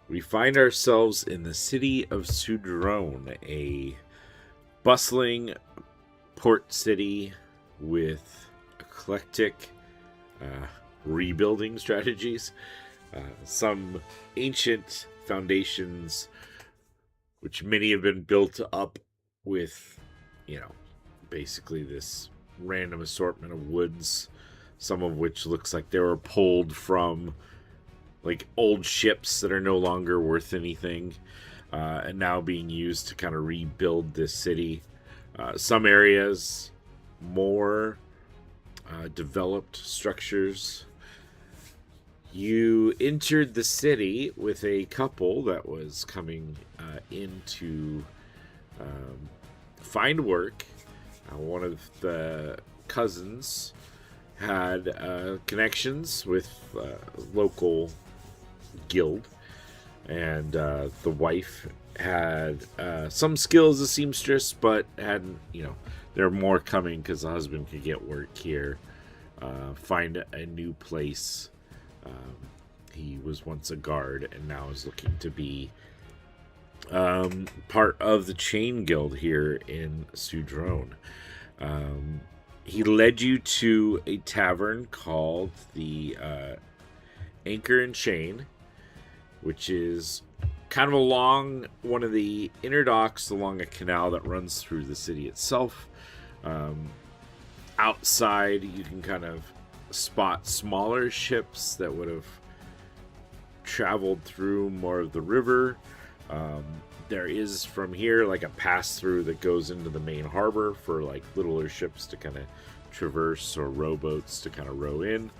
We find ourselves in the city of Sudroan, a bustling port city with eclectic uh, rebuilding strategies. Some ancient foundations, which many have been built up with, you know, basically this random assortment of woods, some of which looks like they were pulled from like old ships that are no longer worth anything, and now being used to kind of rebuild this city. Some areas more developed structures. You entered the city with a couple that was coming in to find work. One of the cousins had connections with local guild, and the wife had some skills as a seamstress, but hadn't, there are more coming because the husband could get work here, find a new place. He was once a guard and now is looking to be part of the chain guild here in Sudroan. He led you to a tavern called the Anchor and Chain, which is kind of along one of the inner docks along a canal that runs through the city itself. Outside, you can kind of spot smaller ships that would have traveled through more of the river. There is from here like a pass through that goes into the main harbor for like littler ships to kind of traverse, or rowboats to kind of row in.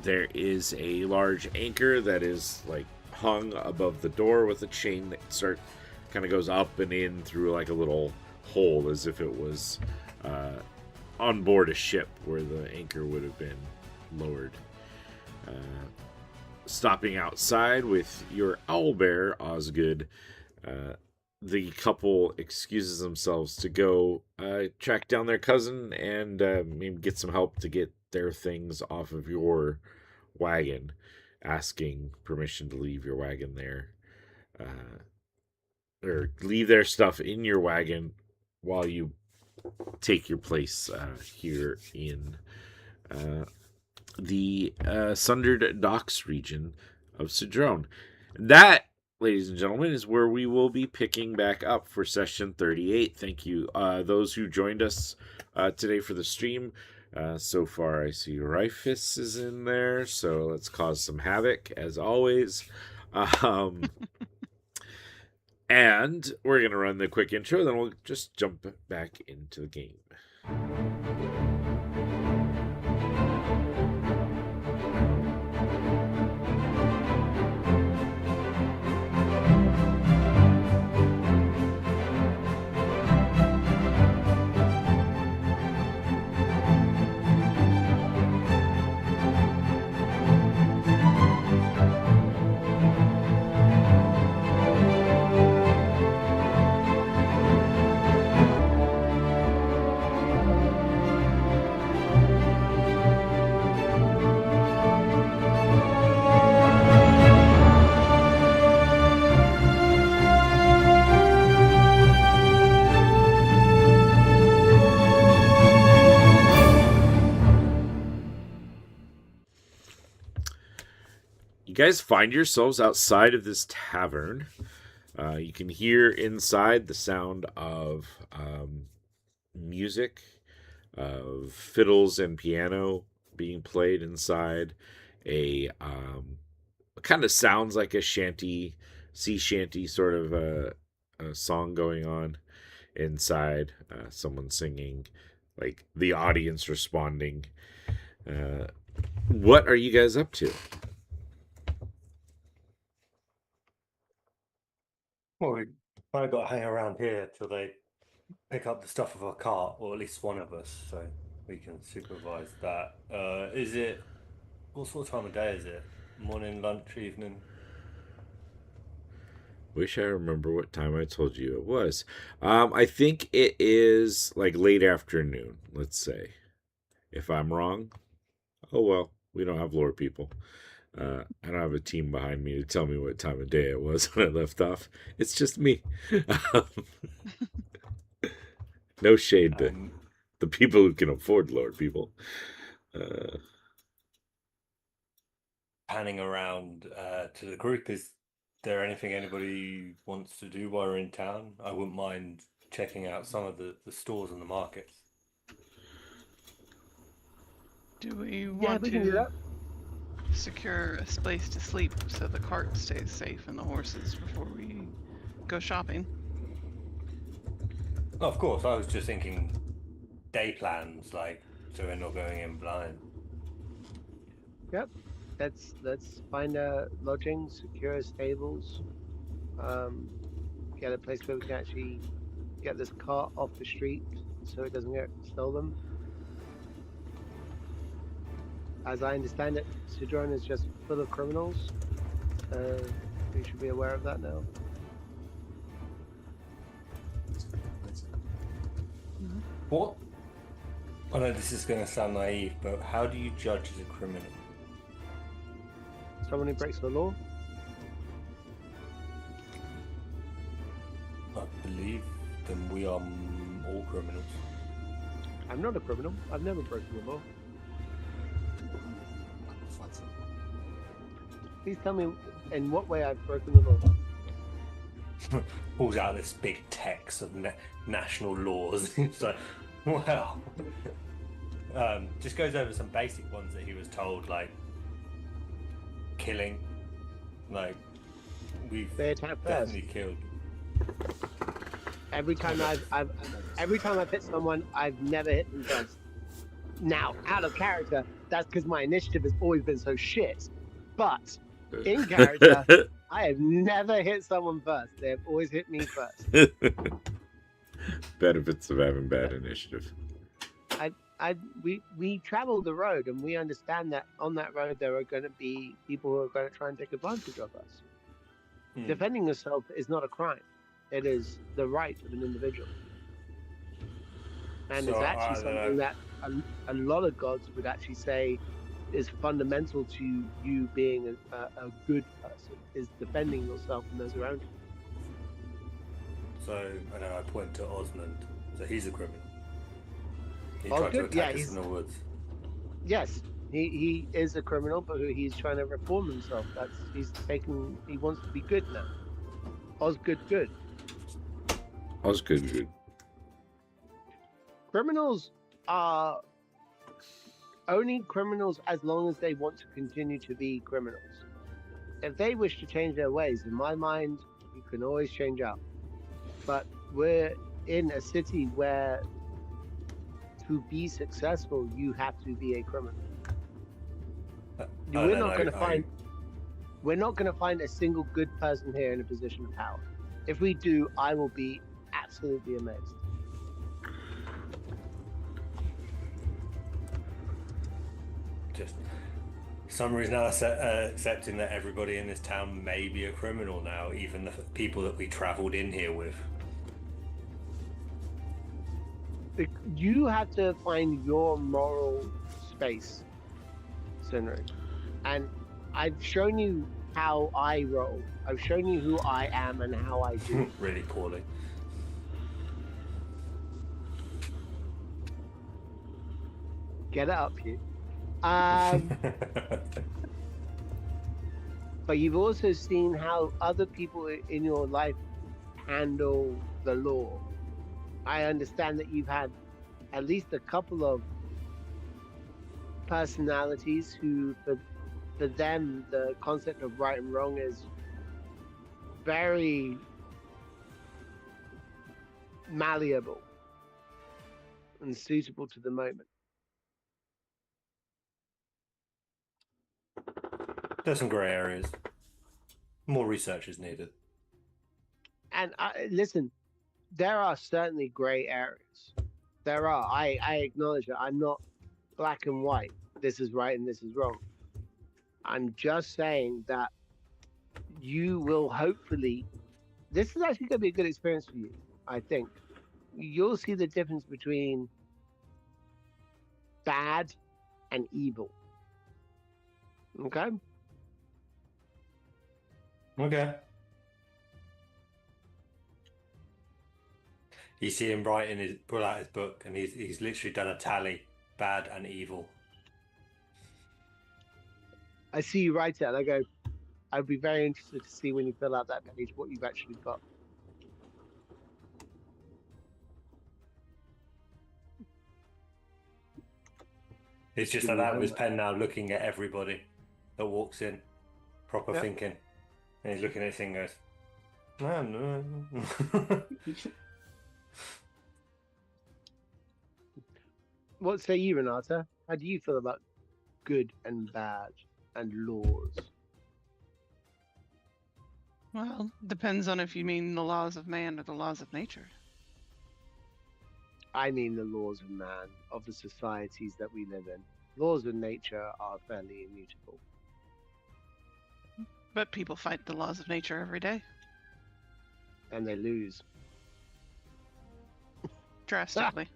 There is a large anchor that is like hung above the door with a chain that kind of goes up and in through like a little hole, as if it was on board a ship where the anchor would have been lowered. Stopping outside with your owlbear, Osgood, the couple excuses themselves to go track down their cousin and maybe get some help to get their things off of your wagon, asking permission to leave your wagon there, or leave their stuff in your wagon while you take your place here in the Sundered Docks region of Sudroan. That, ladies and gentlemen, is where we will be picking back up for session 38. Thank you, those who joined us today for the stream. So far, I see Rifus is in there, so let's cause some havoc, as always. And we're going to run the quick intro, then we'll just jump back into the game. You guys find yourselves outside of this tavern. You can hear inside the sound of music, of fiddles and piano being played inside. A kind of sounds like a sea shanty sort of a song going on inside. Someone singing, like the audience responding. What are you guys up to? Well, we kind of got to hang around here till they pick up the stuff of our cart, or at least one of us, so we can supervise that. Is it, what sort of time of day is it? Morning, lunch, evening? Wish I remember what time I told you it was. I think it is like late afternoon, let's say. If I'm wrong, oh well, we don't have lore people. I don't have a team behind me to tell me what time of day it was when I left off. It's just me. No shade to the people who can afford lore people. Panning around to the group, is there anything anybody wants to do while we're in town? I wouldn't mind checking out some of the stores and the markets. Do we Yeah, want we can do to that. secure a place to sleep so the cart stays safe and the horses before we go shopping? Oh, of course, I was just thinking day plans, like, so we're not going in blind. Yep. Let's find a lodging, secure stables, get a place where we can actually get this cart off the street so it doesn't get stolen. As I understand it, Sudroan is just full of criminals. We should be aware of that now. What? I know this is going to sound naive, but how do you judge as a criminal? Someone who breaks the law? I believe then we are all criminals. I'm not a criminal. I've never broken the law. Please tell me in what way I've broken the law. Pulls out this big text of national laws. It's like, wow. Just goes over some basic ones that he was told, like killing. Like, we've They attack first. definitely killed. Every time I've hit someone, I've never hit them first. Now, out of character, that's because my initiative has always been so shit. But in character, I have never hit someone first. They have always hit me first. Benefits of having bad initiative. We travel the road, and we understand that on that road there are going to be people who are going to try and take advantage of us. Defending yourself is not a crime. It is the right of an individual. And So, it's actually something that a lot of gods would actually say is fundamental to you being a good person, is defending yourself and those around you. So, and then I point to Osmond. So he's a criminal. He Oh, tried to good. Yeah, attack us in the woods. Yes, he is a criminal, but he's trying to reform himself. He wants to be good now. Osgood good. Osgood good. Criminals are only criminals as long as they want to continue to be criminals. If they wish to change their ways, in my mind, you can always change up. But we're in a city where to be successful, you have to be a criminal. We're not going to find a single good person here in a position of power. If we do, I will be absolutely amazed. Just some reason I'm accepting that everybody in this town may be a criminal now, even the people that we travelled in here with. You have to find your moral space, Sinri. And I've shown you how I roll. I've shown you who I am and how I do. Really poorly. Get it up, you. But you've also seen how other people in your life handle the law. I understand that you've had at least a couple of personalities who, for them, the concept of right and wrong is very malleable and suitable to the moment. There's some grey areas. More research is needed. And listen, there are certainly gray areas. There are. I acknowledge that. I'm not black and white. This is right and this is wrong. I'm just saying that you will hopefully. This is actually going to be a good experience for you. I think you'll see the difference between bad and evil. Okay. Okay. You see him pull out his book, and he's literally done a tally, bad and evil. I see you write it, and I go, I'd be very interested to see when you fill out that page what you've actually got. He's just Give like me that with his homework. pen now, looking at everybody that walks in, proper Yep. thinking, and he's looking at his thing and goes, no. What say you, Renata? How do you feel about good and bad and laws? Well, depends on if you mean the laws of man or the laws of nature. I mean the laws of man, of the societies that we live in. Laws of nature are fairly immutable. But people fight the laws of nature every day, And they lose. drastically.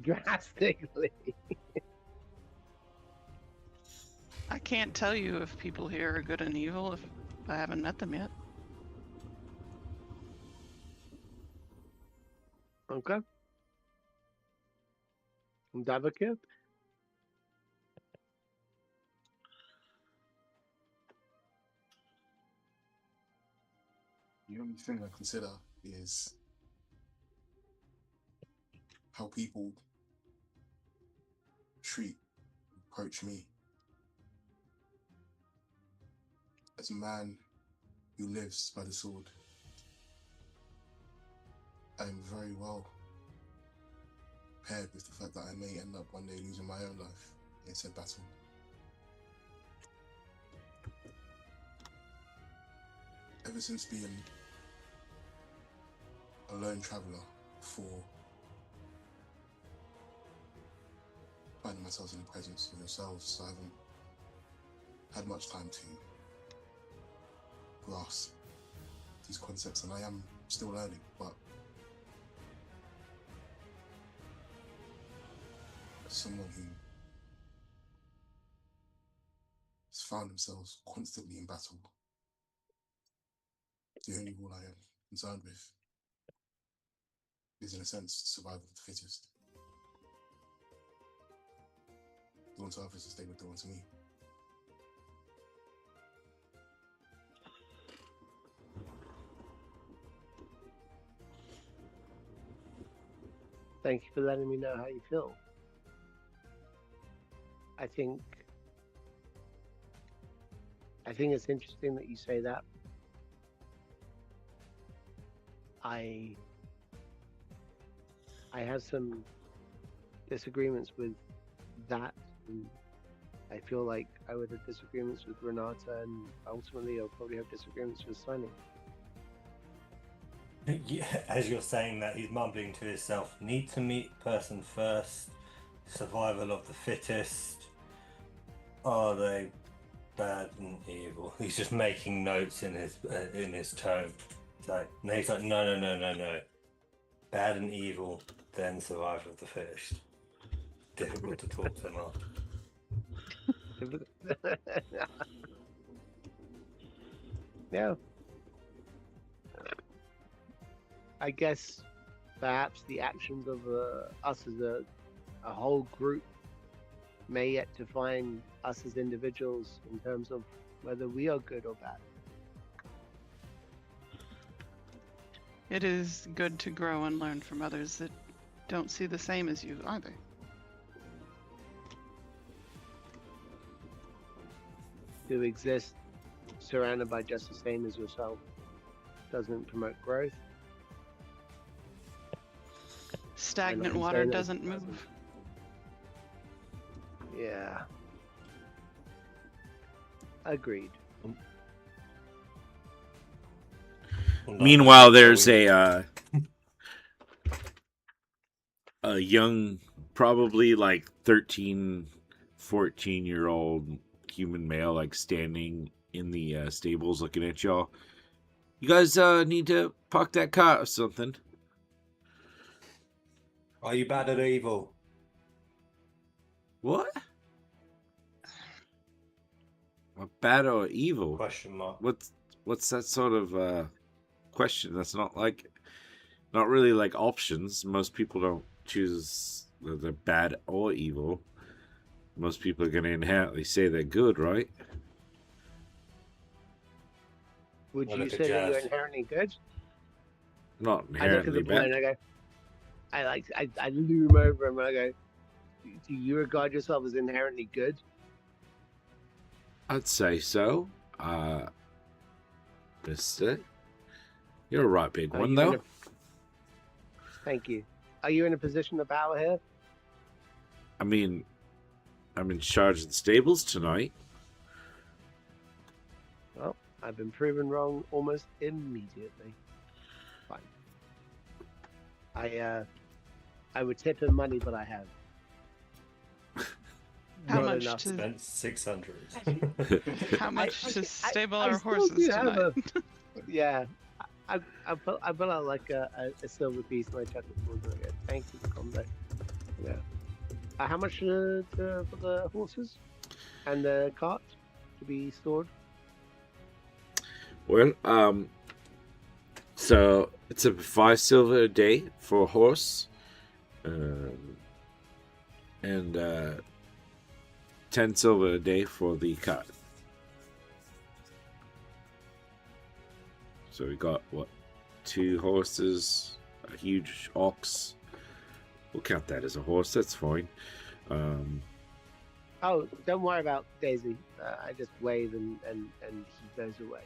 Drastically. I can't tell you if people here are good and evil if I haven't met them yet. Okay. Davika? The only thing I consider is how people approach me. As a man who lives by the sword, I am very well prepared with the fact that I may end up one day losing my own life in said battle. Ever since being a lone traveller for finding myself in the presence of yourselves, I haven't had much time to grasp these concepts, and I am still learning, but as someone who has found themselves constantly in battle, the only rule I am concerned with is, in a sense, survival of the fittest. Do unto others as they would do unto me. Thank you for letting me know how you feel. I think it's interesting that you say that. I have some disagreements with that, and I feel like I would have disagreements with Renata, and ultimately I'll probably have disagreements with Signing. Yeah, as you're saying that, he's mumbling to himself, need to meet person first, survival of the fittest, are they bad and evil? He's just making notes in his tone. It's like, no, he's like, no. Bad and evil, then survival of the fittest. Difficult to talk to them after. Yeah. I guess perhaps the actions of us as a whole group may yet define us as individuals in terms of whether we are good or bad. It is good to grow and learn from others that don't see the same as you either. To exist surrounded by just the same as yourself doesn't promote growth. Stagnant I'm water saying that doesn't it doesn't. move. Yeah. Agreed. On that Meanwhile, note, there's shall we- a young, probably like 13, 14-year-old human male, like standing in the stables looking at y'all. You guys need to park that car or something. Are you bad at evil? What? What, bad or evil? Question mark. What's that sort of question? That's not really like options. Most people don't choose the bad or evil. Most people are going to inherently say they're good, right? Would Well, you look at say that you're Jazz. inherently good? Not I look at inherently the boy bad. and I go, I loom over him and I go, do you regard yourself as inherently good? I'd say so. Mister. You're a right big Are one, you in though. Thank you. Are you in a position of power here? I mean, I'm in charge of the stables tonight. Well, I've been proven wrong almost immediately. Fine. I would tip him money, but I have. How Not much enough. to Spent 600. how much to stable I our still horses do have tonight? Yeah. I put out like a silver piece and I chuck it towards her again. Thank you for combo. Yeah. How much for the horses and the cart to be stored? Well, so it's a 5 silver a day for a horse, and 10 silver a day for the cart. So we got, what, 2 horses, a huge ox. We'll count that as a horse, that's fine. Oh, don't worry about Daisy. I just wave and he goes away.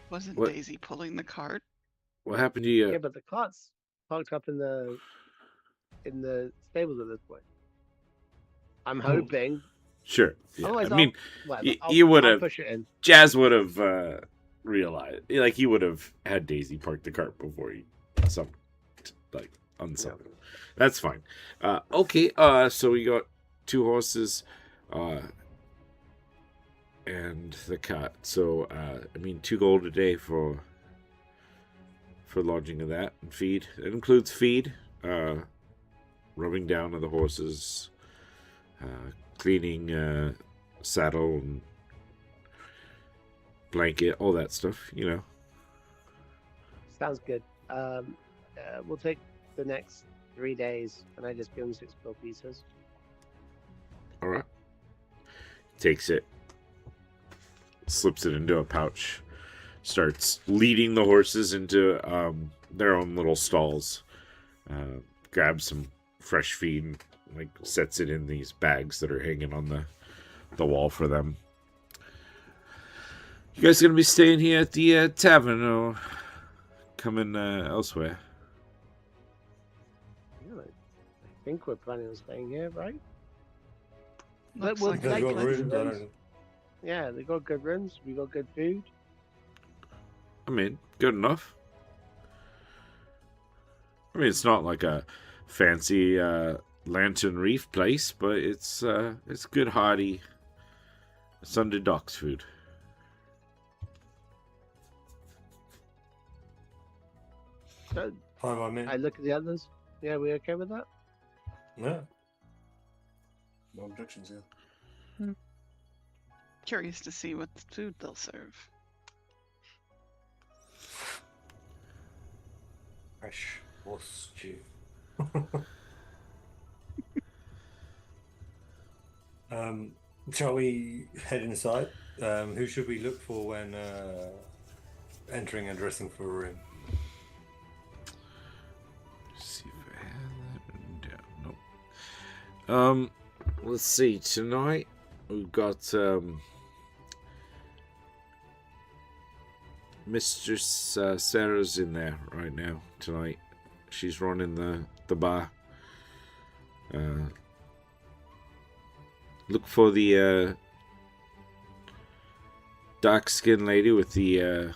Wasn't What? Daisy pulling the cart? What happened to you? Yeah, but the cart's parked up in the stables at this point. I'm hoping. Sure. Yeah. Otherwise, I mean, whatever, you would I'll have, push it in. Jazz would have realized, like, he would have had Daisy park the cart before he summoned, like, unsummoned. That's fine. Okay, so we got 2 horses, and the cart. So, I mean, 2 gold a day for lodging of that and feed. It includes feed, rubbing down of the horses, cleaning saddle and blanket, all that stuff, you know. Sounds good. We'll take the next 3 days, and I just give him 6 gold pieces. All right. Takes it, slips it into a pouch, starts leading the horses into their own little stalls, grabs some fresh feed, and, like, sets it in these bags that are hanging on the wall for them. You guys gonna be staying here at the tavern or coming elsewhere? Yeah, I think we're planning on staying here, right? Looks we'll like They've a got like plan. rooms, I don't. Yeah, they got good rooms. We got good food. I mean, good enough. I mean, it's not like a fancy Lantern Reef place, but it's good, hearty Sunday docks food. So Fine by me. I look at the others. Yeah, we okay with that? Yeah. No objections here. Curious to see what food they'll serve. Fresh horse stew. Shall we head inside? Who should we look for when entering and dressing for a room? See if I have that written down. Nope. Let's see. Tonight we've got Mistress Sarah's in there right now tonight. She's running the bar. Look for the dark-skinned lady with the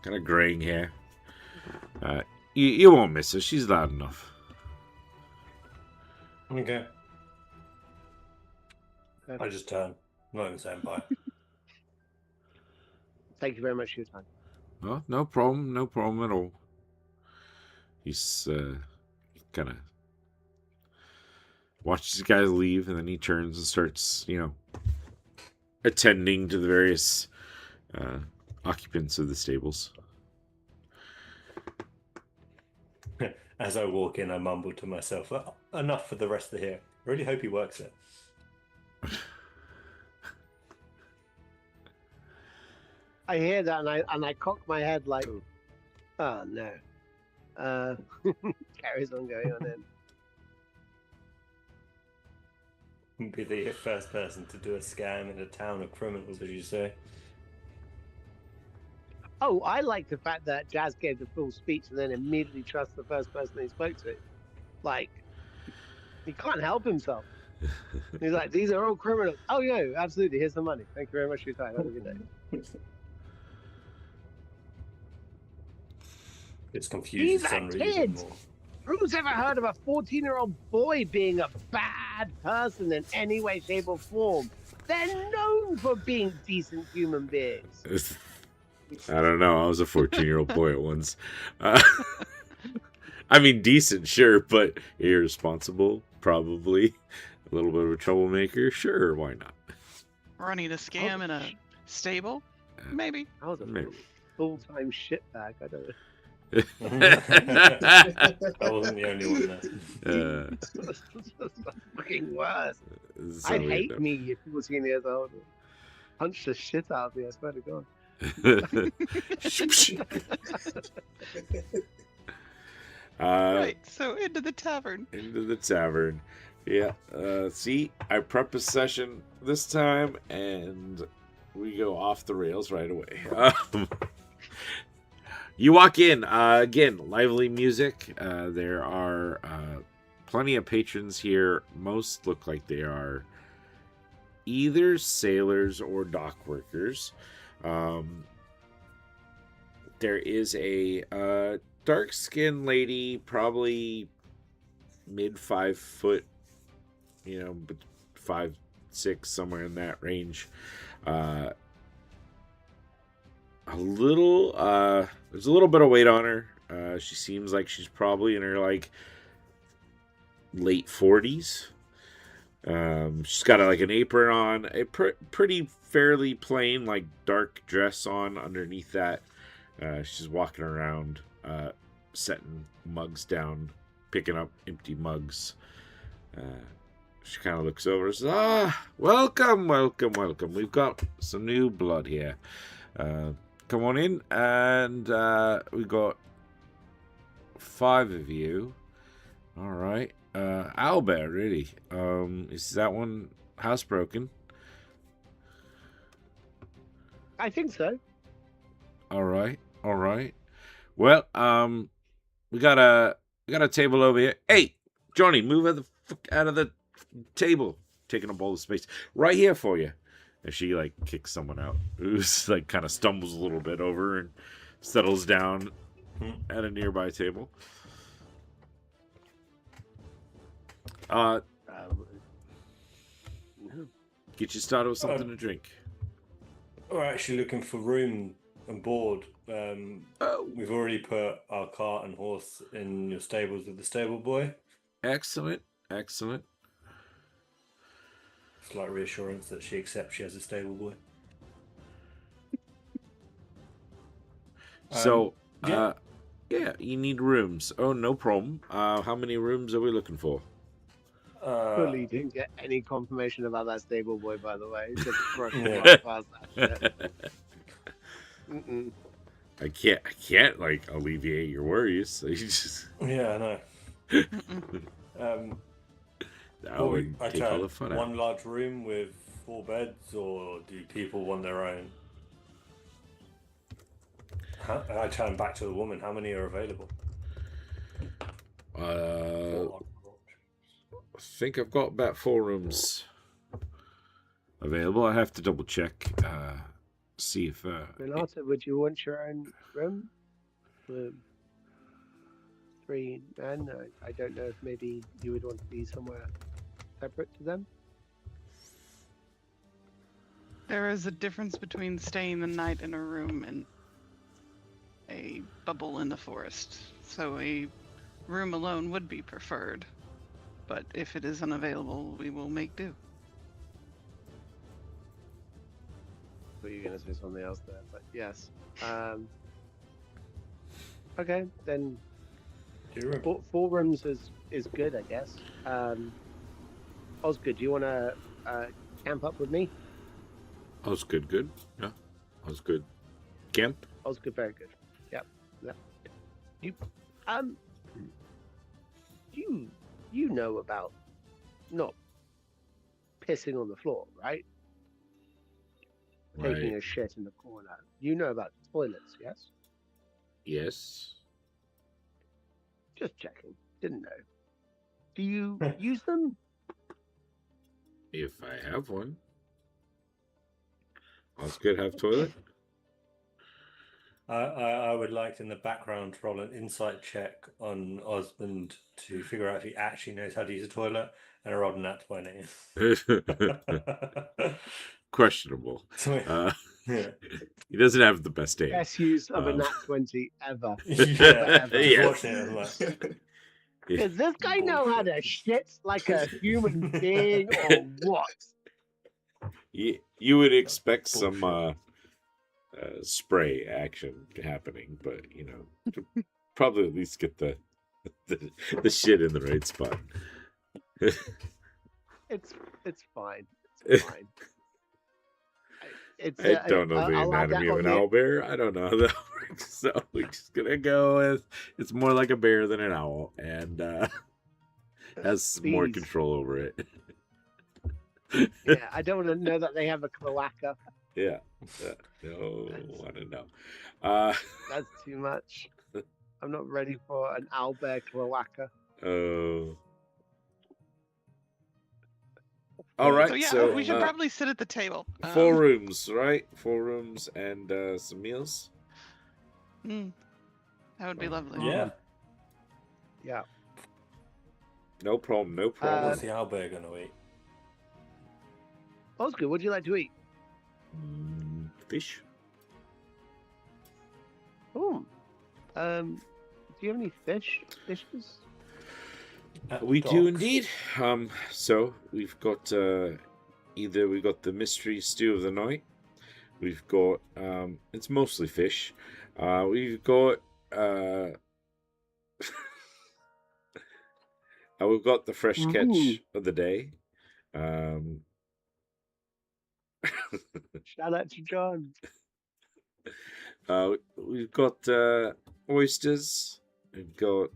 kind of graying hair. You won't miss her. She's loud enough. Okay. I just turn. Not even saying bye. Thank you very much for your time. Oh, no problem. No problem at all. He's kind of watches the guys leave, and then he turns and starts, attending to the various occupants of the stables. As I walk in, I mumble to myself, "Oh, enough for the rest of here. I really hope he works it." I hear that and I cock my head like, oh no. Carries on going on in. Be the first person to do a scam in a town of criminals, as you say. Oh, I like the fact that Jazz gave the full speech and then immediately trusts the first person he spoke to. Like, he can't help himself. He's like, these are all criminals. Oh, yeah, absolutely. Here's the money. Thank you very much for your time. Have a good day. It's confused. These are kids. Who's ever heard of a 14-year-old boy being a bad person in any way, shape, or form? They're known for being decent human beings. I don't know. I was a 14-year-old boy at once. I mean, decent, sure, but irresponsible, probably. A little bit of a troublemaker, sure, why not? Running a scam in a stable? Maybe. I was a full-time shitbag. I don't know. I wasn't the only one there. Fucking worse. I'd hate me if 14 years old. Punch the shit out of me, I swear to God. Right, so into the tavern. Into the tavern. Yeah. See, I prep a session this time, and we go off the rails right away. You walk in. Again, lively music. There are plenty of patrons here. Most look like they are either sailors or dock workers. There is a dark-skinned lady, probably mid 5 foot, 5'6", somewhere in that range. There's a little bit of weight on her. She seems like she's probably in her late 40s. She's got an apron on, a pretty fairly plain dark dress on underneath that. She's walking around, setting mugs down, picking up empty mugs. She kind of looks over and says, welcome. We've got some new blood here. Come on in, and we got 5 of you. All right. Albert, really. Is that one housebroken? I think so. All right. Well, we got a table over here. Hey, Johnny, move the fuck out of the table. Taking up all the space right here for you. And she kicks someone out who's kind of stumbles a little bit over and settles down at a nearby table. Get you started with something to drink. We're actually looking for room and board. We've already put our cart and horse in your stables with the stable boy. Excellent. Slight reassurance that she accepts she has a stable boy. So, yeah, you need rooms. Oh, no problem. How many rooms are we looking for? Fully didn't get any confirmation about that stable boy, by the way. Just brushing right past that shit. I can't alleviate your worries. You just... Yeah, I know. That would take all the fun out. One large room with 4 beds, or do people want their own? I turn back to the woman. How many are available? Four. I think I've got about 4 rooms available. I have to double check. See if. Renata, would you want your own room? For 3 men? I don't know if maybe you would want to be somewhere separate to them. There is a difference between staying the night in a room and a bubble in the forest. So a room alone would be preferred. But if it is unavailable, we will make do. But you're going to say something else there, but yes. Okay, then 2 rooms. 4 rooms is good, I guess. Osgood, do you want to camp up with me? Osgood, good. Yeah, Osgood. Camp. Osgood, very good. Yep. You you know about not pissing on the floor, right? Taking a shit in the corner. You know about toilets, yes? Yes. Just checking. Didn't know. Do you use them? If I have one. Osgood have toilet? I would like to, in the background, roll an insight check on Osmond to figure out if he actually knows how to use a toilet, and I rolled a nat 20. Questionable. Yeah. He doesn't have the best aim. Best use of a nat 20 ever. Yeah, Ever. Yes. watching it, I'm like, Does this guy know how to shit like a human being or what? You would expect some spray action happening, but to probably at least get the shit in the right spot. It's fine. It's fine. I don't know the I'll add anatomy that of on an the- owl bear. I don't know how that works, so we're just gonna go with it's more like a bear than an owl, and has more Please. control over it. Yeah, I don't want to know that they have a cloaca. Yeah. No, I don't know. That's too much. I'm not ready for an owlbear cloaca. All right. So yeah, So we should probably sit at the table. 4 rooms, right? 4 rooms and some meals. That would be lovely. yeah. Yeah. No problem. No problem. What's the owlbear going to eat? Oscar, what would you like to eat? Fish. Oh. Do you have any dishes? We do indeed. So we've got either we got the mystery stew of the night. We've got it's mostly fish. We've got we've got the fresh catch of the day. Shout out to John. We've got oysters. We've got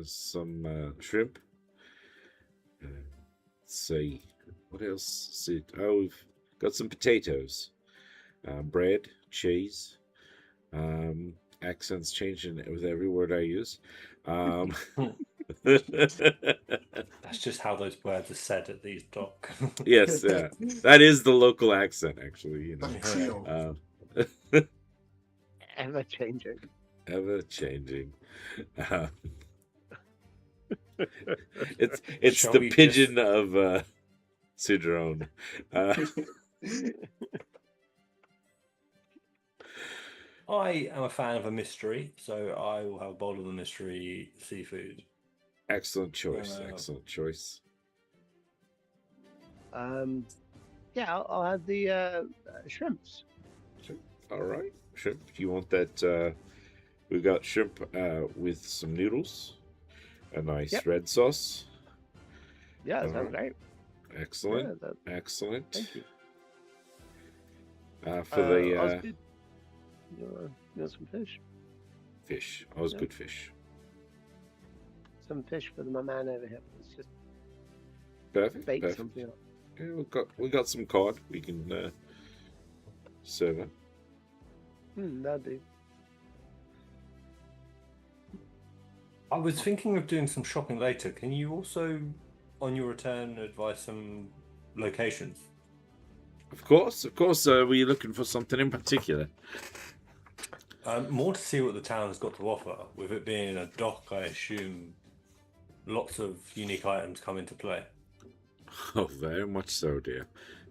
some shrimp. Let's see. What else? We've got some potatoes. Bread, cheese. Accents changing with every word I use. That's just how those words are said at these dock. Yes, that is the local accent, actually. Creole. Ever changing. Ever changing. It's Shall the we pigeon of Sudroan. I am a fan of a mystery, so I will have a bowl of the mystery seafood. Excellent choice. Excellent choice. Yeah, I'll have the shrimps. All right, shrimp. Do you want that? We've got shrimp with some noodles, a nice red sauce. Yeah, that sounds great. Excellent. Yeah, Excellent. thank you. For the Osgood, you want some fish? fish, always good fish. Some fish for my man over here. Let's just Perfect. bake Perfect. something up. Yeah, we got some cod. We can serve it. That'll do. I was thinking of doing some shopping later. Can you also, on your return, advise some locations? Of course, of course. Were you looking for something in particular? More to see what the town has got to offer. With it being a dock, I assume lots of unique items come into play. Oh, very much so, dear.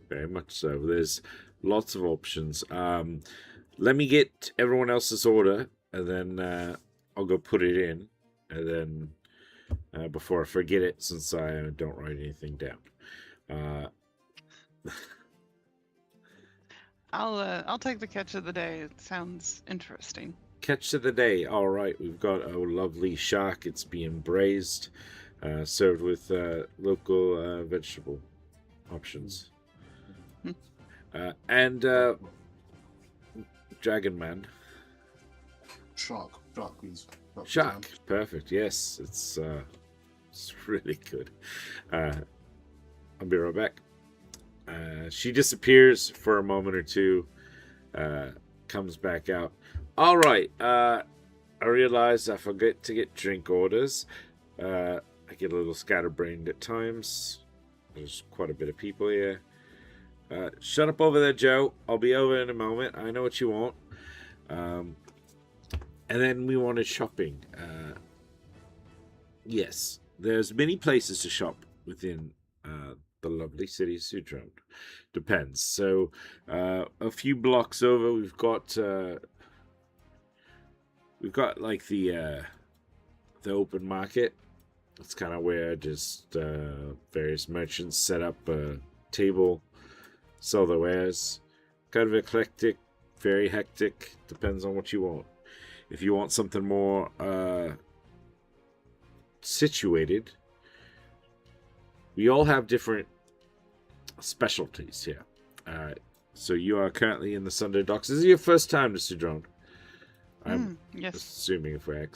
Very much so. There's lots of options. Let me get everyone else's order, and then I'll go put it in, and then before I forget it, since I don't write anything down. I'll take the catch of the day. It sounds interesting. Catch of the day. All right, we've got a lovely shark. It's being braised, served with local vegetable options. And Dragon Man. Shark, please. Shark. Perfect. Yes, it's really good. I'll be right back. She disappears for a moment or two, comes back out. All right. I realize I forget to get drink orders. I get a little scatterbrained at times. There's quite a bit of people here. Shut up over there, Joe. I'll be over in a moment. I know what you want. And then we wanted shopping. Yes, there's many places to shop within the lovely city of Sudroan. Depends. So, a few blocks over, we've got like the open market. It's kind of where just various merchants set up a table, sell their wares. Kind of eclectic, very hectic. Depends on what you want. If you want something more situated, we all have different specialties here. So you are currently in the Sunday Docks. This is your first time to Sudroan. I'm Yes. assuming if we're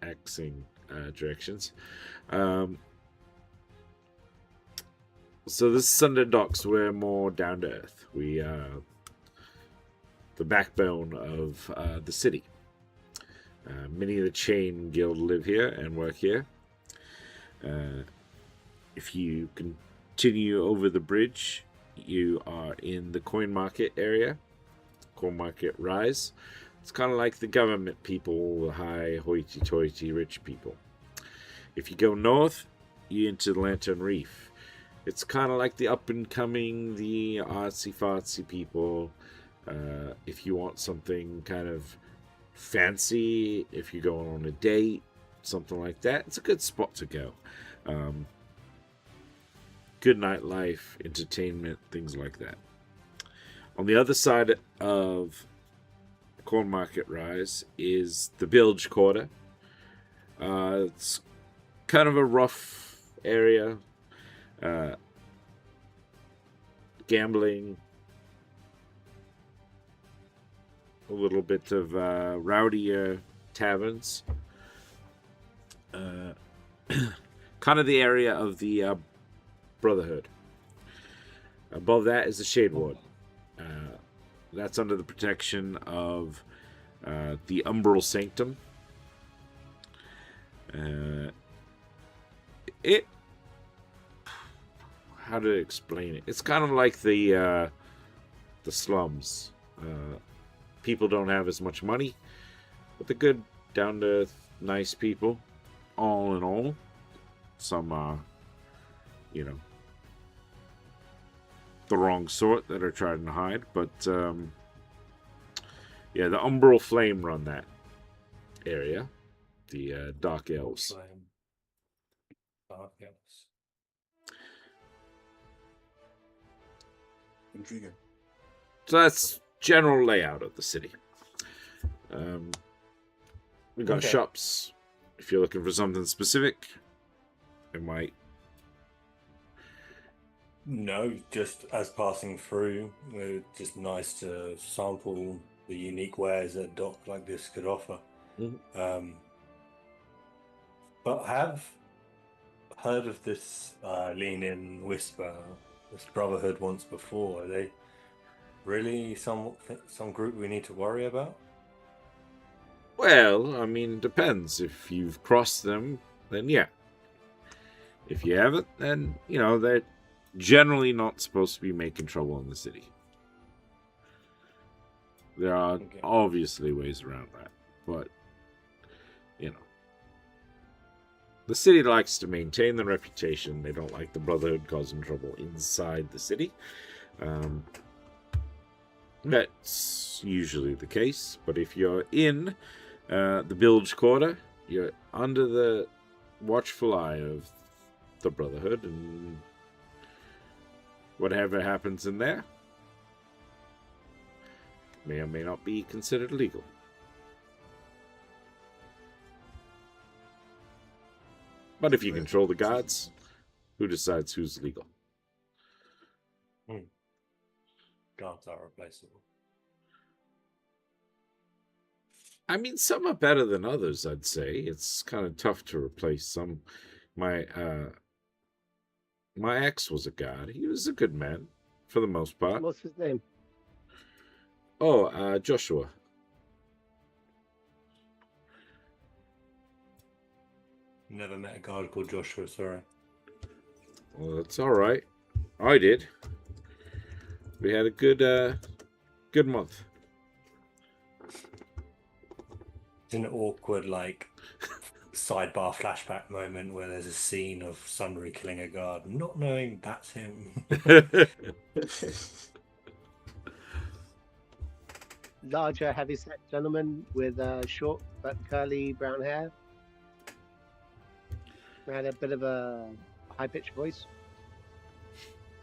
axing directions. So this Sunday Docks, we're more down to earth. We are the backbone of the city. Many of the chain guild live here and work here. If you continue over the bridge, you are in the coin market area. Coin market rise. It's kind of like the government people, the high hoity-toity rich people. If you go north, you enter the Lantern Reef. It's kind of like the up-and-coming, the artsy-fartsy people. If you want something kind of fancy, if you're going on a date, something like that, it's a good spot to go. Good nightlife, entertainment, things like that. On the other side of Corn Market Rise is the Bilge Quarter. It's kind of a rough area. Gambling, a little bit of rowdier taverns. Kind of the area of the Brotherhood. Above that is the Shade Ward. That's under the protection of the Umbral Sanctum. How to explain it? It's kind of like the slums. People don't have as much money, but they're good, down to earth, nice people. All in all, some are, the wrong sort that are trying to hide. But yeah, the Umbral Flame run that area. The Dark Elves. Dark Elves. Intriguing. So that's general layout of the city. We got shops. If you're looking for something specific, it might. No, just as passing through, just nice to sample the unique wares that a dock like this could offer. Mhm. But have heard of this Lean In Whisper, this Brotherhood once before. Are they really some group we need to worry about? Well, I mean, depends. If you've crossed them, then yeah. If you haven't, then, they're generally not supposed to be making trouble in the city. There are Okay. obviously ways around that, but, the city likes to maintain the reputation. They don't like the Brotherhood causing trouble inside the city. That's usually the case, but if you're in the Bilge Quarter, you're under the watchful eye of the Brotherhood, and whatever happens in there may or may not be considered legal. But if you control the gods, who decides who's legal? Guards are replaceable. I mean, some are better than others, I'd say. It's kind of tough to replace some. My ex was a god. He was a good man, for the most part. What's his name? Oh, Joshua. Never met a guard called Joshua, sorry. Well, that's all right. I did. We had a good month. It's an awkward, sidebar flashback moment where there's a scene of Sundry killing a guard, not knowing that's him. Larger, heavy-set gentleman with short but curly brown hair. Had a bit of a high-pitched voice.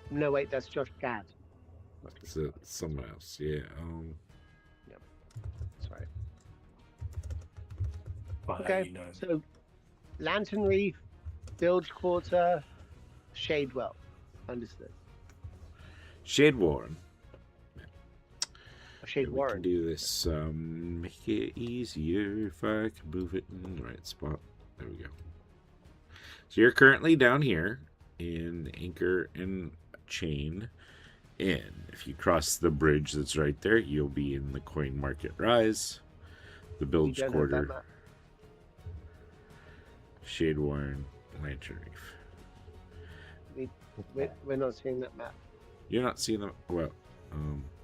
No, wait, that's Josh Gad. Is it someone else? Yeah. Sorry. I'll let Okay, you know. so Lantern Reef, Bilge Quarter, Shadewell. Understood. Shade Warren. Shade We can Warren. do this. Make it easier if I can move it in the right spot. There we go. So you're currently down here in Anchor and Chain Inn. If you cross the bridge that's right there, you'll be in the Coin Market Rise, the Bilge don't have that Quarter, map. Shade Warren, Lantern Reef. We're not seeing that map. You're not seeing them. Well,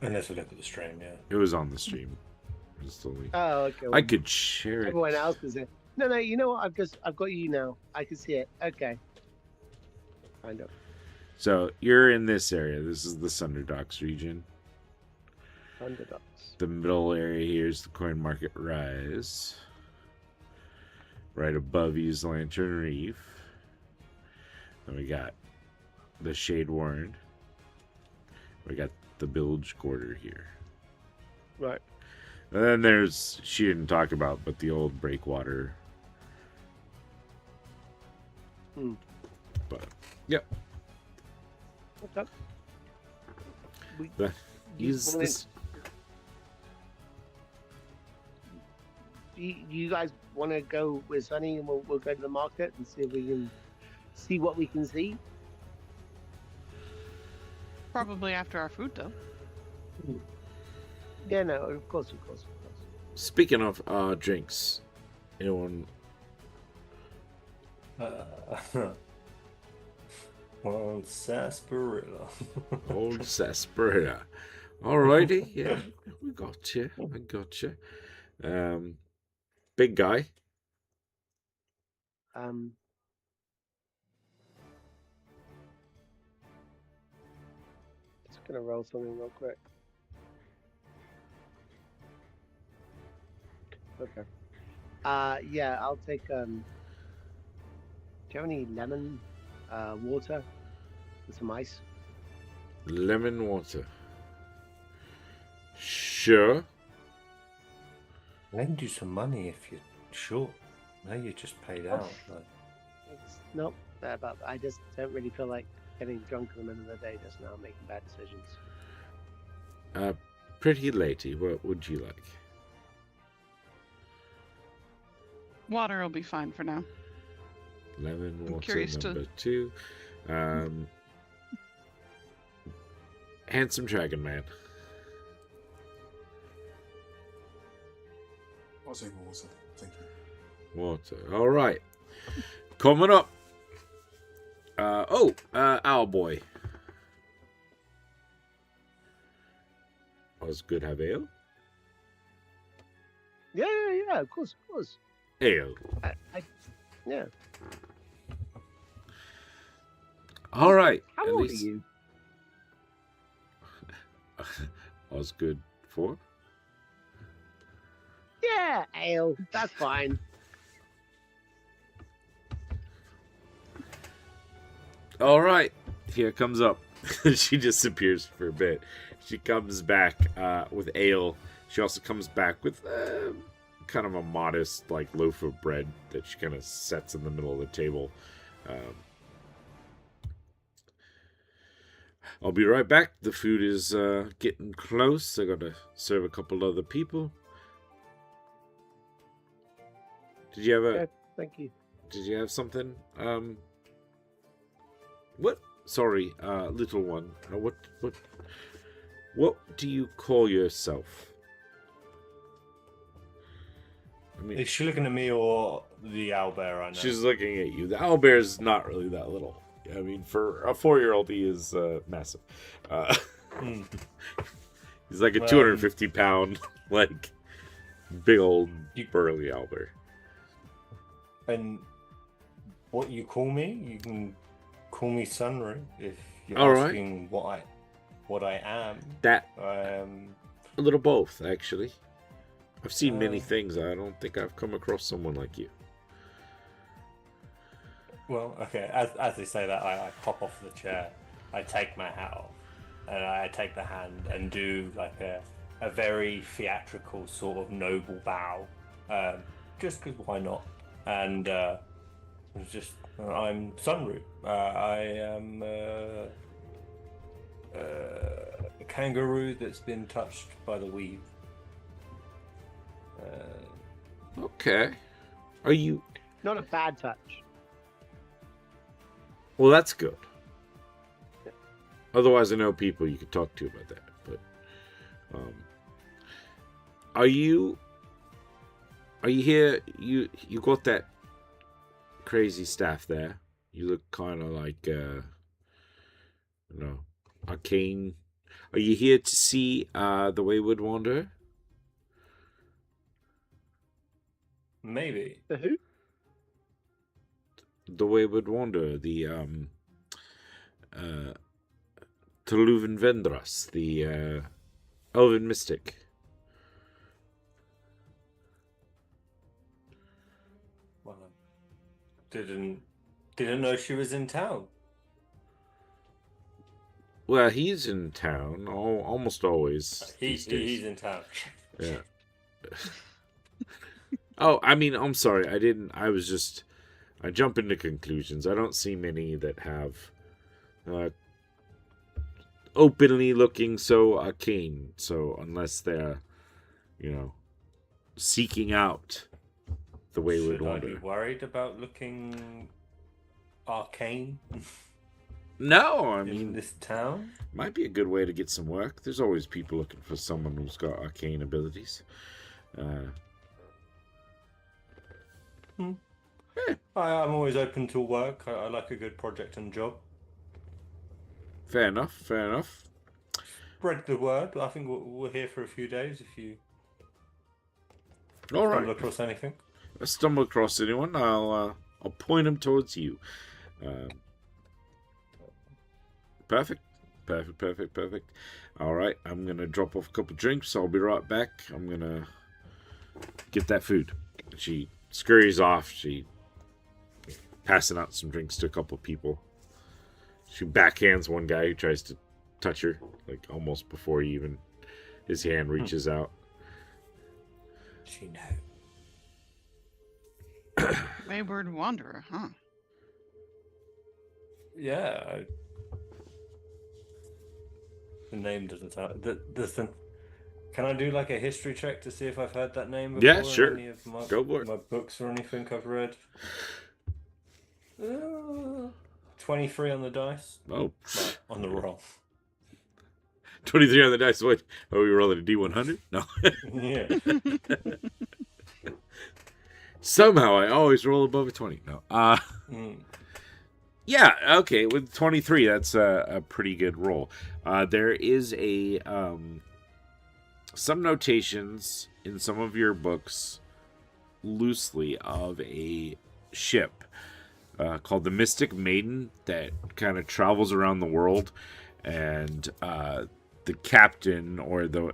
Unless we look at the stream, yeah. it was on the stream. Just only. Oh, okay. I well, could share it. Everyone else is in. No, you know what? I've got you now. I can see it. Okay. Kind of. So you're in this area. This is the Sunderdocks region. Underdogs. The middle area here is the Coin Market Rise. Right above you is Lantern Reef. Then we got the Shade Warren. We got the Bilge Quarter here. Right. And then there's, she didn't talk about, but the old Breakwater. But, yep. Okay. Use this. You guys want to go with Sunny and we'll go to the market and see if we can see what we can see? Probably after our food, though. Yeah, no, of course. Speaking of drinks, anyone? Old sarsaparilla. Old sarsaparilla. Alrighty, yeah, we got you. I got you. Big guy. Just gonna roll something real quick. Okay. Yeah, I'll take do you have any lemon water with some ice? Lemon water. Sure. Lend you some money if you're short. No, you just paid out. Nope. But I just don't really feel like getting drunk in the middle of the day just now, making bad decisions. Pretty lady, what would you like? Water will be fine for now. Lemon I'm water curious to- number 2. Handsome Dragon Man. I'll take water. Thank you. Water. All right. Coming up. Owl boy. Osgood have ale? Yeah, of course. Ale. Yeah. All right. How at old least... are you? Osgood 4? Yeah, ale. That's fine. All right. Here comes up. She disappears for a bit. She comes back with ale. She also comes back with kind of a modest loaf of bread that she kind of sets in the middle of the table. I'll be right back. The food is getting close. I gotta serve a couple other people. Did you have a? Okay, thank you. Did you have something? What? Sorry, little one. What do you call yourself? I mean, Is she looking at me or the owlbear? I know. she's looking at you. The owlbear's not really that little. I mean, for a 4-year-old, he is massive. He's like a 250-pound, big old burly owlbear. And what you call me? You can call me Sunru if you're All right. asking what I am. That A a little both, actually. I've seen many things. I don't think I've come across someone like you. Well, okay. As they say that, I pop off the chair. I take my hat off, and I take the hand and do a very theatrical sort of noble bow, just because why not? And I'm Sunru. I am a kangaroo that's been touched by the weave. Okay. Are you? Not a bad touch. Well, that's good. Otherwise, I know people you could talk to about that. But, are you here? You got that crazy staff there. You look kind of like, arcane. Are you here to see the Wayward Wanderer? Maybe. The who? The Wayward Wanderer, the Tuluvan Vendras, the Elven Mystic. Well, didn't know she was in town. Well, he's in town almost always. these days. He's in town. Yeah. Oh, I mean, I'm sorry. I jump into conclusions. I don't see many that have openly looking so arcane. So unless they're, seeking out the Wayward Should I Wanderer. be worried about looking arcane No, I in mean, this town? might be a good way to get some work. There's always people looking for someone who's got arcane abilities. I'm always open to work. I like a good project and job. Fair enough. Spread the word. I think we're here for a few days. If you All stumble right. across anything. If I stumble across anyone, I'll point them towards you. Perfect. All right, I'm gonna drop off a couple drinks. I'll be right back. I'm gonna get that food. She scurries off. She passing out some drinks to a couple people. She backhands one guy who tries to touch her, almost before his hand reaches out. She knows. Wayward Wanderer, huh? Yeah. The name doesn't sound. Can I do a history check to see if I've heard that name before? Yeah, in sure. Any of Go for it. my books or anything I've read. 23 on the dice. Oh, Right, on the roll. 23 on the dice. What? Are we rolling a D100? No. Yeah. Somehow I always roll above a 20. No. Yeah, okay, with 23, that's a pretty good roll. There is a some notations in some of your books loosely of a ship called the Mystic Maiden that kind of travels around the world, and the captain or the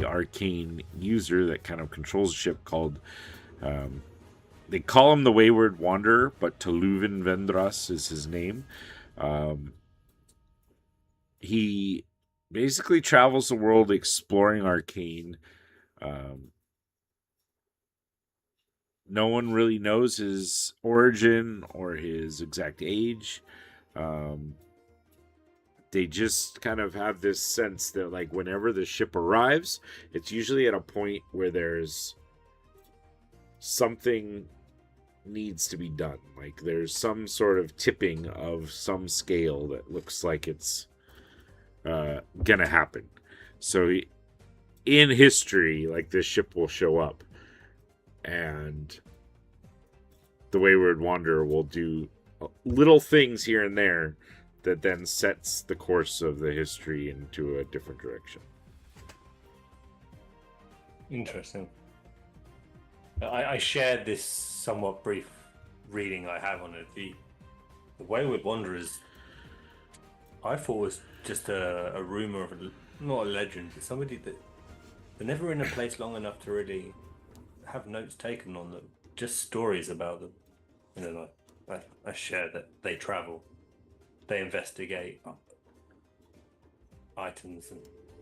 arcane user that kind of controls the ship called they call him the Wayward Wanderer, but Tuluven Vendras is his name. He basically travels the world exploring arcane. No one really knows his origin or his exact age. They just kind of have this sense that, like, whenever the ship arrives, it's usually at a point where there's something needs to be done. Like, there's some sort of tipping of some scale that looks like it's gonna happen. So in history, like, this ship will show up and the Wayward Wanderer will do little things here and there that then sets the course of the history into a different direction. Interesting. I shared this somewhat brief reading I have on it. The Wayward Wanderers, I thought was just a rumor of not a legend, but somebody that they're never in a place long enough to really have notes taken on them. Just stories about them. And then I share that they travel, they investigate items and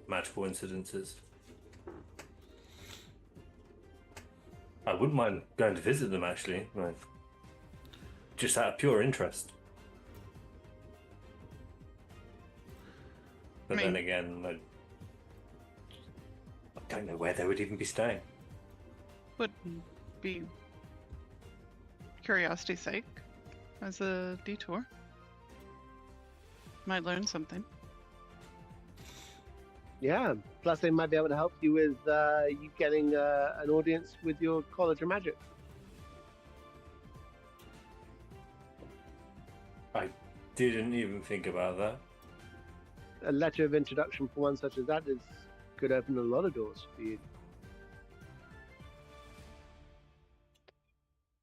magical incidences. I wouldn't mind going to visit them, actually, like, just out of pure interest. But then again, I don't know where they would even be staying. Would be curiosity's sake as a detour. Might learn something. Yeah, plus they might be able to help you with you getting an audience with your College of Magic. I didn't even think about that. A letter of introduction for one such as that could open a lot of doors for you.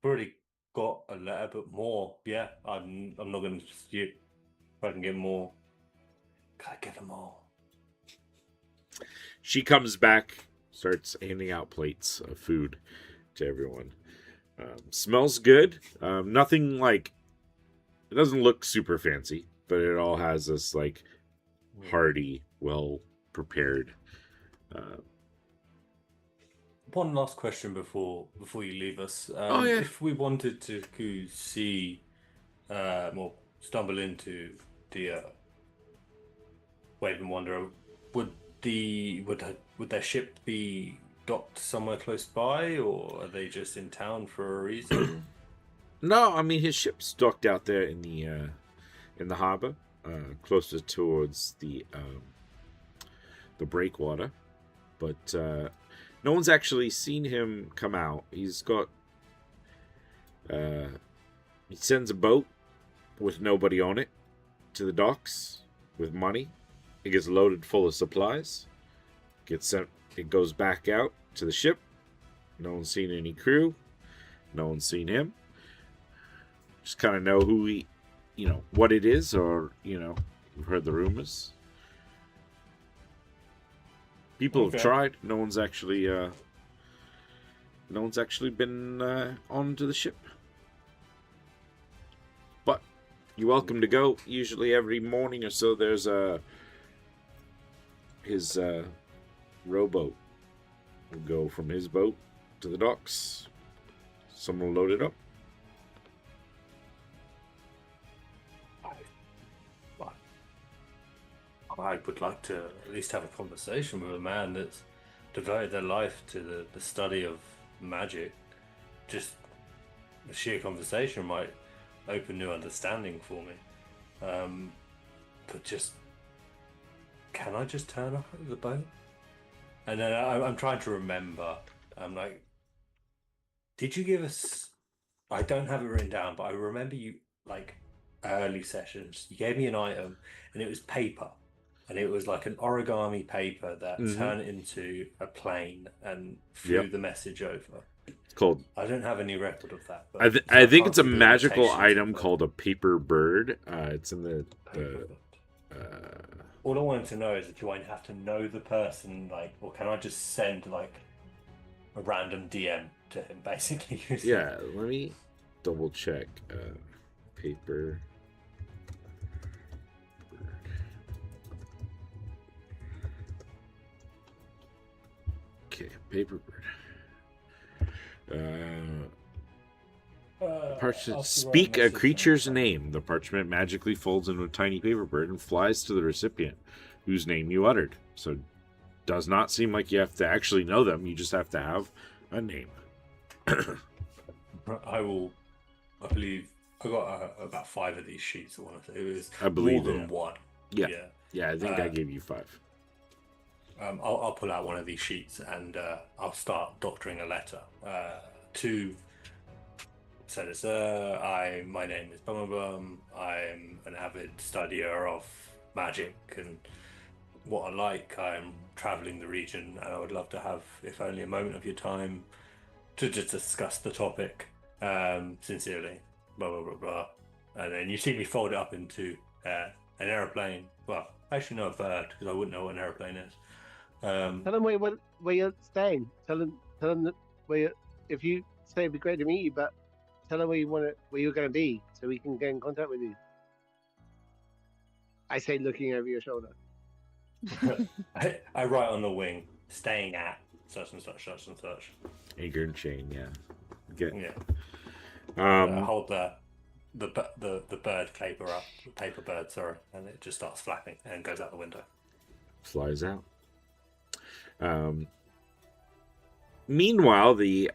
Already got a letter, but more. Yeah, I'm not going to dispute. If I can get more, can I get them all? She comes back, starts handing out plates of food to everyone. Smells good. Nothing like, it doesn't look super fancy, but it all has this like hearty, well prepared. One last question before you leave us. Yeah. If we wanted to see, or stumble into the Wave and Wanderer, would their ship be docked somewhere close by, or are they just in town for a reason? No, I mean, his ship's docked out there in the harbor, closer towards the breakwater, but no one's actually seen him come out. He's got he sends a boat with nobody on it to the docks with money. It gets loaded full of supplies. Gets sent. It goes back out to the ship. No one's seen any crew. No one's seen him. Just kind of know who he, what it is, or you've heard the rumors. People have tried. No one's actually been onto the ship. But you're welcome to go. Usually every morning or so, there's his rowboat will go from his boat to the docks. Someone will load it up. I would like to at least have a conversation with a man that's devoted their life to the study of magic. Just the sheer conversation might open new understanding for me. But just, can I just turn up at the boat? And then I'm trying to remember. I'm like, Did you give us? I don't have it written down, but I remember you like early sessions. You gave me an item, and it was paper, and it was like an origami paper that turned into a plane and flew the message over. It's called. I don't have any record of that. But I think it's a fancy the magical limitations item of it. called a paper bird. It's in the. Paper bird. All I wanted to know is, do I have to know the person, like, or can I just send like a random DM to him, basically? Yeah, let me double check. Paper. Okay, paper bird. Parchment. Speak a creature's name. The parchment magically folds into a tiny paper bird and flies to the recipient, whose name you uttered. So, does not seem like you have to actually know them. You just have to have a name. I believe I got about 5 of these sheets. I believe more than one. Yeah, I think I gave you 5. I'll pull out one of these sheets and I'll start doctoring a letter to. So, my name is Bum. I'm an avid studier of magic and what I like. I'm traveling the region, and I would love to have, if only a moment of your time, to just discuss the topic. Sincerely, blah blah blah blah. And then you see me fold it up into an aeroplane. Well, actually, no, a bird, because I wouldn't know what an aeroplane is. Tell them where you're staying. Tell them that if you say it'd be great to meet you, but tell them where you're going to be, so we can get in contact with you. I say, looking over your shoulder. I write on the wing, staying at such and such, such and such. Anchor and chain, yeah. Good. Yeah. Hold the bird paper up, the paper bird, sorry, and it just starts flapping and goes out the window. Flies out. Meanwhile, the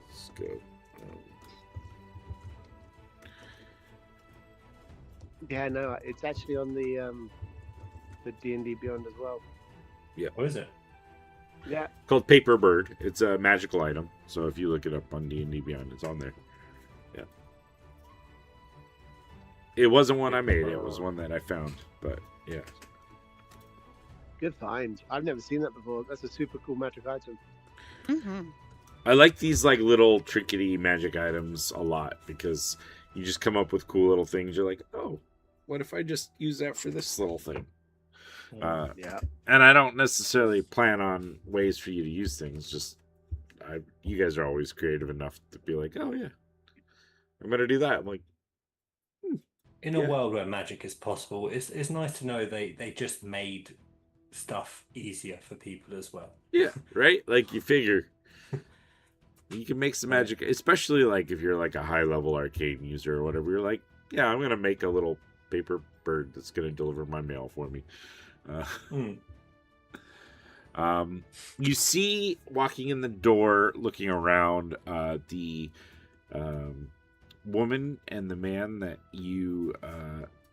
let's go. Yeah, no, it's actually on the D&D Beyond as well. Yeah. What is it? Yeah. Called Paper Bird. It's a magical item. So if you look it up on D&D Beyond, it's on there. Yeah. It wasn't one I made. It was one that I found. But yeah. Good find. I've never seen that before. That's a super cool magic item. Mm-hmm. I like these like little trinkety magic items a lot because you just come up with cool little things. You're like, oh, what if I just use that for this little thing? Yeah. And I don't necessarily plan on ways for you to use things. Just you guys are always creative enough to be like, oh yeah, I'm gonna do that. I'm like, in a world where magic is possible, it's nice to know they just made stuff easier for people as well. yeah, right. Like you figure you can make some magic, especially like if you're like a high level arcane user or whatever. You're like, yeah, I'm gonna make a little paper bird that's gonna deliver my mail for me. You see walking in the door, looking around, the woman and the man that you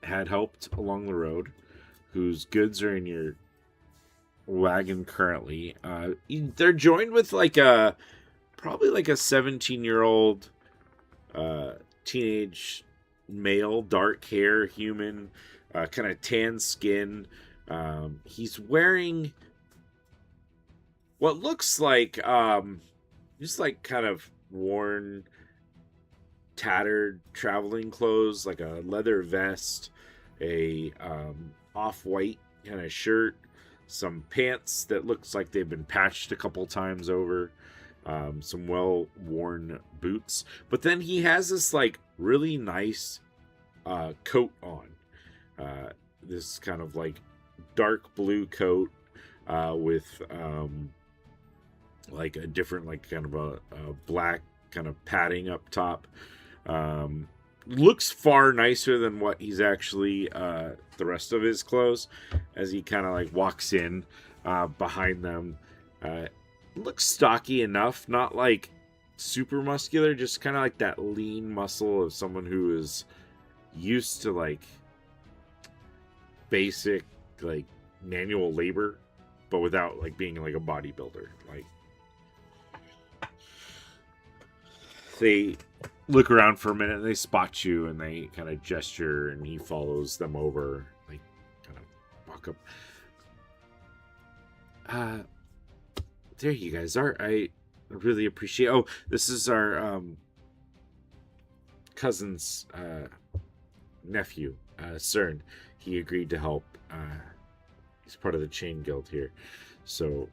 had helped along the road, whose goods are in your wagon currently. They're joined with probably like a 17-year-old teenage male, dark hair, human, kind of tan skin. He's wearing what looks like just like kind of worn, tattered traveling clothes, like a leather vest, a off-white kind of shirt, some pants that looks like they've been patched a couple times over, some well-worn boots. But then he has this like really nice coat on, this kind of like dark blue coat with like a different, like kind of a black kind of padding up top. Looks far nicer than what he's actually the rest of his clothes as he kind of like walks in behind them. Looks stocky enough, not like super muscular, just kind of like that lean muscle of someone who is used to like basic like manual labor but without like being like a bodybuilder. Like they look around for a minute and they spot you and they kind of gesture and he follows them over. Like kind of walk up. There you guys are. I really appreciate. Oh, this is our cousin's nephew, Cern. He agreed to help. He's part of the chain guild here, so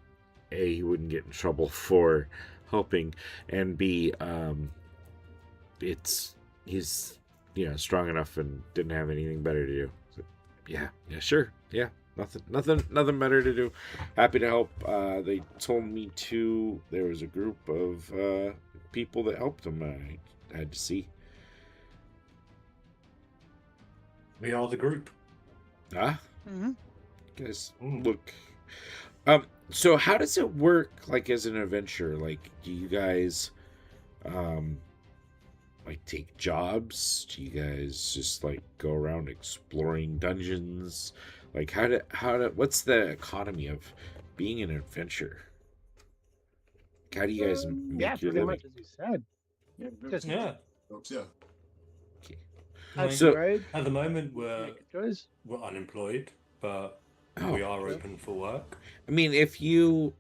A, he wouldn't get in trouble for helping, and B, he's strong enough and didn't have anything better to do. So, yeah, sure, yeah. Nothing better to do. Happy to help. They told me there was a group of people that helped them. I had to see. We are the group. Mm-hmm. Guys, look. So how does it work? Like as an adventure, like do you guys, like take jobs? Do you guys just like go around exploring dungeons? Like what's the economy of being an adventurer? How do you guys make your living? much as you said. Just Yeah. Yeah. Okay. I mean, So- at the moment, we're make a choice. unemployed, but Oh, we are open for work. I mean, if you,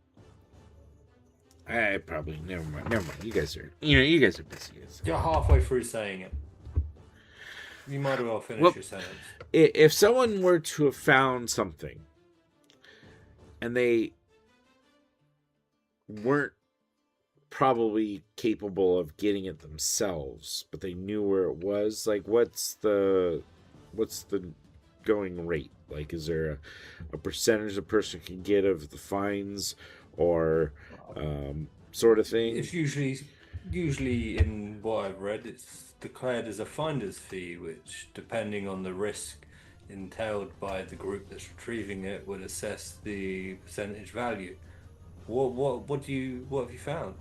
I probably never mind. You guys are busy. You're halfway through saying it. You might as well finish Well, your sentence. If someone were to have found something and they weren't probably capable of getting it themselves, but they knew where it was, like what's the going rate? Like, is there a percentage a person can get of the fines or sort of thing? It's usually in what I've read, it's declared as a finder's fee, which, depending on the risk entailed by the group that's retrieving it, would assess the percentage value. What have you found?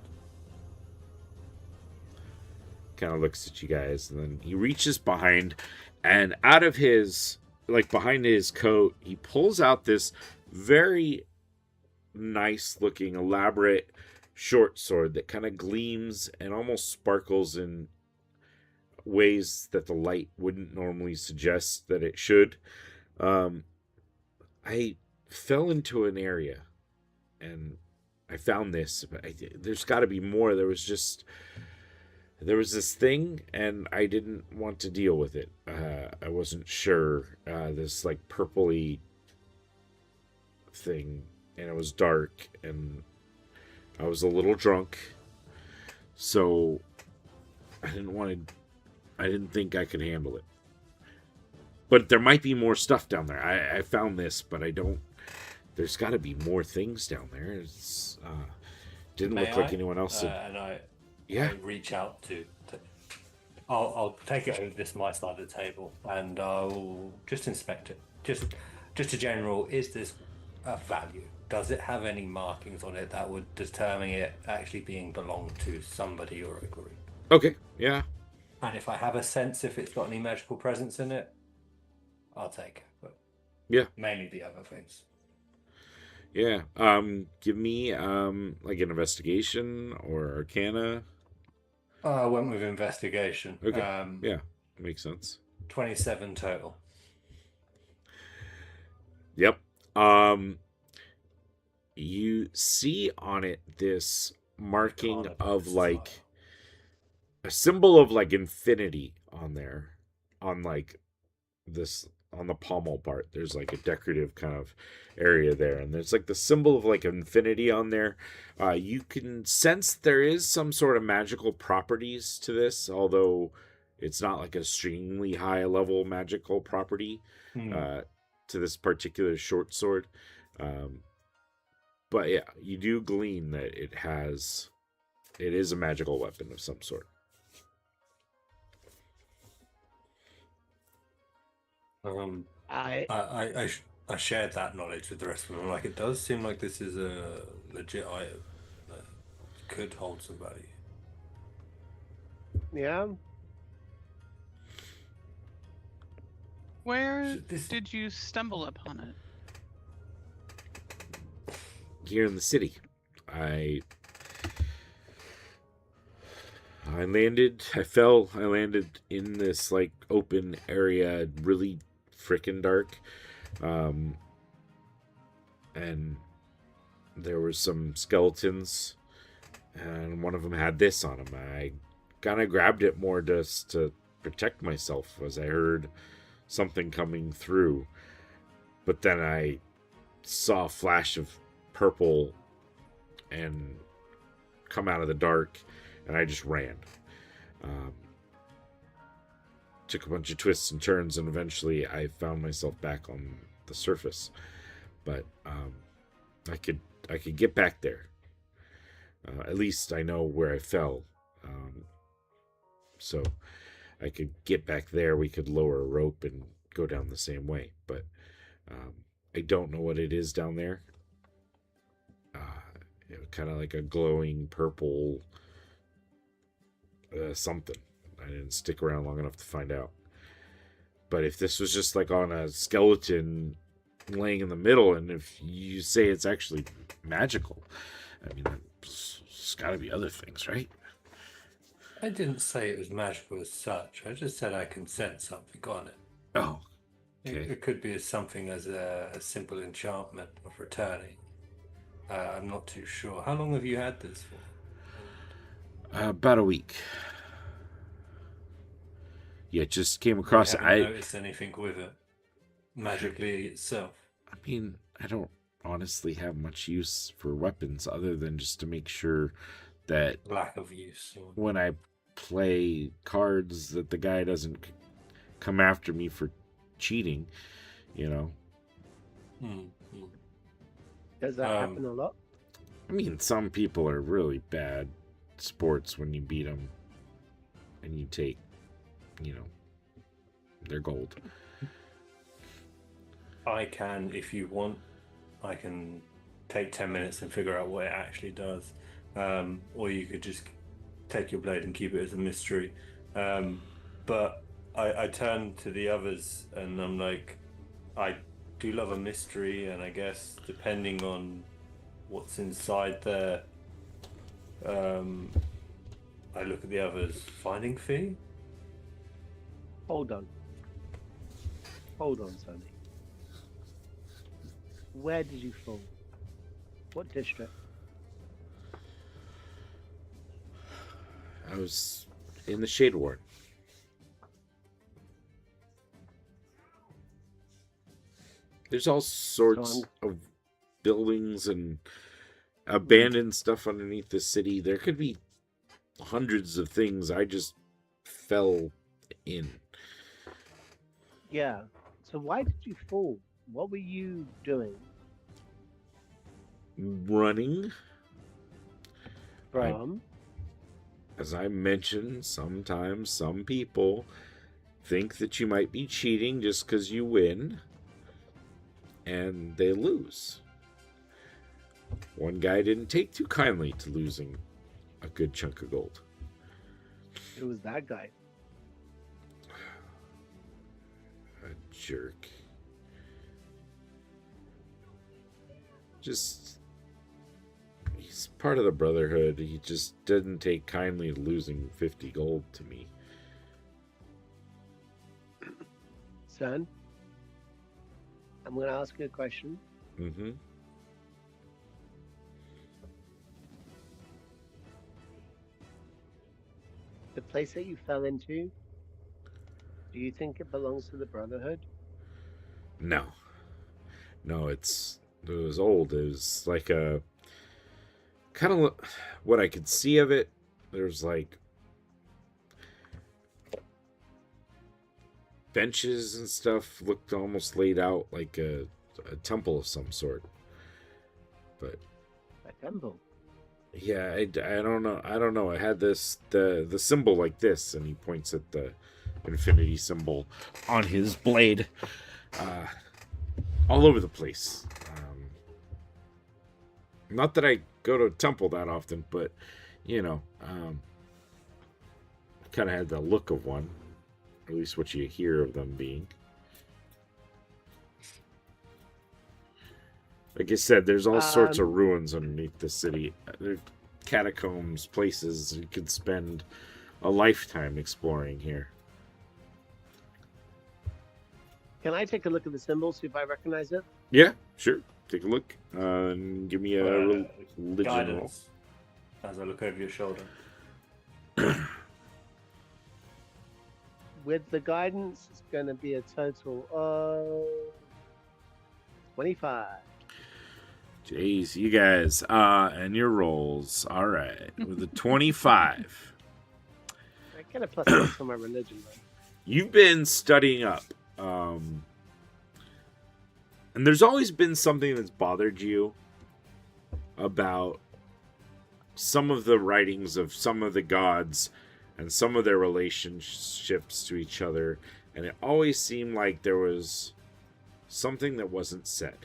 Kind of looks at you guys, and then he reaches behind, and out of his behind his coat, he pulls out this very nice looking, elaborate short sword that kind of gleams and almost sparkles in ways that the light wouldn't normally suggest that it should. I fell into an area and I found this, but there's got to be more. There was this thing and I didn't want to deal with it. I wasn't sure. This like purpley thing, and it was dark and I was a little drunk, so I didn't think I could handle it. But there might be more stuff down there. I found this, but I don't. There's got to be more things down there. It's didn't look like anyone else. And I reach out to I'll take it over my side of the table and I'll just inspect it. Just a general. Is this a value? Does it have any markings on it that would determine it actually belong to somebody or a group? Okay. Yeah. And if I have a sense if it's got any magical presence in it, I'll take it. But yeah, mainly the other things. Yeah. Give me like an investigation or arcana. I went with investigation. Okay. Yeah, makes sense. 27 total. Yep. You see on it this marking of like a symbol of like infinity on there, on like this, on the pommel part. There's like a decorative kind of area there, and there's like the symbol of like infinity on there. You can sense there is some sort of magical properties to this, although it's not like a extremely high level magical property to this particular short sword. But yeah, you do glean that it is a magical weapon of some sort. I shared that knowledge with the rest of them. Like, it does seem like this is a legit item that could hold some value. Yeah. Where did you stumble upon it? here in the city. I landed in this like open area, really freaking dark. And there were some skeletons, and one of them had this on him. I kind of grabbed it more just to protect myself as I heard something coming through. But then I saw a flash of purple and come out of the dark, and I just ran. Took a bunch of twists and turns, and eventually I found myself back on the surface. But I could get back there. At least I know where I fell. So I could get back there. We could lower a rope and go down the same way. But I don't know what it is down there. Kind of like a glowing purple something. I didn't stick around long enough to find out. But if this was just like on a skeleton laying in the middle, and if you say it's actually magical, I mean, there's got to be other things, right? I didn't say it was magical as such. I just said I can sense something on it. Oh, okay. It could be as something as a simple enchantment of returning. I'm not too sure. How long have you had this for? About a week. Yeah, just came across it. I haven't noticed anything with it magically itself. I mean, I don't honestly have much use for weapons other than just to make sure that Lack of use. when I play cards that the guy doesn't come after me for cheating, you know. Does that happen a lot? I mean, some people are really bad sports when you beat them and you take, you know, their gold. I can, if you want, I can take 10 minutes and figure out what it actually does. Or you could just take your blade and keep it as a mystery. But I turn to the others and I'm like, I do love a mystery, and I guess depending on what's inside there, I look at the others. Finding fee? Hold on, Sonny. Where did you fall? What district? I was in the Shade Ward. There's all sorts of buildings and abandoned stuff underneath the city. There could be hundreds of things. I just fell in. Yeah. So why did you fall? What were you doing? Running. From? As I mentioned, sometimes some people think that you might be cheating just because you win, and they lose. One guy didn't take too kindly to losing a good chunk of gold. Who was that guy? A jerk. Just, he's part of the Brotherhood. He just didn't take kindly to losing 50 gold to me. Son, I'm going to ask you a question. Mm-hmm. The place that you fell into, do you think it belongs to the Brotherhood? No. No, it was old. It was like a kind of what I could see of it. There's like benches and stuff, looked almost laid out like a temple of some sort. But A temple? yeah, I don't know. I don't know. It had the symbol like this, and he points at the infinity symbol on his blade, all over the place. Not that I go to a temple that often, but you know, kind of had the look of one, or at least what you hear of them being. Like I said, there's all sorts of Um, ruins underneath the city. There are catacombs, places you could spend a lifetime exploring here. Can I take a look at the symbol, see if I recognize it? Yeah, sure. Take a look. And give me a religion roll. Guidance. As I look over your shoulder. With the guidance, it's going to be a total of 25. Jeez, you guys. And your rolls. All right. With a 25. I get a +6 on my religion, though. You've been studying up. And there's always been something that's bothered you about some of the writings of some of the gods and some of their relationships to each other. And it always seemed like there was something that wasn't said.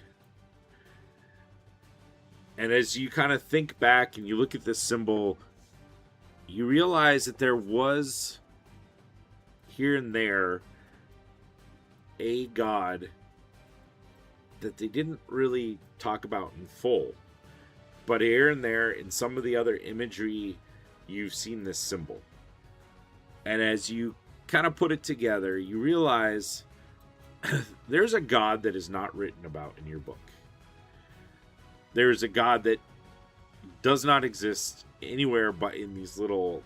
And as you kind of think back and you look at this symbol, you realize that there was here and there a god that they didn't really talk about in full. But here and there, in some of the other imagery, you've seen this symbol. And as you kind of put it together, you realize there's a god that is not written about in your book. There's a god that does not exist anywhere but in these little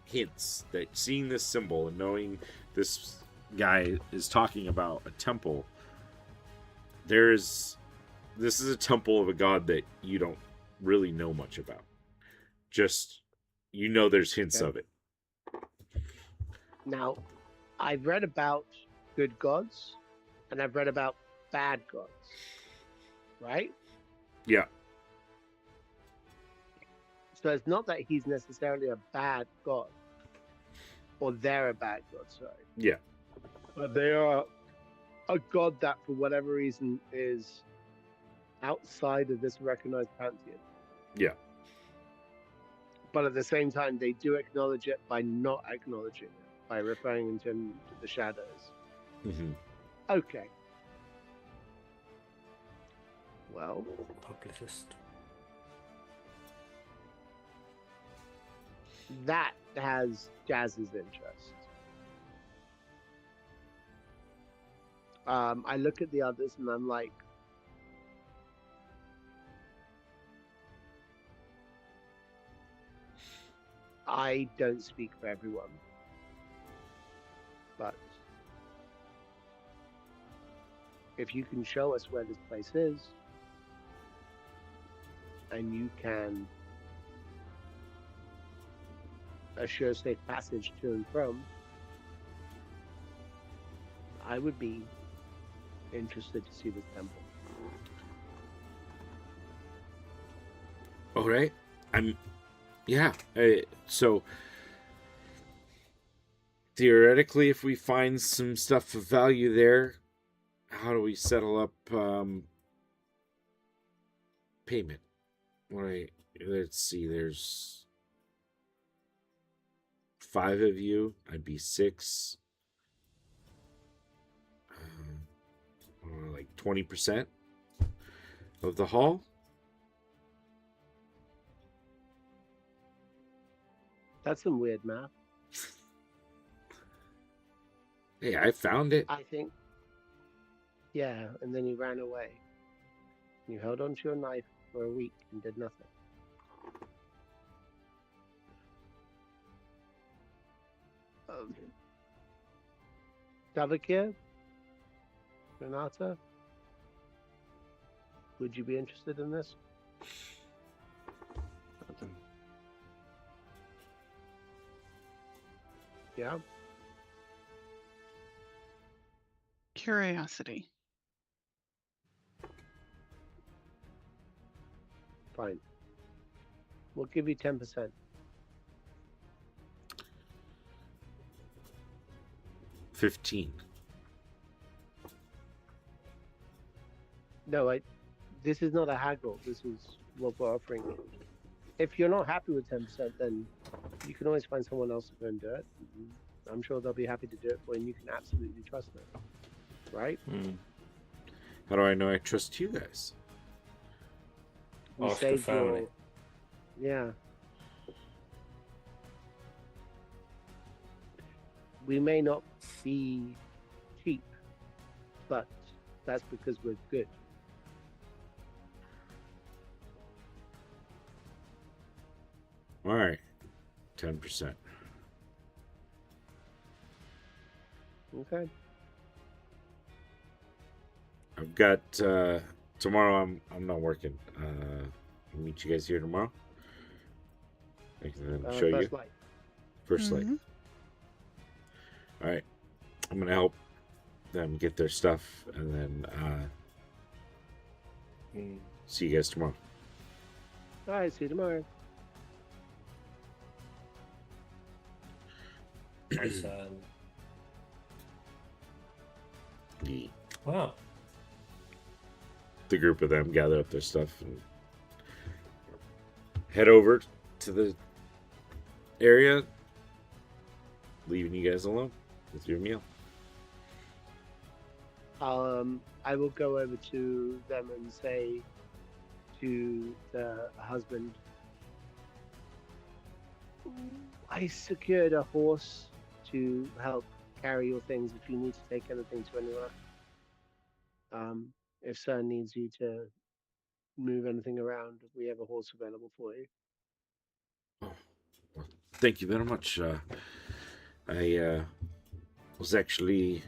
hints that seeing this symbol and knowing this guy is talking about a temple, this is a temple of a god that you don't really know much about. Just, you know, there's hints Okay. of it. Now, I've read about good gods, and I've read about bad gods, right? Yeah. So it's not that he's necessarily a bad god, or they're a bad god, sorry. Yeah. But they are a god that, for whatever reason, is outside of this recognized pantheon. Yeah. But at the same time, they do acknowledge it by not acknowledging it, by referring to him to the shadows. Mm-hmm. Okay. Well, Publicist. that has Jazz's interest. I look at the others and I'm like, I don't speak for everyone, but if you can show us where this place is, and you can assure safe passage to and from, I would be interested to see this temple. All right. Yeah. So theoretically, if we find some stuff of value there, how do we settle up payment? Let's see. There's 5 of you. I'd be 6. Like 20% of the haul. That's some weird math. Hey, I found it. I think. Yeah, and then you ran away. You held onto your knife for a week and did nothing. Tavakir? Renata? Would you be interested in this? Yeah? Curiosity. Fine. We'll give you 10%. $15. No, this is not a haggle. This is what we're offering you. If you're not happy with 10%, then you can always find someone else to go and do it. I'm sure they'll be happy to do it for you, and you can absolutely trust them. Right? How do I know I trust you guys? We Ask the saved family. Yeah. We may not be cheap, but that's because we're good. All right, 10%. Okay. I've got tomorrow. I'm not working. I'll meet you guys here tomorrow. I can then show you First light. first light. Mhm. All right, I'm gonna help them get their stuff, and then see you guys tomorrow. All right. See you tomorrow. My son. The Wow. group of them gather up their stuff and head over to the area, leaving you guys alone with your meal. I will go over to them and say to the husband, I secured a horse to help carry your things if you need to take anything to anywhere. If Sir needs you to move anything around, we have a horse available for you. Oh, well, thank you very much. I was actually,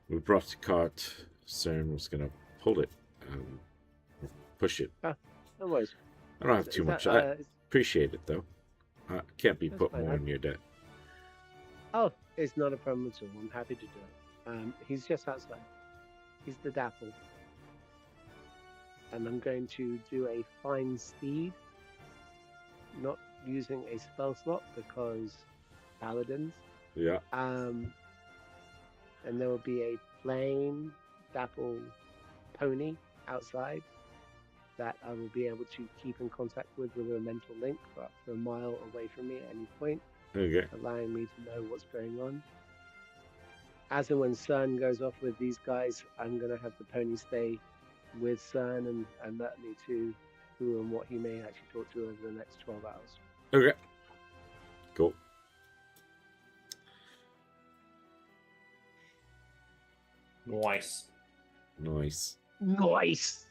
we brought the cart. Cern was gonna pull it, push it. No worries. I don't have Is too that, much. I appreciate it though. Can't be That's put fine. more in your debt. Oh, it's not a problem at all. I'm happy to do it. He's just outside. He's the dapple. And I'm going to do a fine steed, not using a spell slot because paladins. Yeah. And there will be a plain dapple pony outside that I will be able to keep in contact with a mental link for up to a mile away from me at any point, Okay. allowing me to know what's going on. As and when Cern goes off with these guys, I'm going to have the pony stay with Cern and alert me to who and what he may actually talk to over the next 12 hours. Okay. Cool. Nice. Nice. Nice!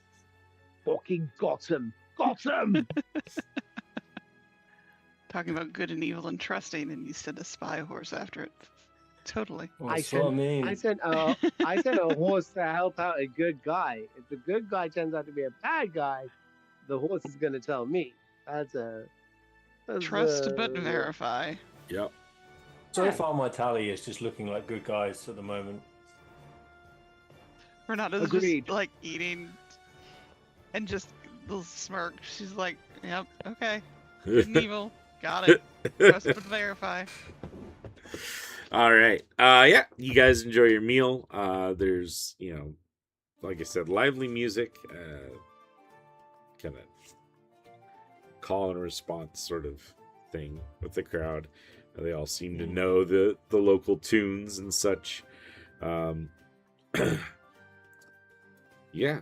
Fucking got him! Got him! Talking about good and evil and trusting, and you sent a spy horse after it. Totally. That's what I mean. I sent a horse to help out a good guy. If the good guy turns out to be a bad guy, the horse is going to tell me. That's Trust but verify. Yep. So far, my tally is just looking like good guys at the moment. Renata's Agreed. just like eating and just little smirk. She's like, yep, okay. Good and evil. Got it. Trust but verify. All right. Yeah, you guys enjoy your meal. There's, like I said, lively music, kind of call and response sort of thing with the crowd. They all seem to know the local tunes and such. Yeah,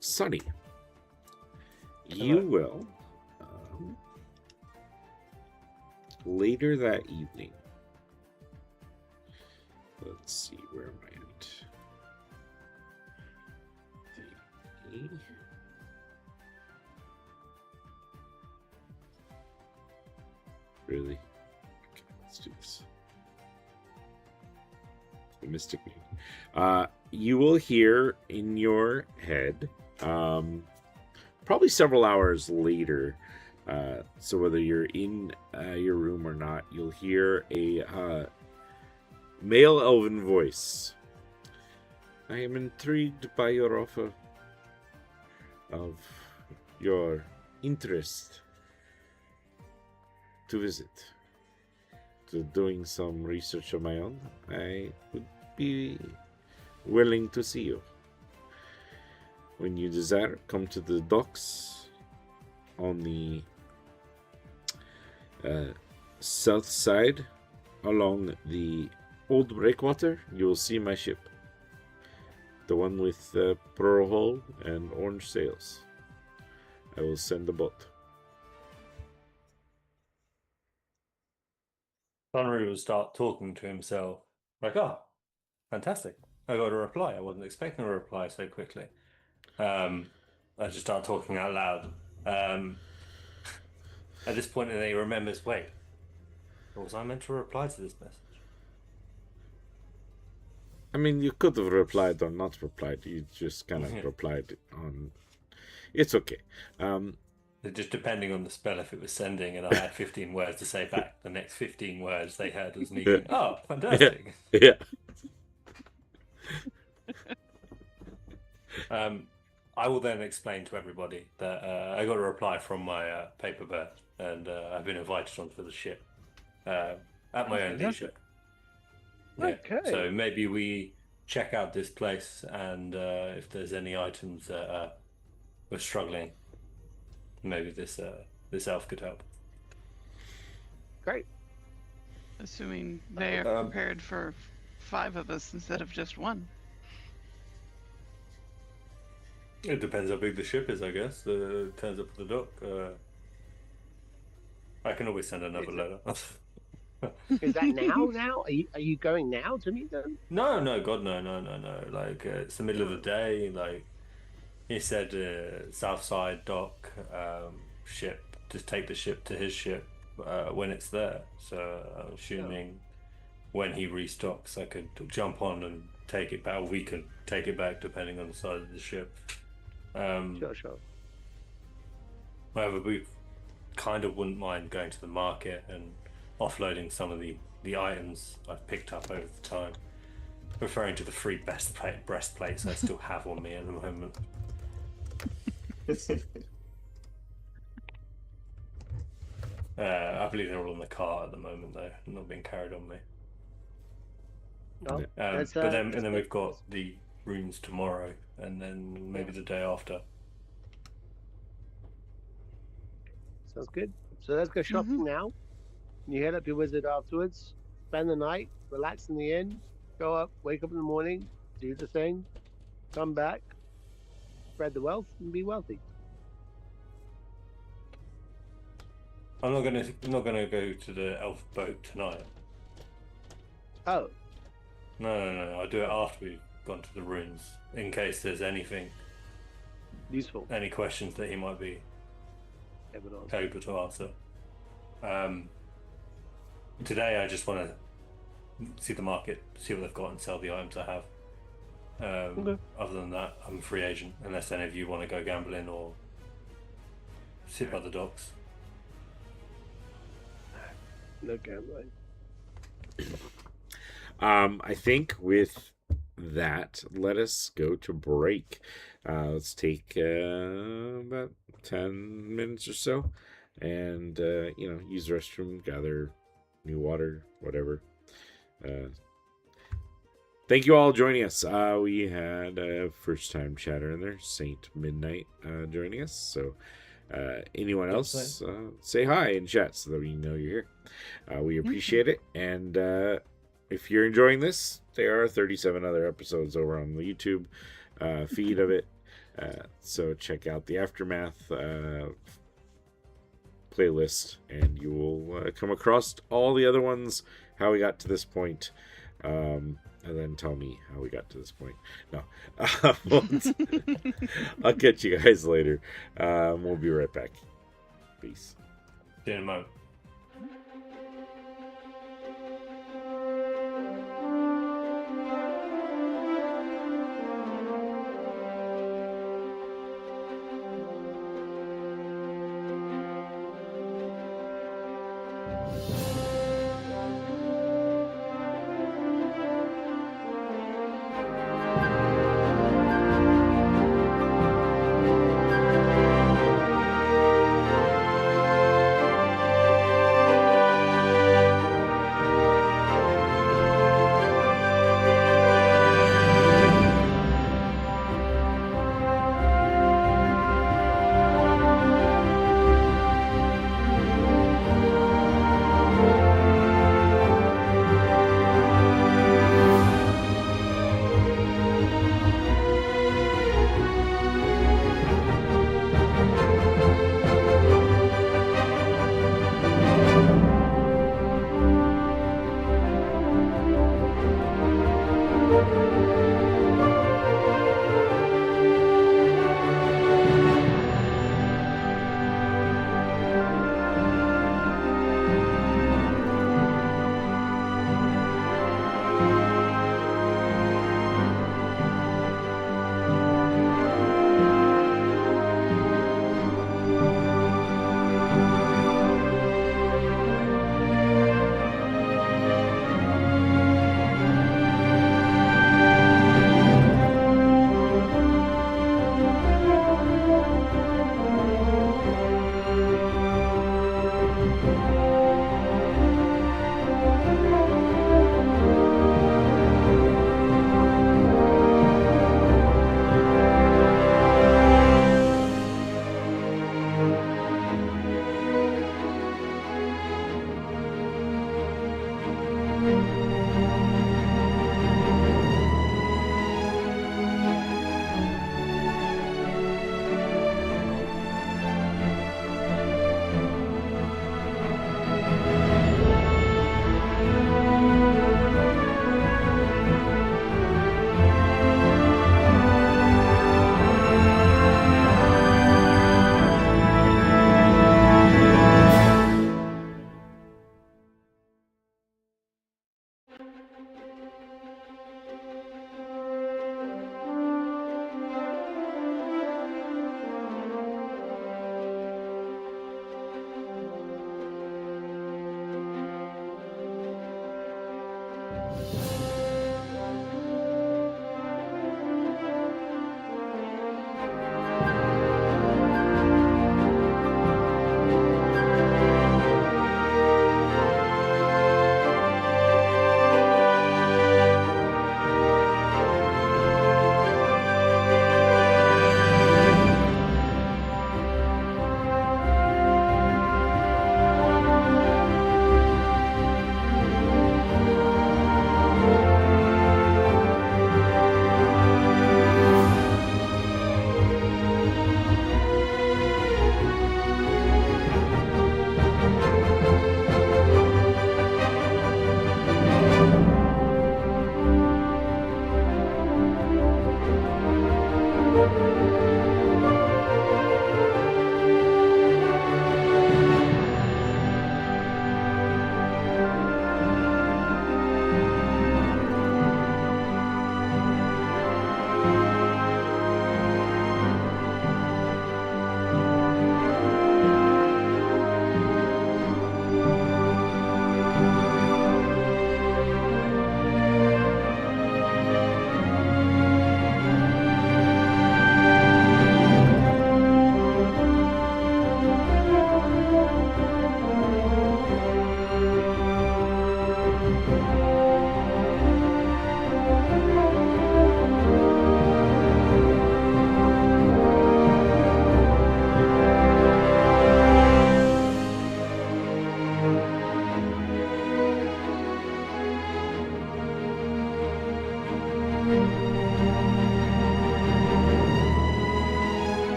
Sonny, you will later that evening. Let's see, where am I at? Really? Okay, let's do this. The Mystic Meeting. You will hear in your head, probably several hours later, so whether you're in your room or not, you'll hear a male elven voice. I am intrigued by your offer of your interest to visit. To doing some research of my own, I would be willing to see you. When you desire, come to the docks on the south side along the old breakwater. You will see my ship. The one with the pearl hull and orange sails. I will send the boat. Connery will start talking to himself, like, oh, fantastic. I got a reply. I wasn't expecting a reply so quickly. I just start talking out loud. At this point, then he remembers, wait, was I meant to reply to this message? I mean, you could have replied or not replied. You just kind of replied on... It's okay. Just depending on the spell, if it was sending and I had 15 words to say back, the next 15 words they heard was me going, oh, fantastic. Yeah. I will then explain to everybody that I got a reply from my paper bird and I've been invited onto the ship at my own leisure. Yeah. Okay. So maybe we check out this place and if there's any items that we're struggling, maybe this elf could help. Great. Assuming they are prepared for 5 of us instead of just 1. It depends how big the ship is, I guess. It turns up at the dock. I can always send another letter. Is that now? Are you going now to meet them? No, God, no. Like, it's the middle of the day. Like, he said, south side dock, ship. Just take the ship to his ship when it's there. So I'm assuming when he restocks, I could jump on and take it back. Or we could take it back, depending on the size of the ship. Sure. However, we kind of wouldn't mind going to the market and offloading some of the items I've picked up over the time, referring to the 3 breastplates I still have on me at the moment. I believe they're all in the car at the moment, though, not being carried on me. No, But then we've got the rooms tomorrow, and then maybe the day after. Sounds good. So let's go shopping now. You head up your wizard afterwards, spend the night, relax in the inn, go up, wake up in the morning, do the thing, come back, spread the wealth, and be wealthy. I'm not gonna go to the elf boat tonight. Oh. No. I'll do it after we've gone to the ruins, in case there's anything Useful. any questions that he might be able to answer. Today I just want to see the market, see what they've got, and sell the items I have. Other than that, I'm a free agent, unless any of you want to go gambling or sit by the docks. No gambling. I think with that, let us go to break. Let's take about 10 minutes or so, and use the restroom, gather new water, whatever. Thank you all joining us. We had a first-time chatter in there, Saint Midnight, joining us. So anyone else, say hi in chat so that we know you're here. We appreciate it. And if you're enjoying this, there are 37 other episodes over on the YouTube feed of it. So check out the Aftermath playlist, and you will come across all the other ones, how we got to this point, and then tell me how we got to this point. No, I'll catch you guys later. We'll be right back. Peace. See you in a moment.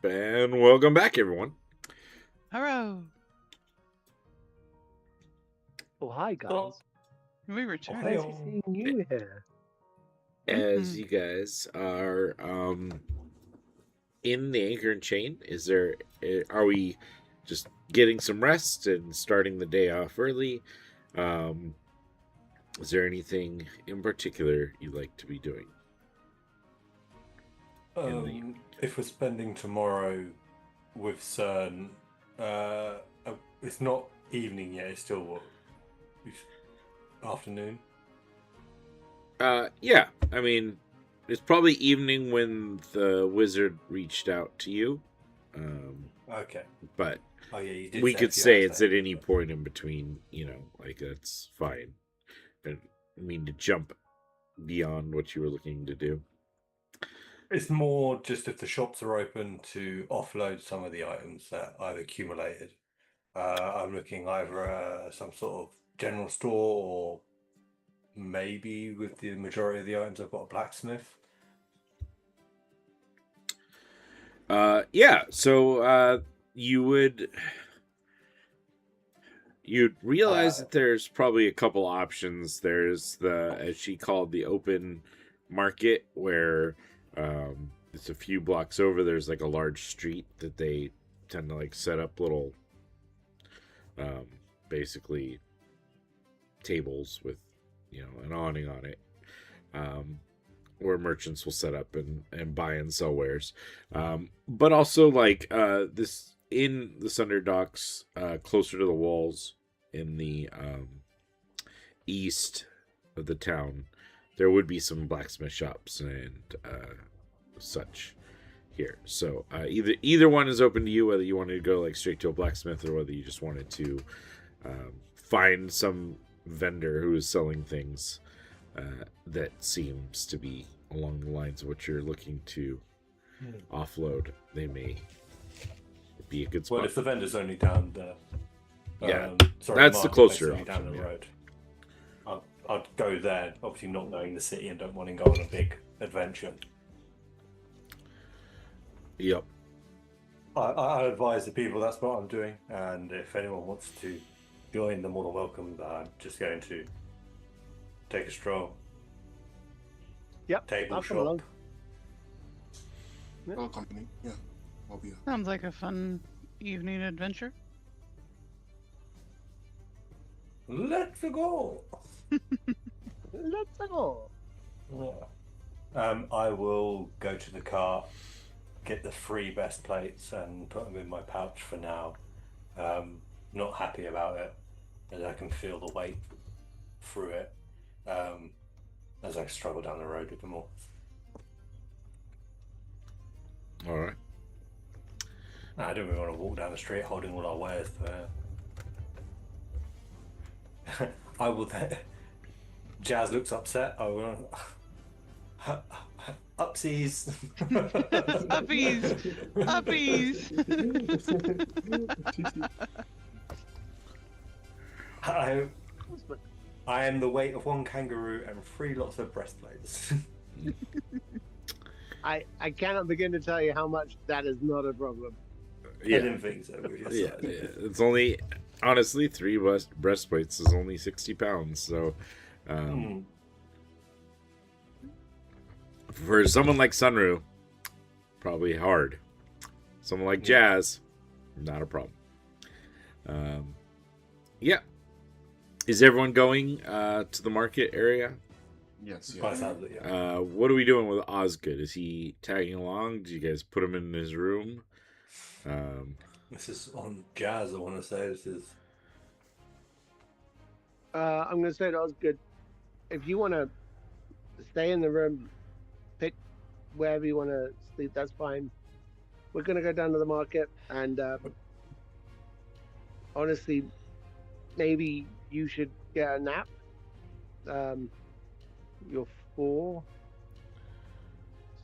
And welcome back, everyone. Hello. Oh, hi, guys. Oh, We returned. hey, Nice seeing you here. As you guys are in the anchor and chain, are we just getting some rest and starting the day off early? Is there anything in particular you'd like to be doing? if we're spending tomorrow with CERN, it's not evening yet. It's still what? Afternoon. Yeah. I mean, it's probably evening when the wizard reached out to you. Okay. But Oh yeah, you did. we say a could few say hours it's at later, any but- point in between. Like that's fine. I didn't mean to jump beyond what you were looking to do. It's more just if the shops are open to offload some of the items that I've accumulated. I'm looking either at some sort of general store or maybe with the majority of the items I've got a blacksmith. Yeah, so you would You'd realize that there's probably a couple options. There's the, as she called, the open market, where it's a few blocks over. There's like a large street that they tend to like set up little, basically tables with, an awning on it, where merchants will set up and buy and sell wares. But also like this. In the Sunder Docks, closer to the walls in the east of the town, there would be some blacksmith shops and such here. So either one is open to you, whether you wanted to go like straight to a blacksmith or whether you just wanted to find some vendor who is selling things that seems to be along the lines of what you're looking to offload. They may be a good spot. Well, if the vendor's only down there, that's the closer only down option, the yeah. road. I'd go there, obviously not knowing the city and don't want to go on a big adventure. Yep. I advise the people that's what I'm doing, and if anyone wants to join, they're more than welcome. I'm just going to take a stroll. Yep, Table I'll shop. come along. Our company, yeah. I'll be there. Sounds like a fun evening adventure. Let's go. Let's go. Yeah. I will go to the car, get the 3 best plates, and put them in my pouch for now. Not happy about it, as I can feel the weight through it as I struggle down the road with them all. All right. I don't really want to walk down the street holding all our wares. I will then. Jazz looks upset. I will. Upsies. Uppies! I am the weight of 1 kangaroo and 3 lots of breastplates. I cannot begin to tell you how much that is not a problem. I didn't think so. Yeah. It's only, honestly, 3 breastplates is only 60 pounds. So, for someone like Sunru, probably hard. Someone like Jazz, not a problem. Yeah. Is everyone going to the market area? Yes, Quite yeah. sadly, yeah. What are we doing with Osgood? Is he tagging along? Did you guys put him in his room? This is on Jazz, I want to say. This is. I'm going to say that was good. If you want to stay in the room, pick wherever you want to sleep, that's fine. We're going to go down to the market, and honestly, maybe you should get a nap. You're 4,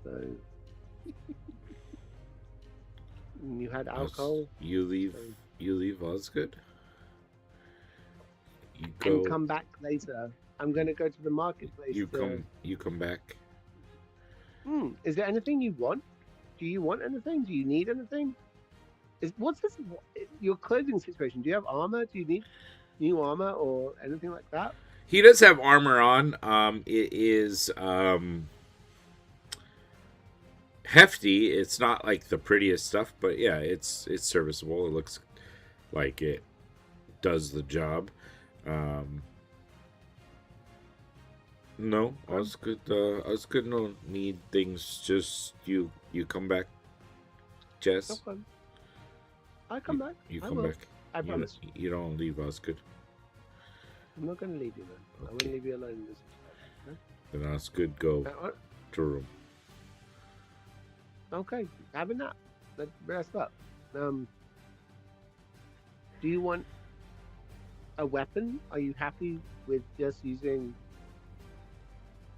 so you had alcohol. You leave Osgood? You go. And come back later. I'm going to go to the marketplace. You come back. Is there anything you want? Do you want anything? Do you need anything? What's this? Your clothing situation? Do you have armor? Do you need new armor or anything like that? He does have armor on. It is hefty. It's not like the prettiest stuff, but yeah, it's serviceable. It looks like it does the job. No, Osgood no need things. Just you come back, Jess. Okay. I come back. You I come will. back. I promise. You don't leave Osgood. I'm not going to leave you, man. I won't leave you alone in this. Then Osgood go to room. Okay, have a nap. Let's rest up. Do you want a weapon? Are you happy with just using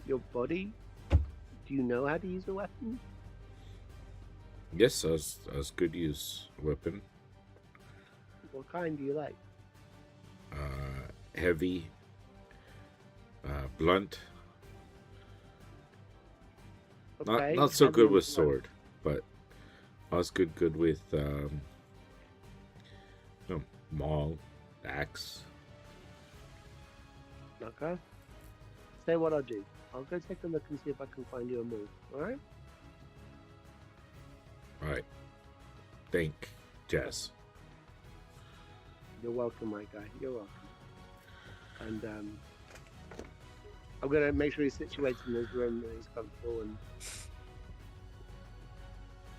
your body? Do you know how to use a weapon? Yes, Osgood use weapon. What kind do you like? Heavy, blunt. Okay, Not so heavy good and with blunt. sword, but Osgood good with maul, axe. Okay. Say what I'll do. I'll go take a look and see if I can find you a move. All right? All right. Thank Jess. You're welcome, my guy. You're welcome. And I'm gonna make sure he's situated in his room and he's comfortable.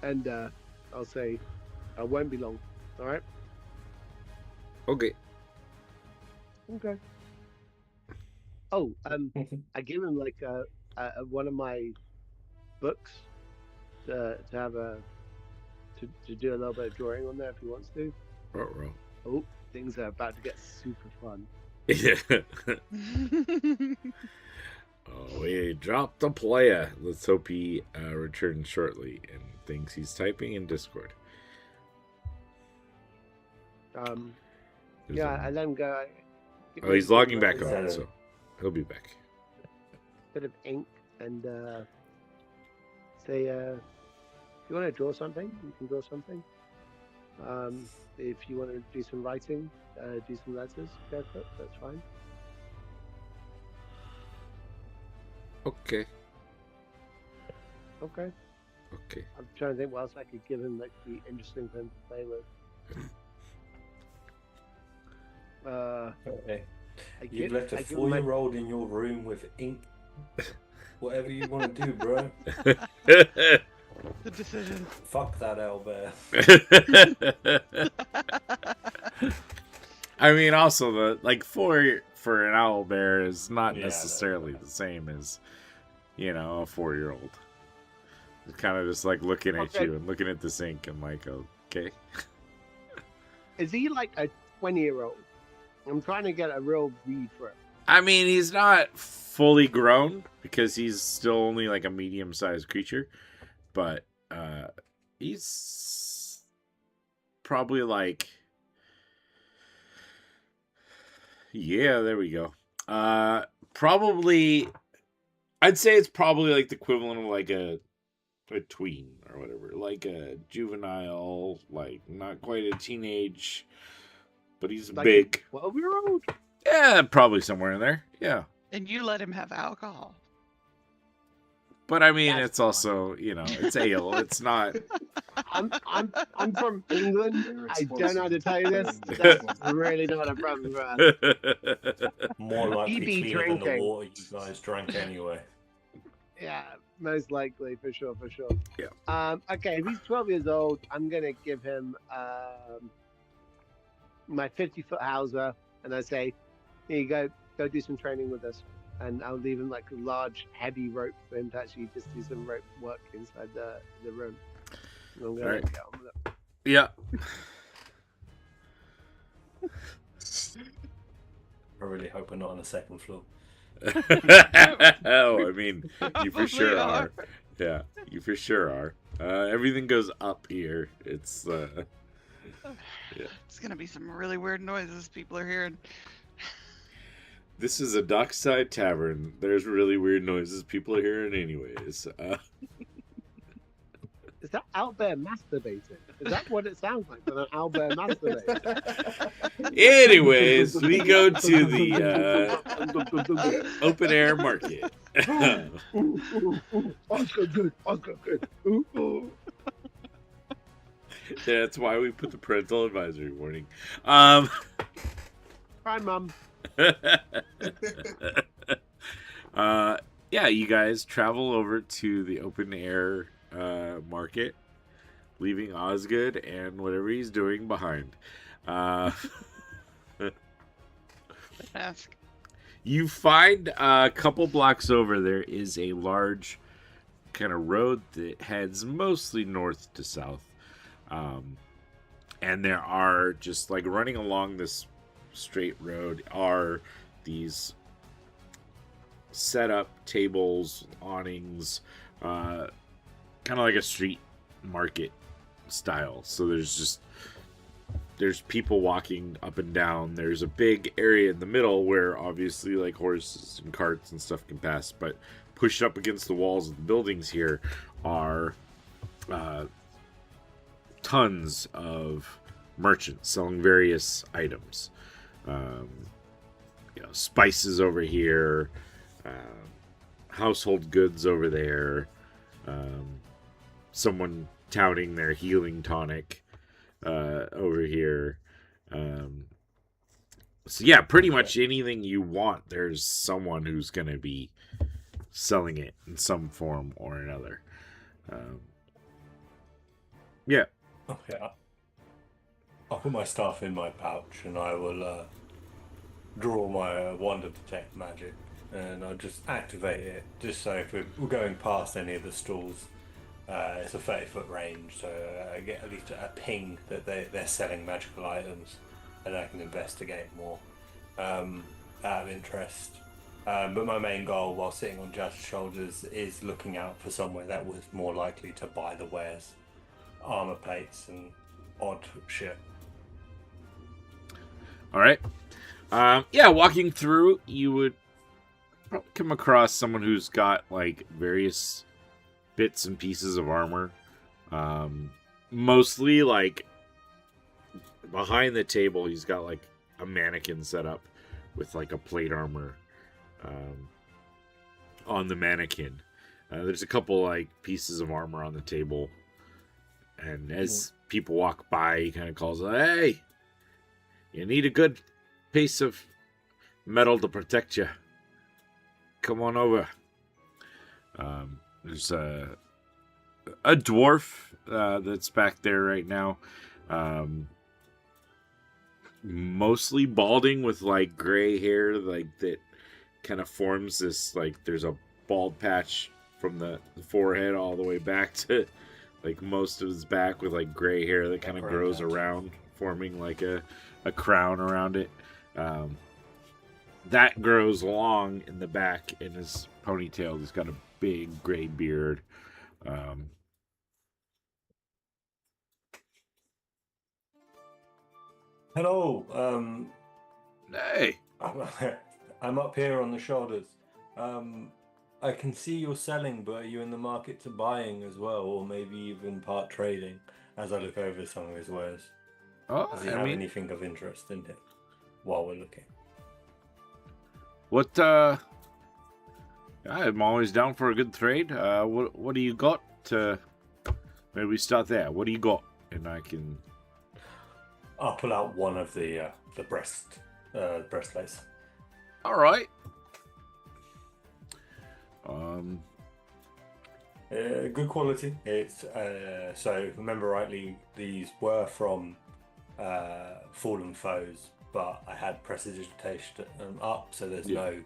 And I'll say, I won't be long. All right? Okay. Okay. Oh, I give him like one of my books to have to do a little bit of drawing on there if he wants to. Ruh-roh. Oh, things are about to get super fun. Yeah. Oh, we dropped the player. Let's hope he returns shortly and thinks he's typing in Discord. Yeah, I let him go. Oh, he's logging back Is that on, a- so he'll be back. Bit of ink and say, if you want to draw something, you can draw something. If you want to do some writing, do some letters, go for it. That's fine. Okay. Okay. Okay. I'm trying to think what else I could give him that could be interesting for him to play with. Okay. I You've give- left a I give him my- 4-year-old in your room with ink. Whatever you want to do, bro. The decision. Fuck that owlbear. I mean, also the like for an owl bear is not Yeah, necessarily the same as, a 4-year-old. It's kind of just like looking at Okay. you and looking at the sink and like, okay. Is he like a 20-year-old? I'm trying to get a real read for him. I mean, he's not fully grown because he's still only like a medium-sized creature, but he's probably like, yeah, there we go. Probably, I'd say it's probably like the equivalent of like a tween or whatever, like a juvenile, like not quite a teenage, but he's Like big. a 12-year-old? Yeah, probably somewhere in there. Yeah. And you let him have alcohol. But I mean, That's it's also, it's ale. It's not. I'm from England. They're I don't know how to tell you this. responsible. That's really not a problem for us. More likely He'd be cleaner than the drinking. water you guys drank anyway. Yeah, most likely, for sure. Yeah. Okay, if he's 12 years old, I'm gonna give him my 50-foot Hauser, and I say, here you go do some training with us. And I'll leave him like a large, heavy rope for him to actually just do some rope work inside the room. And I'm gonna Alright. get on with it. Yeah. I really hope we're not on the second floor. Oh, I mean, you for sure Probably are. Yeah, you for sure are. Everything goes up here. It's It's gonna be some really weird noises people are hearing. this is a dockside tavern. There's really weird noises people are hearing anyways. Is that owlbear masturbating? Is that what it sounds like when an owlbear masturbates? Anyways, we go to the open air market. Oscar good. Ooh, ooh. That's why we put the parental advisory warning. Hi, Mum. Yeah, you guys travel over to the open air market, leaving Osgood and whatever he's doing behind. Ask. You find a couple blocks over there is a large kind of road that heads mostly north to south. And there are just like running along this straight road are these set up tables, awnings, kind of like a street market style. So there's people walking up and down. There's a big area in the middle where obviously like horses and carts and stuff can pass, but pushed up against the walls of the buildings here are tons of merchants selling various items. spices over here, household goods over there, someone touting their healing tonic over here. So yeah, pretty much anything you want, there's someone who's going to be selling it in some form or another. Yeah. Okay. I'll put my stuff in my pouch and I will draw my wand of detect magic, and I'll just activate it, just so if we're going past any of the stalls, it's a 30-foot range, so I get at least a ping that they're selling magical items, and I can investigate more out of interest. But my main goal while sitting on Jazz's shoulders is looking out for somewhere that was more likely to buy the wares, armor plates and odd shit. All right. Yeah, walking through, you would probably come across someone who's got like various bits and pieces of armor. Mostly like behind the table, he's got like a mannequin set up with like a plate armor on the mannequin. There's a couple like pieces of armor on the table, and as people walk by, he kind of calls, "Hey, you need a good piece of metal to protect you. Come on over." There's a dwarf that's back there right now, mostly balding with like gray hair, like that kind of forms this, like there's a bald patch from the forehead all the way back to like most of his back, with like gray hair that kind of grows around, forming like a crown around it. That grows long in the back in his ponytail. He's got a big gray beard. Hello. Hey. I'm up here on the shoulders. I can see you're selling, but are you in the market to buying as well, or maybe even part trading? As I look over some of his wares, does he have anything of interest in it while we're looking? What? I'm always down for a good trade. What do you got? Maybe we start there. What do you got? And I can. I'll pull out one of the breastplates. All right. Good quality. It's so if I remember rightly, these were from fallen foes, but I had prestidigitation up, so there's no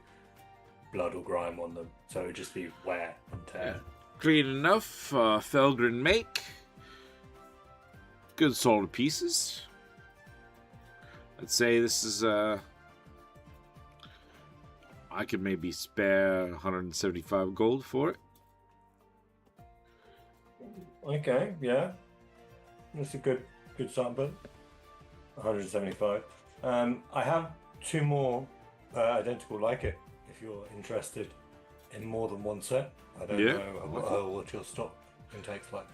blood or grime on them, so it'd just be wear and tear. Clean enough. Felgren make. Good solid pieces. I'd say this is I could maybe spare 175 gold for it. Okay, yeah. That's a good sample. 175. I have two more identical like it, if you're interested in more than one set. I don't know what your stock intake's like.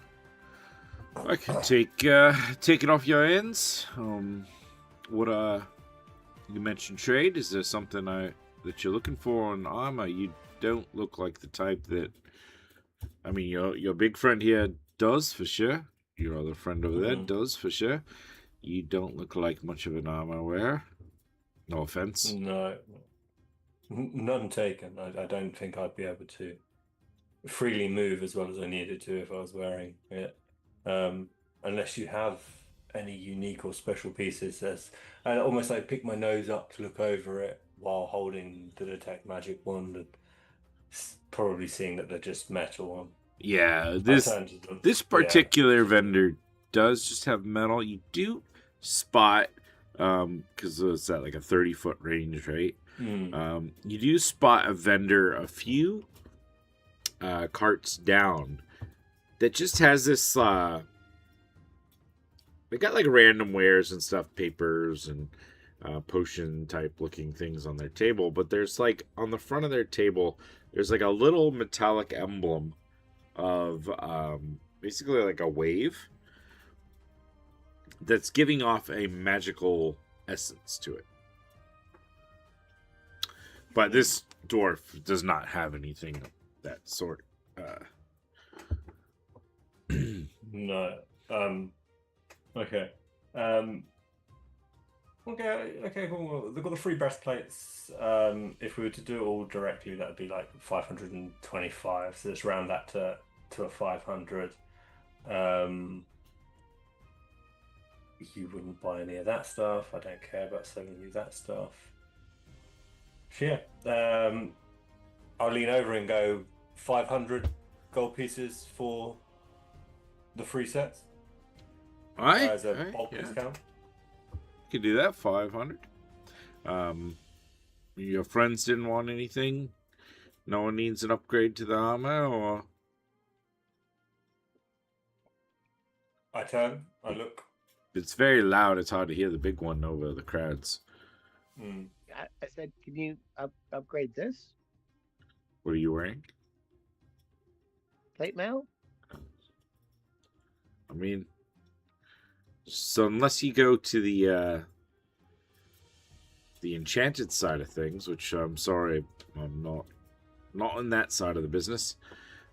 I can take it off your ends. What you mentioned trade. Is there something that you're looking for in armor? You don't look like the type that. I mean, your big friend here does for sure. Your other friend over there does for sure. You don't look like much of an armor wearer. No offense. No, none taken. I don't think I'd be able to freely move as well as I needed to if I was wearing it. Unless you have any unique or special pieces. I almost like pick my nose up to look over it while holding the detect magic wand, and probably seeing that they're just metal. Yeah, this particular vendor does just have metal. You do spot, because it's at like a 30-foot range, right? You do spot a vendor a few carts down that just has this. They got like random wares and stuff, papers and potion type looking things on their table. But there's like on the front of their table, there's like a little metallic emblem of basically like a wave that's giving off a magical essence to it. But this dwarf does not have anything of that sort. No. Okay. Okay, cool. They've got the 3 breastplates. If we were to do it all directly, that would be like 525. So let's round that to a 500. You wouldn't buy any of that stuff. I don't care about selling you that stuff. So yeah, I'll lean over and go 500 gold pieces for the 3 sets Aye, as a aye, bulk yeah. discount. You could do that, 500. Your friends didn't want anything? No one needs an upgrade to the armor, or... I turn, I look. It's very loud, it's hard to hear the big one over the crowds. I said, can you upgrade this? What are you wearing? Plate mail? I mean... So unless you go to the enchanted side of things, which I'm sorry, I'm not on that side of the business.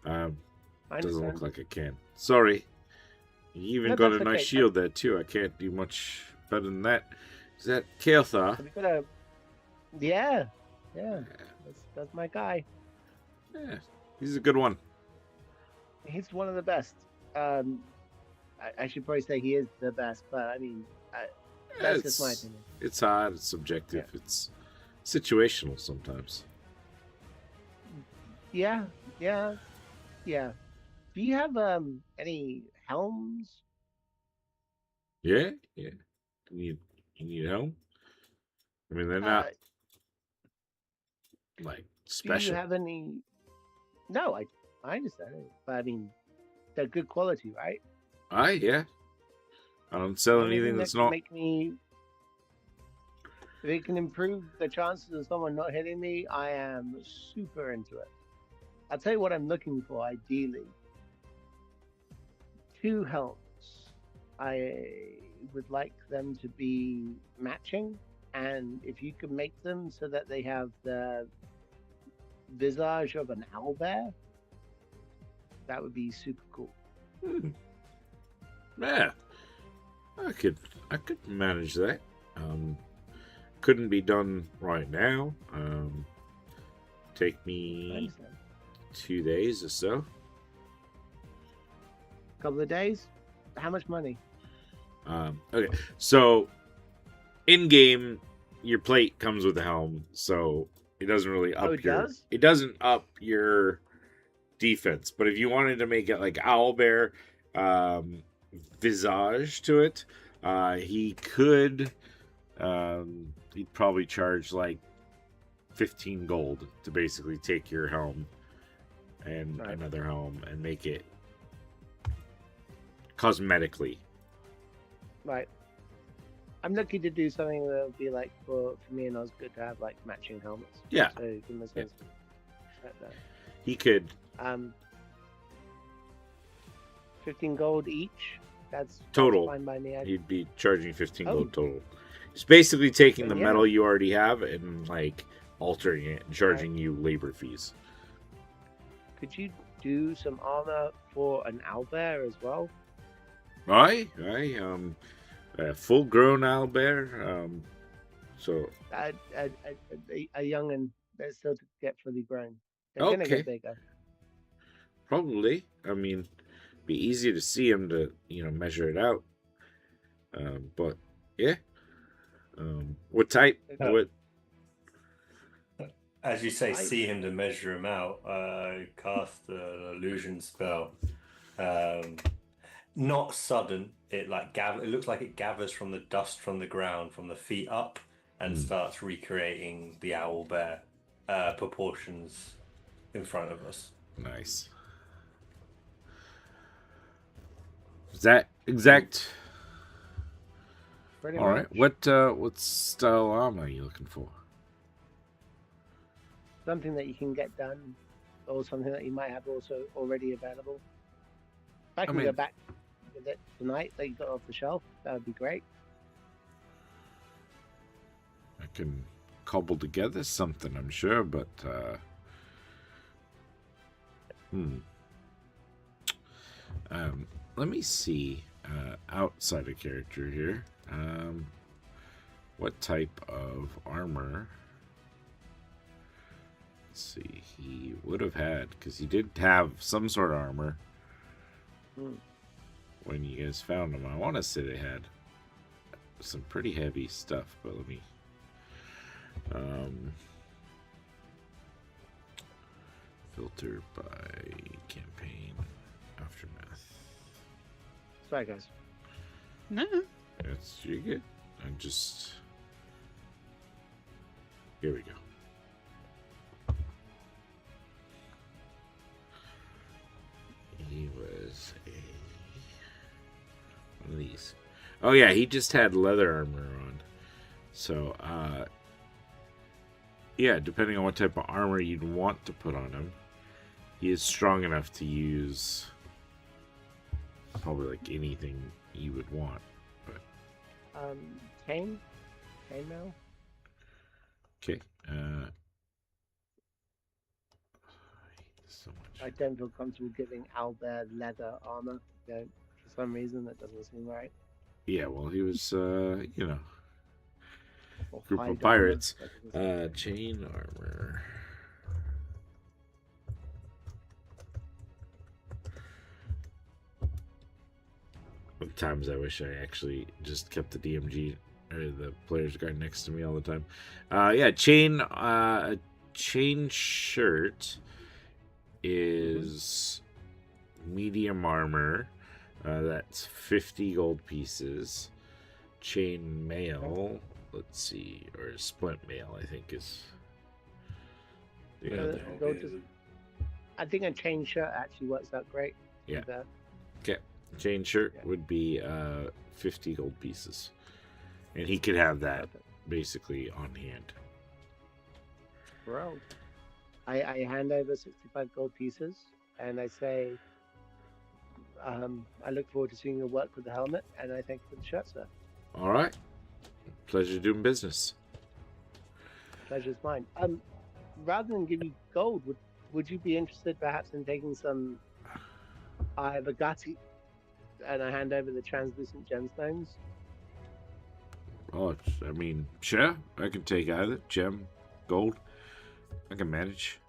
Doesn't look like I can. Sorry. You even No, got a that's nice okay. shield there too. I can't do much better than that. Is that Keothar? Have you got a... Yeah. That's my guy. Yeah, he's a good one. He's one of the best. I should probably say he is the best, but I mean, that's just my opinion. It's hard. It's subjective. Yeah. It's situational sometimes. Yeah. Do you have any helms? Yeah. You need help? I mean, they're not like Do special. you have any? No, I understand it, but I mean, they're good quality, right? Yeah. I don't sell anything Anything that's that can not. make me. If it can improve the chances of someone not hitting me, I am super into it. I'll tell you what I'm looking for, ideally. 2 helms. I would like them to be matching, and if you can make them so that they have the visage of an owlbear, that would be super cool. Yeah. I could manage that. Couldn't be done right now. Take I me understand. 2 days or so. Couple of days. How much money? Okay, so in game, your plate comes with a helm, so it doesn't really up it your. does? It doesn't up your defense, but if you wanted to make it like owlbear visage to it, he could. He'd probably charge like 15 gold to basically take your helm and Right. another helm and make it cosmetically. Right. I'm looking to do something that would be like for me and us good to have like matching helmets. Yeah. So give them a sense of that. He could. 15 gold each. That's Total. fine by me. He'd be charging 15 Oh. gold total. It's basically taking the Yeah. metal you already have and like altering it and charging you labor fees. Could you do some armor for an owlbear as well? Aye. A full-grown owlbear. So A young'un that's still to get fully grown. They're gonna Okay. get bigger. probably, I mean, be easy to see him to measure it out. But yeah. What type? No. What? As you say, I- see him to measure him out. Cast an illusion spell. Not sudden. It it looks like it gathers from the dust from the ground, from the feet up, and starts recreating the owl bear proportions in front of us. Nice. Is that exact? Pretty All right. much. What style armor are you looking for? Something that you can get done, or something that you might have also already available. If I can mean- go back with it tonight, that you got off the shelf, that would be great. I can cobble together something, I'm sure, but let me see outside of character here. What type of armor? Let's see. He would have had, because he did have some sort of armor when you guys found him. I want to say they had some pretty heavy stuff, but let me filter by campaign aftermath. Sorry, guys. No. You're good. I'm just, here we go. He was one of these. Oh yeah, he just had leather armor on. So, yeah, depending on what type of armor you'd want to put on him, he is strong enough to use probably like anything you would want. But Chain mail. okay. So much. I don't feel comfortable giving Albert leather armor. For some reason, that doesn't seem right. Yeah, well, he was, Or group hide of pirates. armor. Chain armor. Sometimes I wish I actually just kept the DMG or the player's guard next to me all the time. Yeah, chain shirt is medium armor. That's 50 gold pieces. Chain mail, let's see, or splint mail, I think is. Yeah. I think a chain shirt actually works out great. Yeah. That. Okay. Chain shirt would be 50 gold pieces, and he could have that basically on hand. Bro, I hand over 65 gold pieces, and I say, I look forward to seeing your work with the helmet, and I thank you for the shirt, sir. All right. Pleasure doing business. Pleasure's mine. Rather than give you gold, would you be interested perhaps in taking some Ivagati? And I hand over the translucent gemstones. Oh, I mean, sure. I can take either. Gem, gold. I can manage.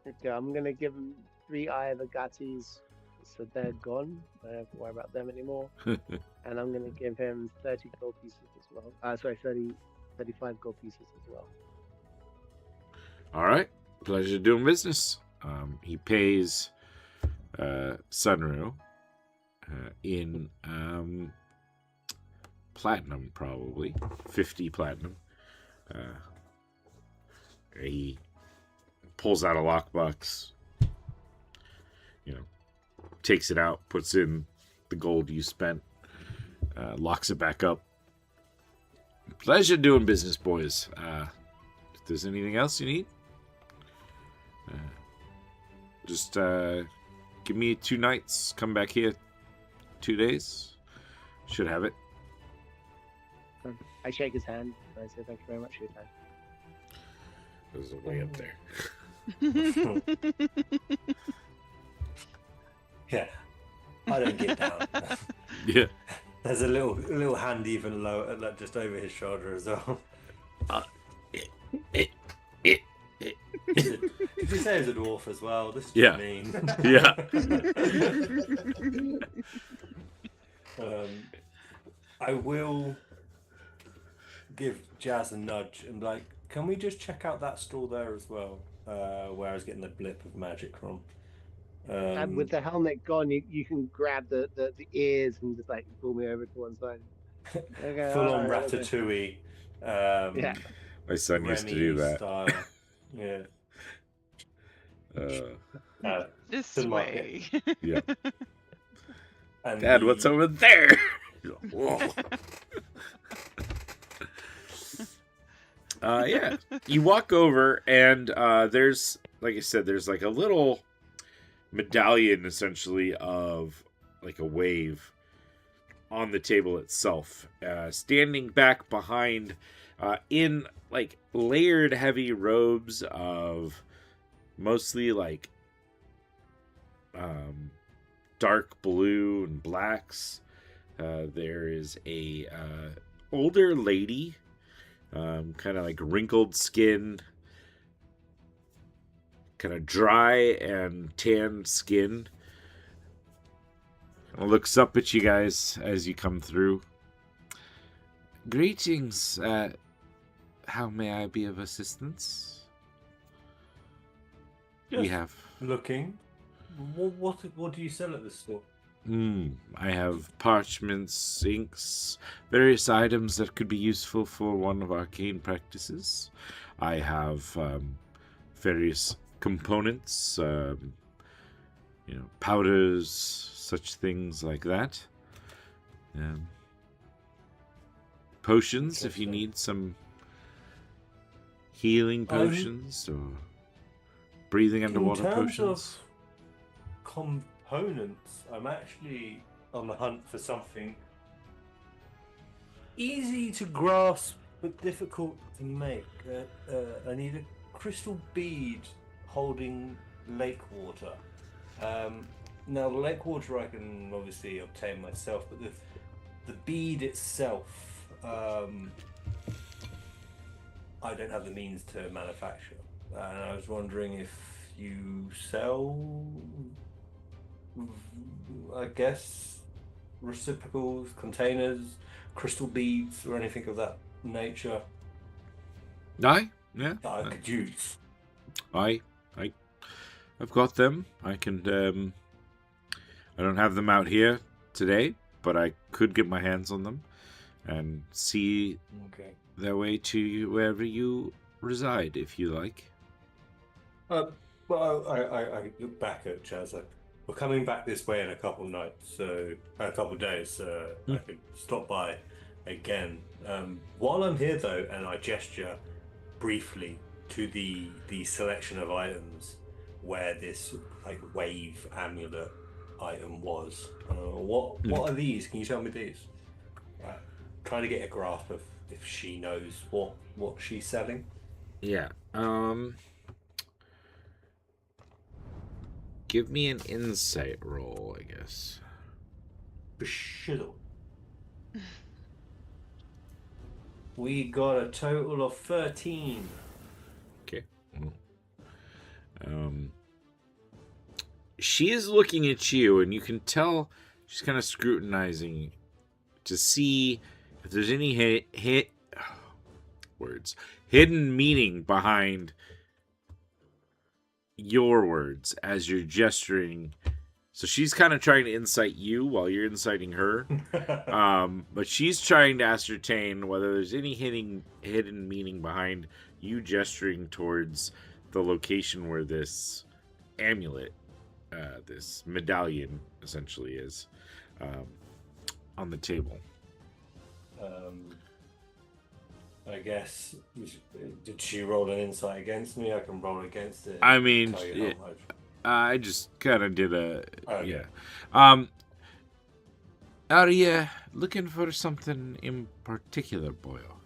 Okay, I'm going to give them 3 Ivagatis, so they're gone. I don't have to worry about them anymore. And I'm going to give him 30 gold pieces as well. 35 gold pieces as well. All right. Pleasure doing business. He pays Sunru in platinum, probably 50 platinum. He pulls out a lockbox, takes it out, puts in the gold you spent, locks it back up. Pleasure doing business, boys. If there's anything else you need, just give me 2 nights. Come back here 2 days. Should have it. I shake his hand and I say thank you very much for your time. There's a way up there. Yeah, I don't get down. Yeah. There's a little hand even low, like just over his shoulder as well. Did you say he was a dwarf as well? This is Yeah. mean. Yeah. I will give Jazz a nudge and be like, can we just check out that stall there as well? Where I was getting the blip of magic from. And with the helmet gone, you can grab the ears and just like pull me over to one side. Okay, Full on alright, okay. Ratatouille. Yeah. My son used to do Remy that. Style. Yeah. This to the way. Yeah. And Dad, what's over there? Whoa. Yeah. You walk over and there's, like I said, there's like a little medallion essentially of like a wave on the table itself. Standing back behind in like layered heavy robes of mostly like dark blue and blacks. There is a older lady, kind of like wrinkled skin, kind of dry and tanned skin. Looks up at you guys as you come through. Greetings. How may I be of assistance? We Just have. looking. What do you sell at this store? I have parchments, inks, various items that could be useful for one of our arcane practices. I have various components, powders, such things like that. Potions, if you need some healing potions or breathing underwater in terms potions. Of components, I'm actually on the hunt for something easy to grasp but difficult to make. I need a crystal bead holding lake water. Now, the lake water I can obviously obtain myself, but the bead itself, I don't have the means to manufacture. And I was wondering if you sell, I guess, reciprocals, containers, crystal beads, or anything of that nature Aye, yeah. that I could use. I've got them. I can. I don't have them out here today, but I could get my hands on them and see their way to wherever you reside, if you like. Well, I look back at Chaz. We're coming back this way in a couple days. I could stop by again. While I'm here, though, and I gesture briefly to the selection of items where this like wave amulet item was. What are these? Can you tell me these? Trying to get a grasp of if she knows what she's selling. Yeah. Give me an insight roll, I guess. Shizzle. We got a total of 13. Okay. She is looking at you, and you can tell she's kind of scrutinizing to see if there's any hidden meaning behind your words as you're gesturing. So she's kind of trying to incite you while you're inciting her. But she's trying to ascertain whether there's any hidden meaning behind you gesturing towards the location where this amulet, this medallion, essentially is on the table. I guess, did she roll an insight against me? I can roll against it. I mean, tell you how much. I just kind of did a... Okay. Yeah. Are you looking for something in particular, Boyle?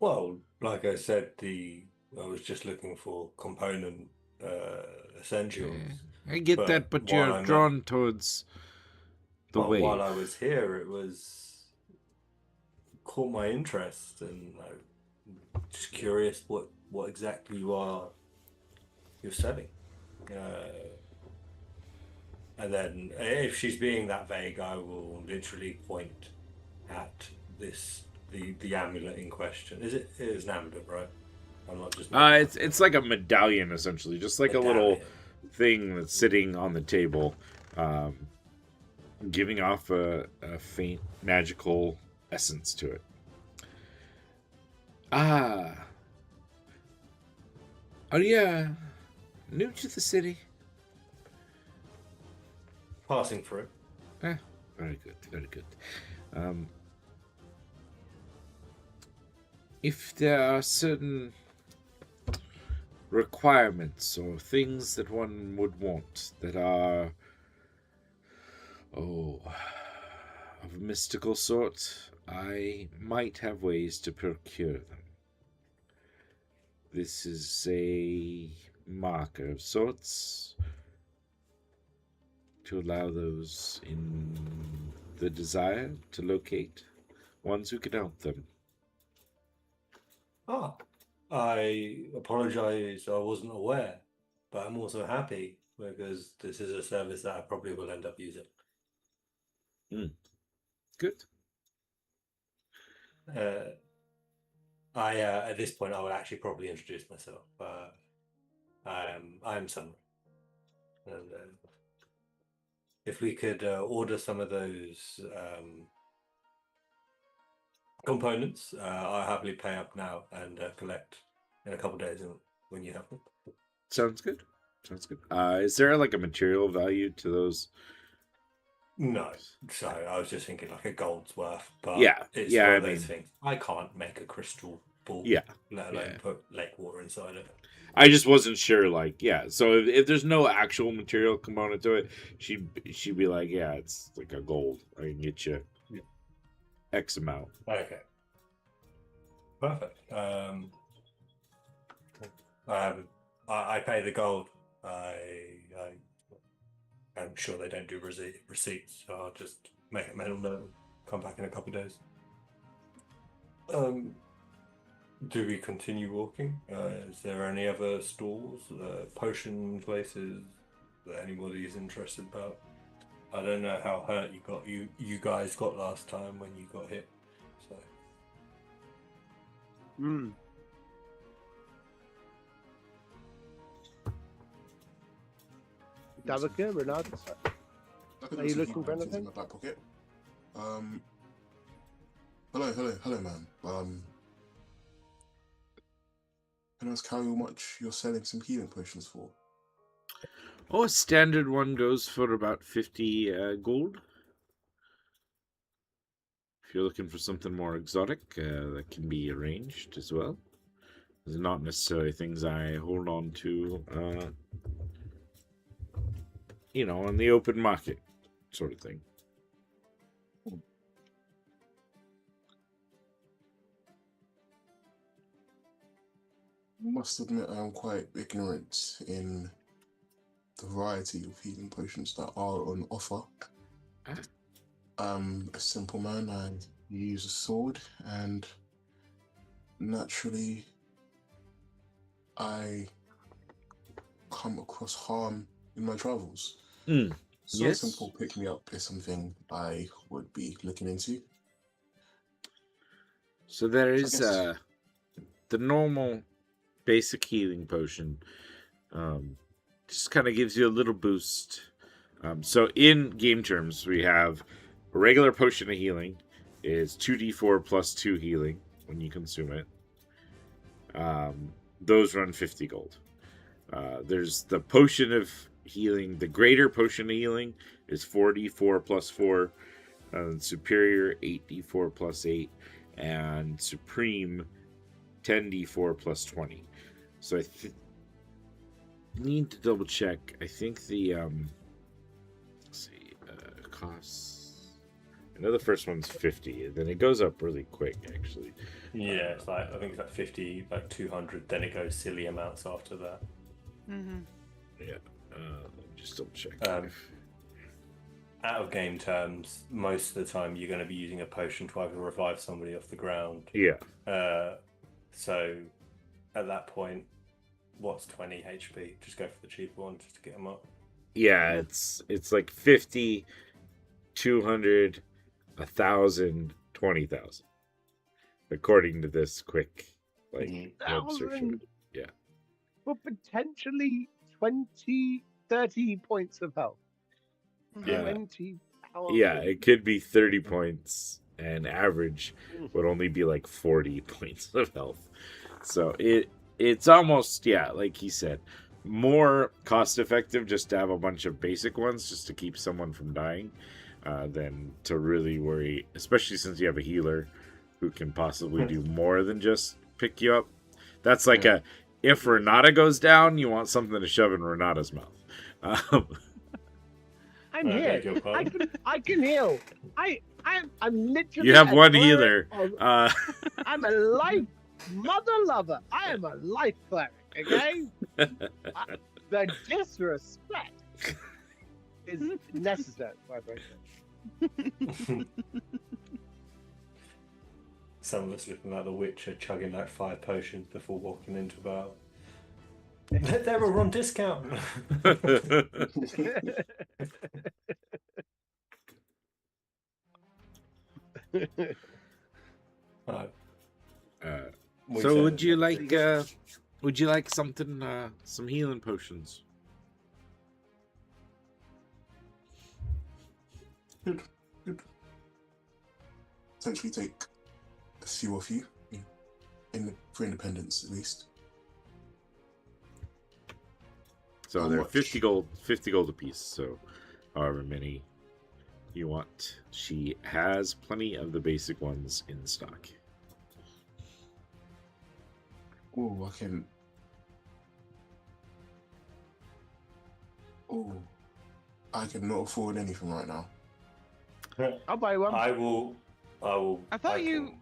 Well, like I said, I was just looking for component essentials. I get that, but you're drawn towards the wave. While I was here, it caught my interest, and I'm just curious what exactly you're selling. And then, if she's being that vague, I will literally point at the amulet in question. It is an amulet, right? I'm not just. It's like a medallion, essentially, just like a little thing that's sitting on the table, giving off a faint magical essence to it. Are you new to the city? Passing through. Very good, very good. If there are certain requirements or things that one would want that are, of a mystical sort, I might have ways to procure them. This is a marker of sorts to allow those in the desire to locate ones who can help them. Ah, I apologize. I wasn't aware, but I'm also happy because this is a service that I probably will end up using. Good. At this point, I would actually probably introduce myself. I'm Sudroan, and if we could order some of those components, I'll happily pay up now and collect in a couple of days when you have them. Sounds good. Sounds good. Is there like a material value to those? No, so I was just thinking like a gold's worth, but Yeah, it's yeah, one I of those mean- things. I can't make a crystal ball, Yeah, let alone yeah. put lake water inside it. I just wasn't sure. Like, yeah. So if there's no actual material component to it, she'd be like, yeah, it's like a gold. I can get you X amount. Okay, perfect. I pay the gold. I'm sure they don't do receipts, so I'll just make a mental note. Come back in a couple of days. Do we continue walking? Is there any other stores, potion places that anybody is interested about? I don't know how hurt you guys got last time when you got hit. So Davika, Renata, are you looking for anything? In my back pocket. Hello, man. Can I ask how much you're selling some healing potions for? Oh, a standard one goes for about 50 gold. If you're looking for something more exotic, that can be arranged as well. These are not necessarily things I hold on to, on the open market sort of thing. I must admit I'm quite ignorant in the variety of healing potions that are on offer. I'm a simple man. I use a sword, and naturally I come across harm in my travels. So Yes. simple pick me up is something I would be looking into. So there is guess- the normal basic healing potion. Just kind of gives you a little boost. So in game terms, we have a regular potion of healing is 2d4 plus 2 healing when you consume it. Those run 50 gold. There's the potion of healing. The greater potion of healing is 4d4 plus 4. Superior 8d4 plus 8. And supreme 10d4 plus 20. So I need to double check. I think the let's see, costs. I know the first one's 50, and then it goes up really quick. Actually, yeah, it's like I think it's like 50, like 200. Then it goes silly amounts after that. Mm-hmm. yeah. Let me just double check. Out of game terms, most of the time you're going to be using a potion to either revive somebody off the ground. Yeah. So at that point, what's 20 HP? Just go for the cheaper one just to get them up. Yeah, it's like 50, 200, 1,000, 20,000. According to this quick web search. 1,000? Yeah. For potentially 20, 30 points of health. Yeah. 20 Yeah, it could be 30 points, and average would only be like 40 points of health. So it's almost, like he said, more cost effective just to have a bunch of basic ones just to keep someone from dying than to really worry, especially since you have a healer who can possibly do more than just pick you up. That's like if Renata goes down, you want something to shove in Renata's mouth. I'm I here. beg your pardon. I can heal. I'm literally. You have a one cleric healer. of- I'm a life mother lover. I am a life cleric. Okay. The disrespect is necessary, quite frankly. Some of us looking like the Witcher, chugging like 5 potions before walking into battle. They were on discount. Right. We So said would it, you yeah. like something, some healing potions? Good. Essentially take a few off you, for independence at least. So How they're much? 50 gold apiece, so however many you want. She has plenty of the basic ones in stock. Oh, I can. Oh, I cannot afford anything right now. I'll buy one. I will. I thought you- can-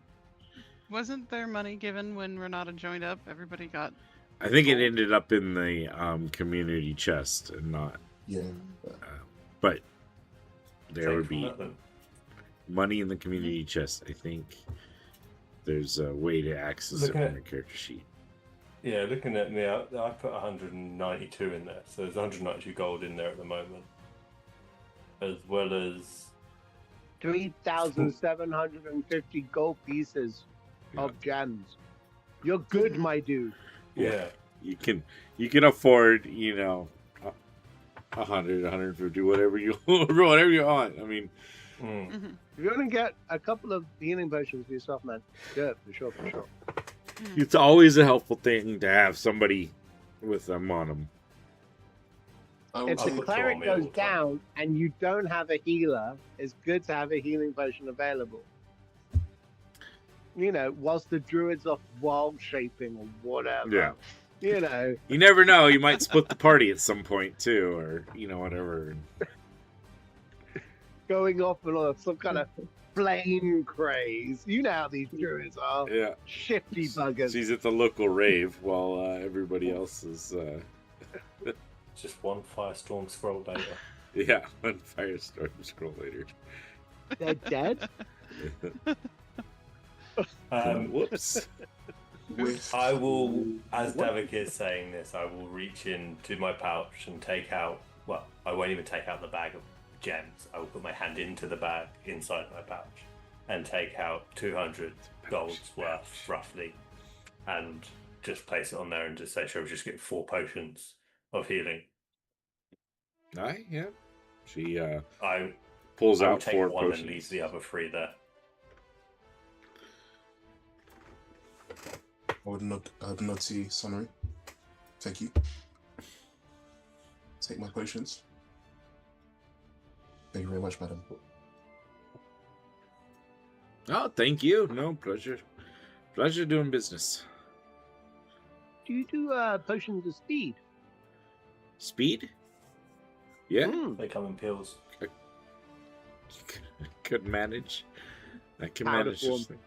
Wasn't there money given when Renata joined up? Everybody got. I think it ended up in the community chest and not. Yeah. But there take would from be that then. money in the community chest. I think there's a way to access it Looking from at- your character sheet. Yeah, looking at me, I put 192 in there, so there's 192 gold in there at the moment, as well as 3,750 gold pieces of gems. You're good, my dude. yeah. You can afford, 100, 150, whatever you want. I mean, Mm. Mhm. If you're gonna get a couple of healing potions for yourself, man, do it for sure, for sure. it's always a helpful thing to have somebody with them on them. I will If the I'll take. put cleric two on me all goes the time. down and you don't have a healer, it's good to have a healing potion available. Whilst the druid's off wild shaping or whatever. Yeah. You never know. You might split the party at some point too, or whatever. Going off on some kind of flame craze. You know how these druids are. Yeah. Shifty buggers. She's at the local rave while everybody else is. Just one firestorm scroll later. Yeah, on Firestorm scroll later. They're dead? Whoops. With I will, as Davik is saying this, I will reach into my pouch and take out. Well, I won't even take out the bag of gems. I will put my hand into the bag inside my pouch and take out 200 golds worth, roughly, and just place it on there and just say, "Shall we just get 4 potions of healing?" Aye, yeah. She I pulls will out take 4 one potions. and leave the other 3 there. I would not see Sunray. Thank you. Take my potions. Thank you very much, madam. Oh, thank you. No, pleasure. Pleasure doing business. Do you do potions of speed? Speed? Yeah, Mm. They come in pills. could manage. I can Powder manage form. this thing.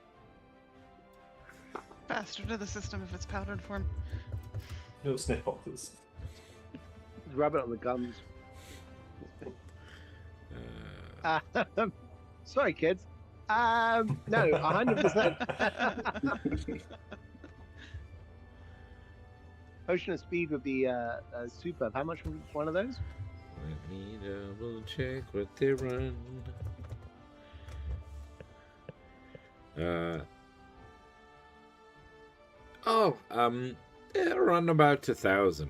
Faster to the system if it's powdered form. Little sniff boxes. Rub it on the gums. Uh, Sorry, kids. No, 100%. Potion of speed would be superb. How much would one of those? let me double check what they run. It'll run about 1,000.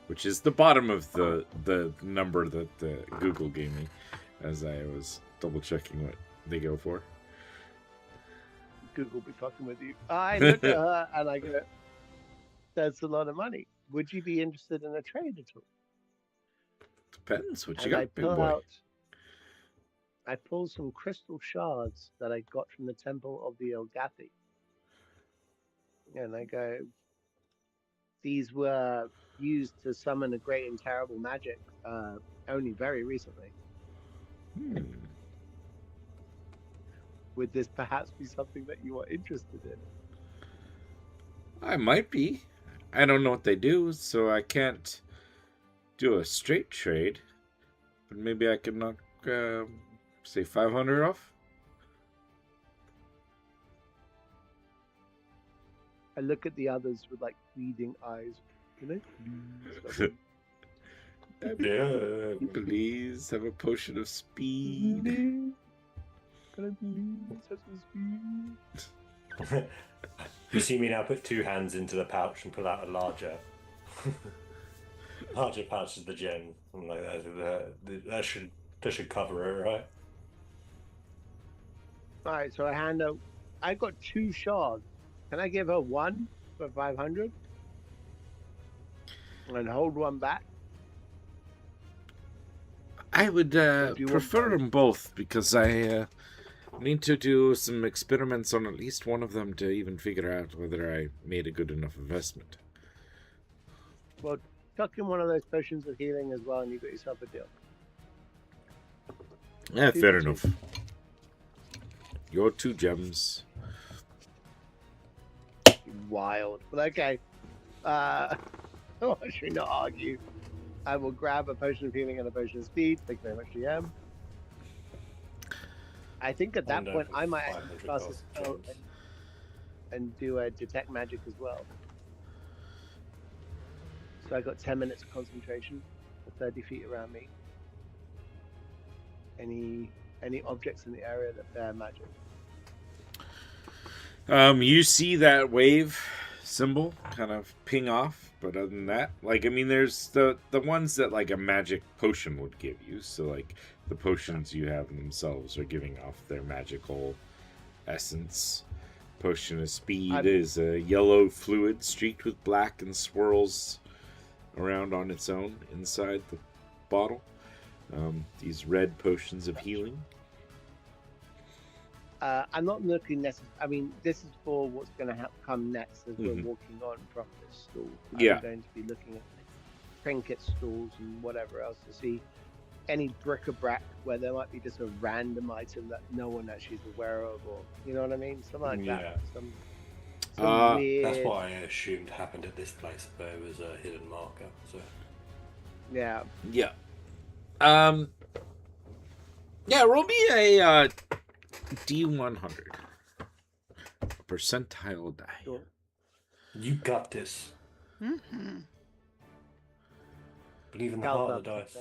Which is the bottom of the number that Google gave me as I was double checking what they go for. Google be fucking with you. I look at her and I go, that's a lot of money. Would you be interested in a trade at all? Depends what you And got, I big pull boy. out, I pull some crystal shards that I got from the temple of the Elgathi. And I go, these were used to summon a great and terrible magic only very recently. Would this perhaps be something that you are interested in? I might be. I don't know what they do, so I can't do a straight trade. But maybe I can knock, say, 500 off. I look at the others with like pleading eyes. Can I please? Yeah. Please have a potion of speed. Can I please have some speed? You see me now put 2 hands into the pouch and pull out a larger pouch of the gem. I'm like, that should cover it, right? All right, so I got 2 shards. Can I give her 1 for 500 and hold 1 back? I would prefer them both because I need to do some experiments on at least one of them to even figure out whether I made a good enough investment. Well, tuck in one of those potions of healing as well, and you got yourself a deal. Yeah, 2 fair for 2. enough. Your 2 gems. Wild, but okay. I should not argue. I will grab a potion of healing and a potion of speed. Thank you very much, GM. I think at that point I might actually cast a spell and do a detect magic as well. So I got 10 minutes of concentration for 30 feet around me. Any objects in the area that bear magic? You see that wave symbol kind of ping off, but other than that, like, I mean, there's the ones that like a magic potion would give you. So like the potions you have themselves are giving off their magical essence. Potion of speed is a yellow fluid streaked with black and swirls around on its own inside the bottle. These red potions of healing. I'm not looking necessarily. I mean, this is for what's going to come next as we're walking on from this stall. I'm going to be looking at trinket stalls and whatever else to see any bric-a-brac where there might be just a random item that no one actually is aware of, or you know what I mean, something like that. Some weird... That's what I assumed happened at this place, where it was a hidden marker. So yeah. Roll me a D100 percentile die. Sure. You got this. Mm-hmm. Believe in the heart of the dice.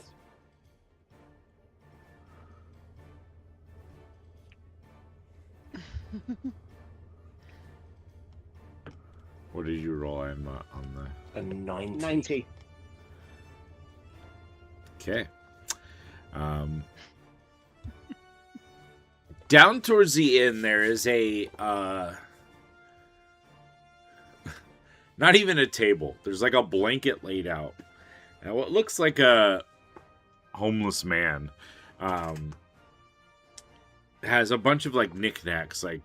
What did you roll? I'm on the... A 90. 90. Okay. Down towards the inn, there is a... not even a table. There's like a blanket laid out. And what looks like a homeless man has a bunch of like knickknacks, like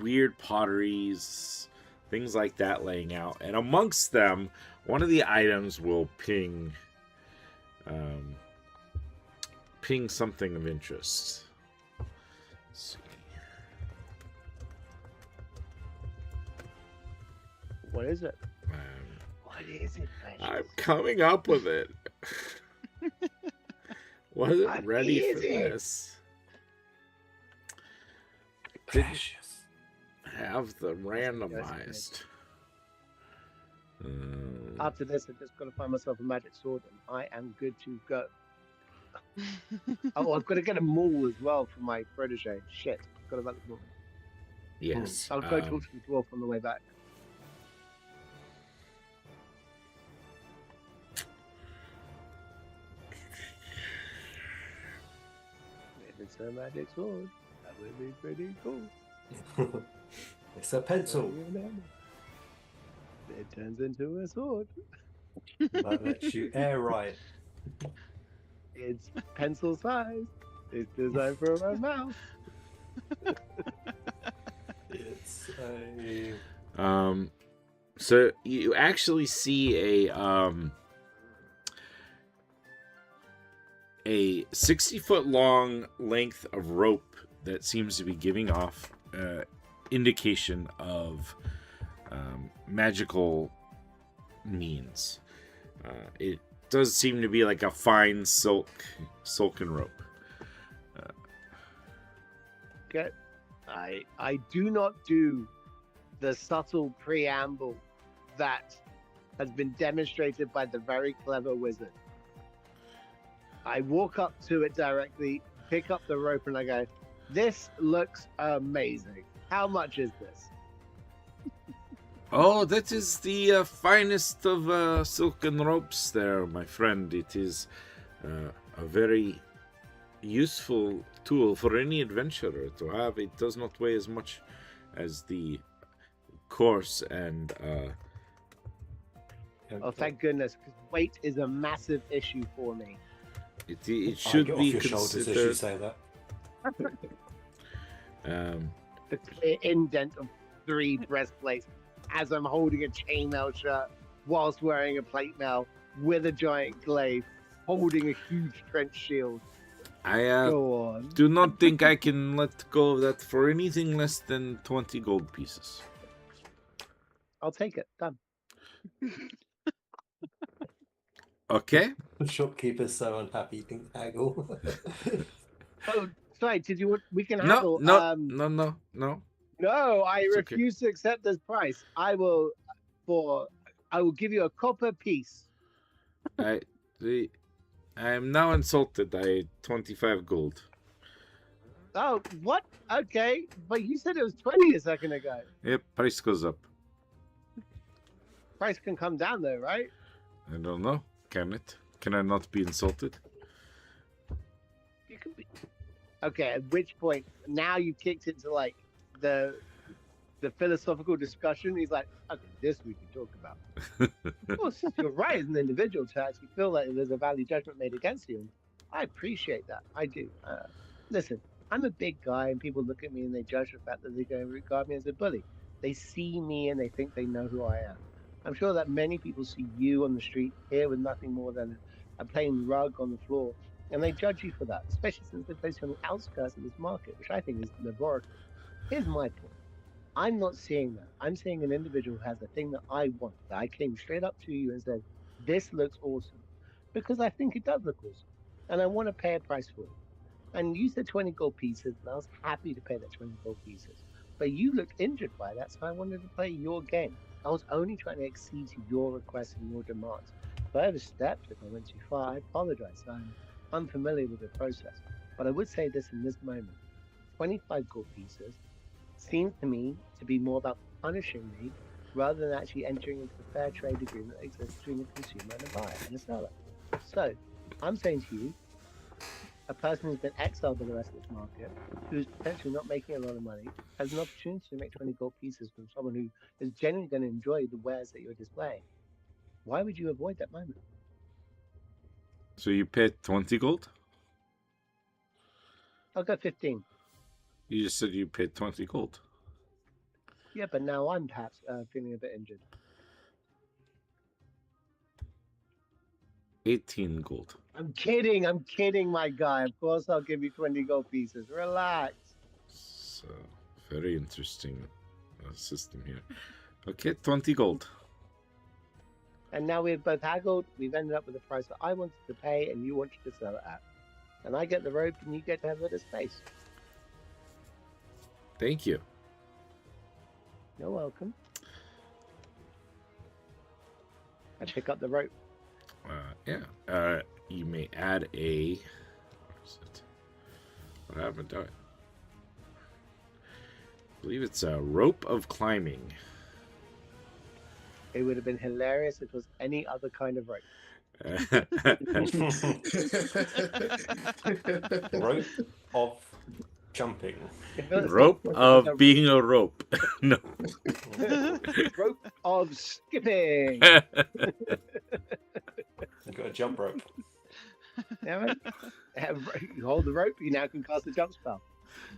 weird potteries, things like that laying out. And amongst them, one of the items will ping something of interest. Let's see. What is it? What is it, I'm coming up with it. Wasn't ready for this. Precious. Have them randomized. After this, I've just got to find myself a magic sword, and I am good to go. Oh, I've got to get a maul as well for my protege. Shit, forgot about the maul. Yes. I'll go talk to the dwarf on the way back. If it's a magic sword, that would be pretty cool. It's a pencil. It turns into a sword. That lets you air right. It's pencil size. It's designed for a mouse. It's a... So you actually see a 60-foot long length of rope that seems to be giving off indication of magical means. It does seem to be like a fine silken rope. Okay. I do not do the subtle preamble that has been demonstrated by the very clever wizard. I walk up to it directly, pick up the rope, and I go, "This looks amazing. How much is this?" Oh, that is the finest of silken ropes there, my friend. It is a very useful tool for any adventurer to have. It does not weigh as much as the coarse and Oh, thank goodness, because weight is a massive issue for me. it should get be off your shoulders as you considered. say that. The clear indent of 3 breastplates as I'm holding a chainmail shirt whilst wearing a plate mail with a giant glaive, holding a huge trench shield. I Go on. do not think I can let go of that for anything less than 20 gold pieces. I'll take it. Done. Okay. The shopkeeper's so unhappy you can haggle. Oh, sorry. Did you want? We can No, haggle. no. No, I It's okay. refuse to accept this price. I will give you a copper piece. I am now insulted. 25 gold. Oh, what? Okay, but you said it was 20 a second ago. Yep, price goes up. Price can come down though, right? I don't know. Can it? Can I not be insulted? You can be. Okay, at which point now you kicked into like the philosophical discussion. He's like, okay, this we can talk about. Of course, you're right as an individual to actually feel like there's a value judgment made against you. And I appreciate that. I do. Listen, I'm a big guy and people look at me and they judge the fact that they're going to regard me as a bully. They see me and they think they know who I am. I'm sure that many people see you on the street here with nothing more than a plain rug on the floor, and they judge you for that, especially since they're placed on the outskirts of this market, which I think is laboratory. Here's my point. I'm not seeing that. I'm seeing an individual who has a thing that I want, that I came straight up to you and said, this looks awesome, because I think it does look awesome, and I want to pay a price for it. And you said 20 gold pieces, and I was happy to pay that 20 gold pieces. But you looked injured by that, so I wanted to play your game. I was only trying to accede to your requests and your demands. If I overstepped, if I went too far, I apologize. I'm unfamiliar with the process. But I would say this in this moment. 25 gold pieces seems to me to be more about punishing me rather than actually entering into the fair trade agreement that exists between a consumer and a buyer and a seller. So, I'm saying to you, a person who's been exiled by the rest of this market, who's potentially not making a lot of money, has an opportunity to make 20 gold pieces from someone who is genuinely going to enjoy the wares that you're displaying. Why would you avoid that moment? So you paid 20 gold? I'll go 15. You just said you paid 20 gold. Yeah, but now I'm perhaps feeling a bit injured. 18 gold. I'm kidding, my guy. Of course I'll give you 20 gold pieces. Relax. So, very interesting system here. Okay, 20 gold. And now we've both haggled. We've ended up with the price that I wanted to pay and you wanted to sell it at. And I get the rope and you get to have a bit of space. Thank you. You're welcome. I pick up the rope. Yeah. You may add a. What is it? What happened to it? I believe it's a rope of climbing. It would have been hilarious if it was any other kind of rope. Rope of jumping. Rope of being a rope. No. Rope of skipping. You've got a jump rope. Yeah, right? You hold the rope, you now can cast a jump spell.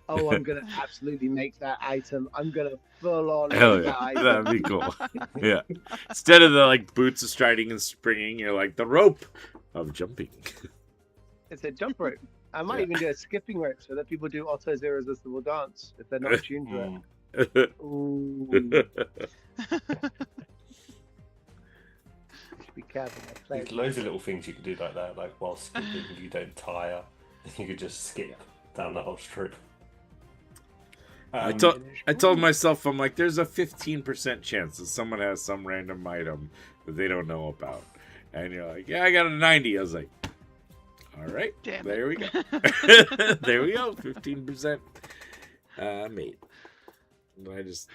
Oh, I'm gonna absolutely make that item. I'm gonna full on Hell make yeah, that item. that'd be cool. Yeah, instead of the like boots of striding and springing, you're like the rope of jumping. It's a jump rope. I might Yeah. even do a skipping rope so that people do Otto's irresistible dance if they're not attuned to Mm. it. Ooh, be careful. My There's players loads of little things you can do like that, like while skipping, you don't tire. You could just skip down the whole strip. I Um, told myself, I'm like, there's a 15% chance that someone has some random item that they don't know about, and you're like, yeah, I got a 90. I was like, all right, Damn there we go. There we go, 15% made. And I just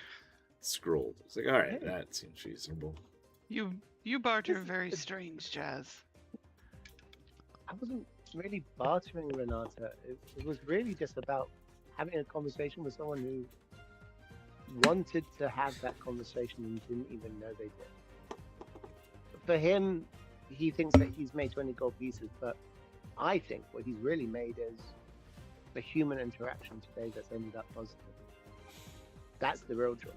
scrolled. It's like, all right, that seems reasonable. You barter very strange, Jazz. I wasn't really bartering Renata. It was really just about having a conversation with someone who wanted to have that conversation and didn't even know they did. For him, he thinks that he's made 20 gold pieces, but I think what he's really made is the human interaction today that's ended up positive. That's the real joy.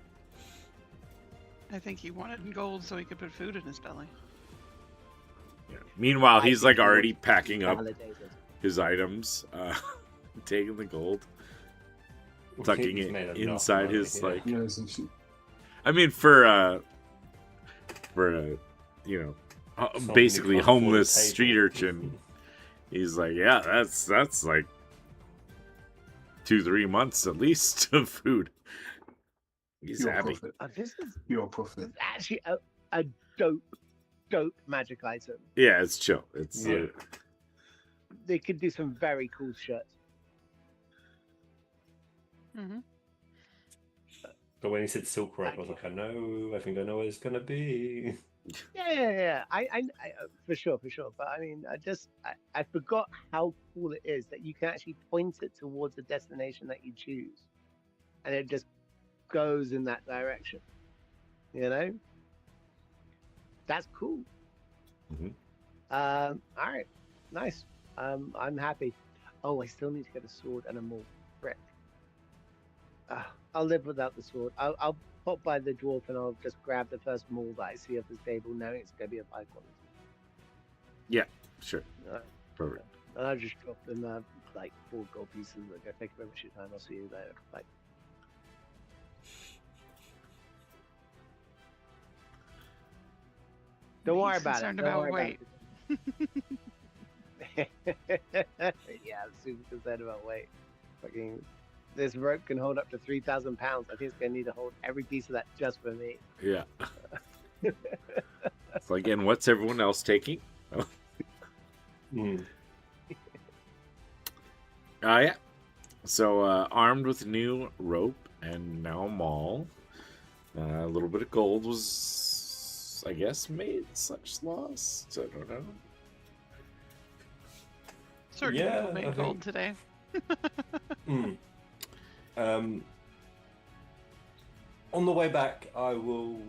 I think he wanted gold so he could put food in his belly. Yeah. Meanwhile, I he's think like he already was packing up Validated. his items, taking the gold, tucking he's it made enough inside money, his yeah. like. Yeah, essentially. I mean, for you know, Someone who basically can't afford a homeless table. street urchin. He's like, yeah, that's like 2-3 months at least of food. He's Pure happy. profit. This is Pure profit. actually a dope magic item. Yeah, it's chill. It's Yeah. They could do some very cool shirts. Mm-hmm. But when he said silk rope, I was like, I think I know what it's gonna be. Yeah. I for sure. But I mean, I forgot how cool it is that you can actually point it towards a destination that you choose, and it just goes in that direction. You know, that's cool. Mhm. All right, nice. I'm happy. Oh, I still need to get a sword and a maul. Frick. I'll live without the sword. I'll pop by the dwarf and I'll just grab the first maul that I see off his table, knowing it's going to be a 5 quality. Sure. Alright. Perfect. And I'll just drop them like 4 gold pieces. Okay, thank you very much for your time. I'll see you later. Bye. Don't worry He's about it. concerned Don't about worry weight. About it. Yeah, I'm super concerned about weight. Fucking, this rope can hold up to 3,000 pounds. I think it's gonna need to hold every piece of that just for me. Yeah. So again, what's everyone else taking? Mm. Yeah. So armed with new rope and now maul, a little bit of gold was, I guess, made / lost. I don't know. Certain Yeah, people I made think- gold today. Mm. On the way back, I will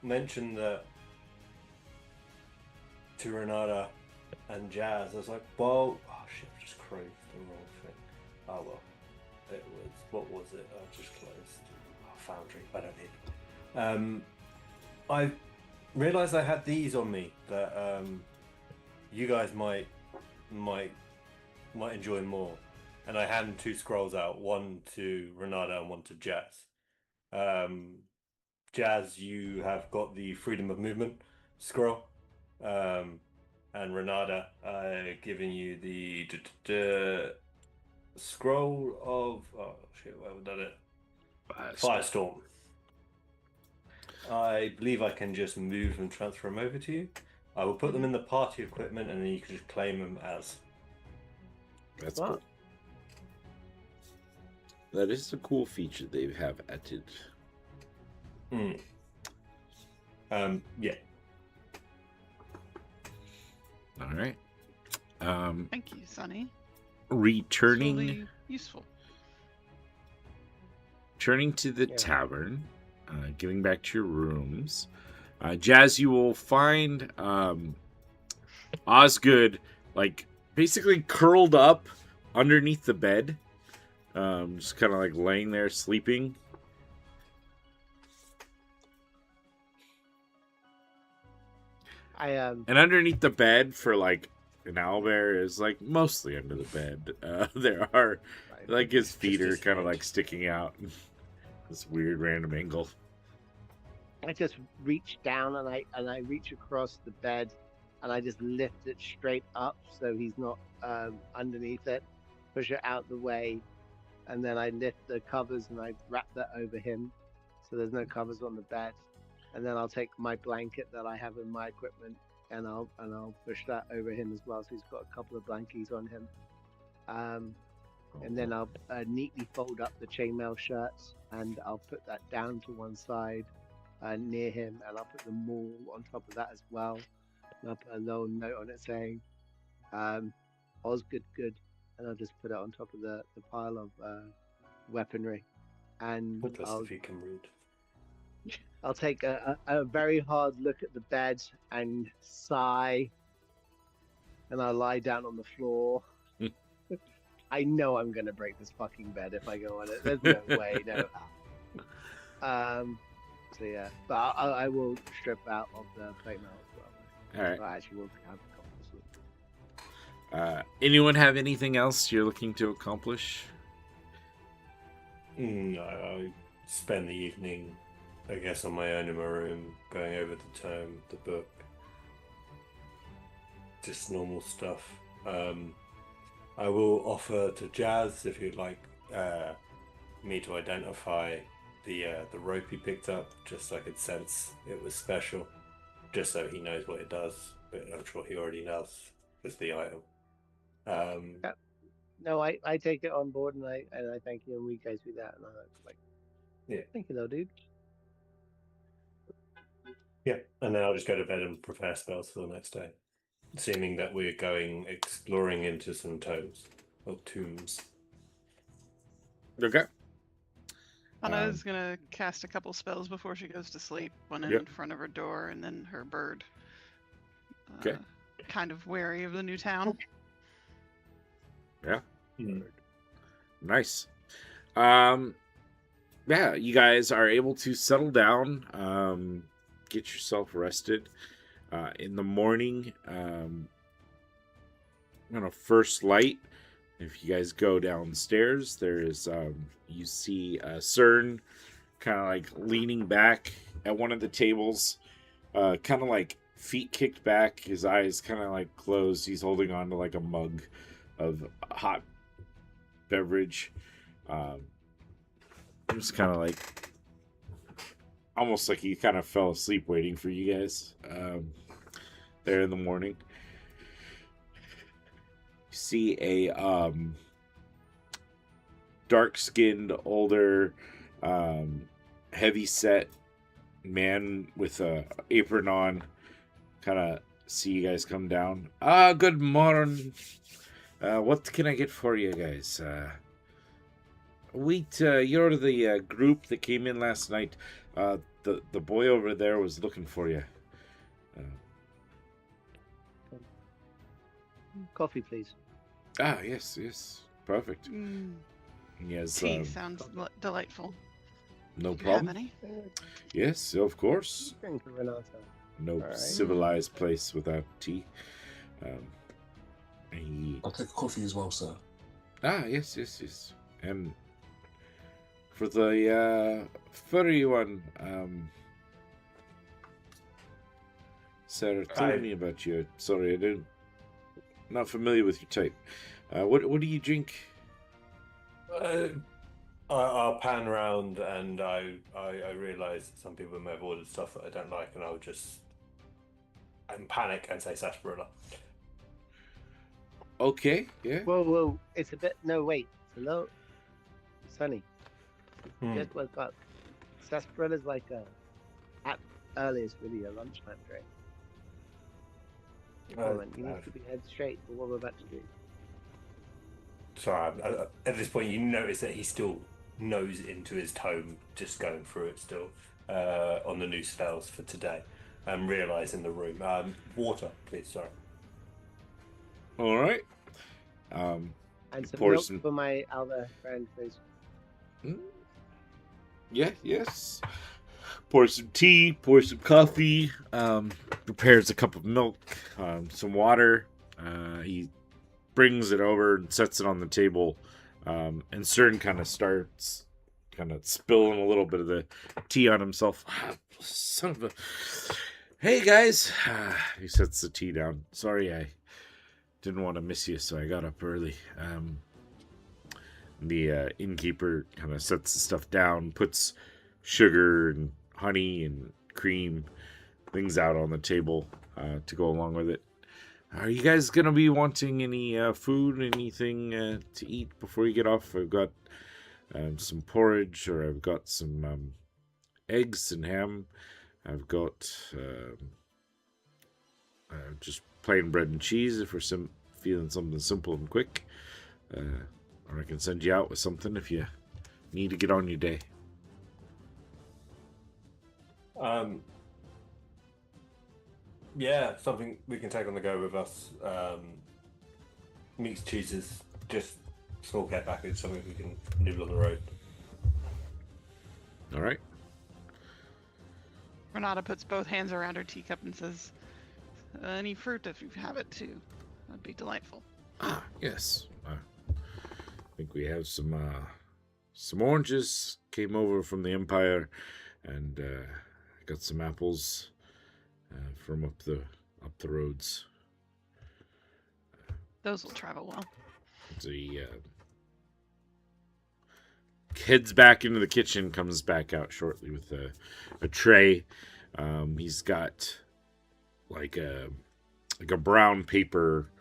mention that to Renata and Jazz. I was like, well, oh shit, I just craved the wrong thing. Oh well, it was, what was it? I just closed. Oh, Foundry, I don't need it. I realised I had these on me that you guys might enjoy more. And I hand 2 scrolls out, one to Renata and one to Jazz. Jazz, you have got the freedom of movement scroll. And Renata, I've given you the scroll of, oh shit, where have I done it? Firestorm. I believe I can just move and transfer them over to you. I will put them in the party equipment and then you can just claim them as. That's Wow. cool. That is a cool feature they have added. Mm. Yeah. All right. Thank you, Sonny. Returning Really useful. Turning to the Yeah. tavern, getting back to your rooms. Jazz, you will find Osgood, like, basically curled up underneath the bed, just kind of like laying there sleeping. And underneath the bed for like an owlbear is like mostly under the bed. There are like his feet are kind of like sticking out. This weird random angle. I just reach down and I reach across the bed and I just lift it straight up so he's not underneath it. Push it out the way, and then I lift the covers and I wrap that over him, so there's no covers on the bed. And then I'll take my blanket that I have in my equipment and I'll push that over him as well, so he's got a couple of blankies on him. And then I'll neatly fold up the chainmail shirts and I'll put that down to one side near him, and I'll put the maul on top of that as well. And I'll put a little note on it saying, Osgood good, and I'll just put it on top of the pile of weaponry. And If you can read. I'll take a very hard look at the bed and sigh, and I'll lie down on the floor. I know I'm going to break this fucking bed if I go on it. There's no way, no how. So yeah, but I will strip out of the plate mail as well. All right. I actually will have a couple of sleep. Anyone have anything else you're looking to accomplish? I spend the evening, I guess, on my own in my room, going over the tome, the book, just normal stuff. I will offer to Jazz if you'd like me to identify the rope he picked up, just so I could sense it was special, just so he knows what it does. But I'm sure he already knows with the item. No, I take it on board and I thank you, and we go through that, and I'm like, Yeah. Thank you, though, dude. Yeah, and then I'll just go to bed and prepare spells for the next day, assuming that we're going exploring into some tomes or tombs. Okay. Anna's gonna cast a couple spells before she goes to sleep. One in front of her door, and then her bird. Okay. Kind of wary of the new town. Yeah. Nice. Yeah, you guys are able to settle down, get yourself rested. In the morning, first light, if you guys go downstairs, there is, you see CERN kind of like leaning back at one of the tables, kind of like feet kicked back, his eyes kind of like closed. He's holding on to like a mug of hot beverage. Just kind of like almost like he kind of fell asleep waiting for you guys there in the morning. You see a dark-skinned, older, heavy-set man with a apron on. Kind of see you guys come down. Good morning. What can I get for you guys? Wait, you're the group that came in last night. The boy over there was looking for you. Coffee, please. Yes. Perfect. Yes. Tea sounds delightful. No Do you have problem. any? Yes, of course. Drink Renata. No Alright. civilized place without tea. I'll take a coffee as well, sir. Yes. And for the furry one, Sarah told me about you. Sorry, not familiar with your type. What do you drink? I'll pan around and I realise that some people may have ordered stuff that I don't like, and I'll just panic and say sarsaparilla. Okay, yeah. Whoa, it's a bit. No, wait. Hello, Sonny. Just woke up. Sarsaparilla's like at earliest really a lunchtime drink. You need to be head straight for what we're about to do. Sorry, at this point you notice that he still nose into his tome, just going through it still, on the new spells for today, and realise in the room. Water, please, sorry. All right. And some Pour milk some- for my other friend, please. Yeah, yes. Pour some tea, pour some coffee, prepares a cup of milk, some water. He brings it over and sets it on the table. And Cern kind of starts spilling a little bit of the tea on himself. Son of a... Hey, guys. He sets the tea down. Sorry, I didn't want to miss you, so I got up early. The innkeeper kind of sets the stuff down, puts sugar and honey and cream, things out on the table to go along with it. Are you guys going to be wanting any food, anything to eat before you get off? I've got some porridge, or I've got some eggs and ham. I've got just plain bread and cheese if we're feeling something simple and quick. Or I can send you out with something if you need to get on your day. Yeah, something we can take on the go with us. Meats, cheeses, just small care package, something we can nibble on the road. All right. Renata puts both hands around her teacup and says, any fruit if you have it too. That'd be delightful. Ah, yes. I think we have some oranges came over from the Empire, and I got some apples from up the roads. Those will travel well. So he heads back into the kitchen, comes back out shortly with a tray. He's got like a brown paper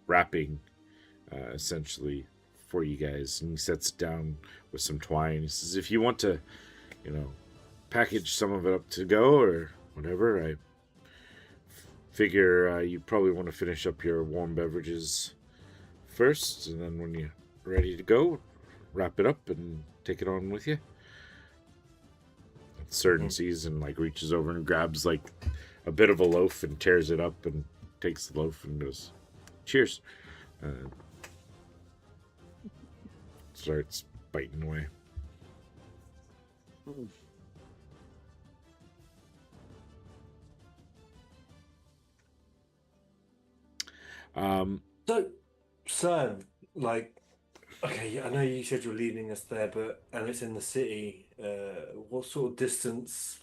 wrapping, essentially, for you guys, and he sets it down with some twine. He says, if you want to, package some of it up to go or whatever, I figure you probably want to finish up your warm beverages first, and then when you're ready to go, wrap it up and take it on with you. Cern sees and reaches over and grabs a bit of a loaf and tears it up and takes the loaf and goes, cheers. Starts biting away. So, Sam, okay, yeah, I know you said you're leading us there, and it's in the city. What sort of distance,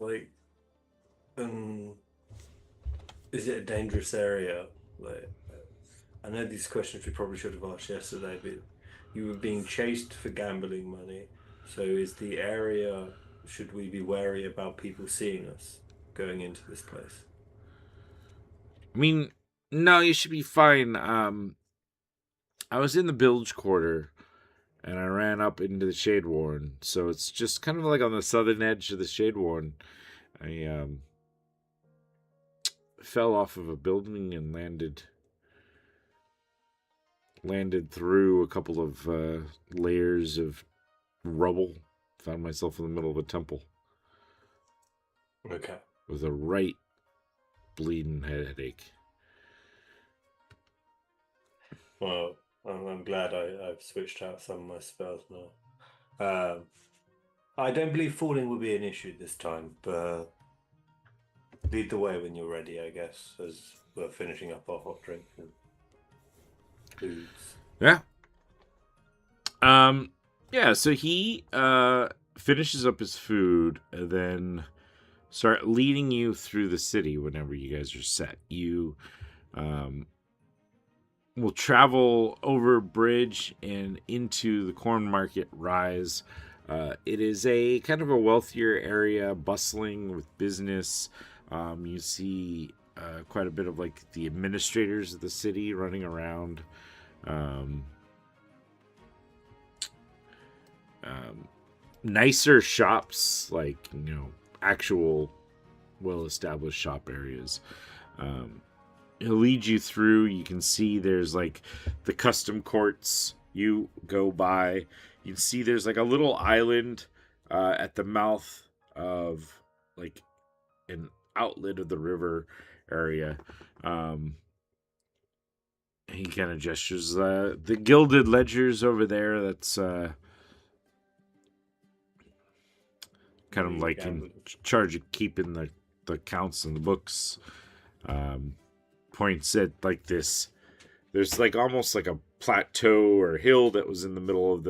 is it a dangerous area? I know these questions we probably should have asked yesterday, but you were being chased for gambling money. So is the area, should we be wary about people seeing us going into this place? I mean, no, you should be fine. I was in the bilge quarter, and I ran up into the Shade Warren, so it's just kind of on the southern edge of the Shade Warren. I fell off of a building and landed through a couple of layers of rubble. Found myself in the middle of a temple. Okay. With a right bleeding headache. Well, I'm glad I've switched out some of my spells now. I don't believe falling will be an issue this time, but lead the way when you're ready, I guess, as we're finishing up our hot drink and foods. Yeah. Yeah, so he finishes up his food and then start leading you through the city whenever you guys are set. You will travel over a bridge and into the corn market rise. It is a kind of a wealthier area, bustling with business. You see quite a bit of the administrators of the city running around. Nicer shops, actual well-established shop areas. He'll lead you through. You can see there's the custom courts. You go by, you can see there's a little island at the mouth of an outlet of the river area. He kind of gestures. The gilded ledgers over there. That's kind of like in charge of keeping the counts and the books. Points at like this. There's like almost like a plateau or hill that was in the middle of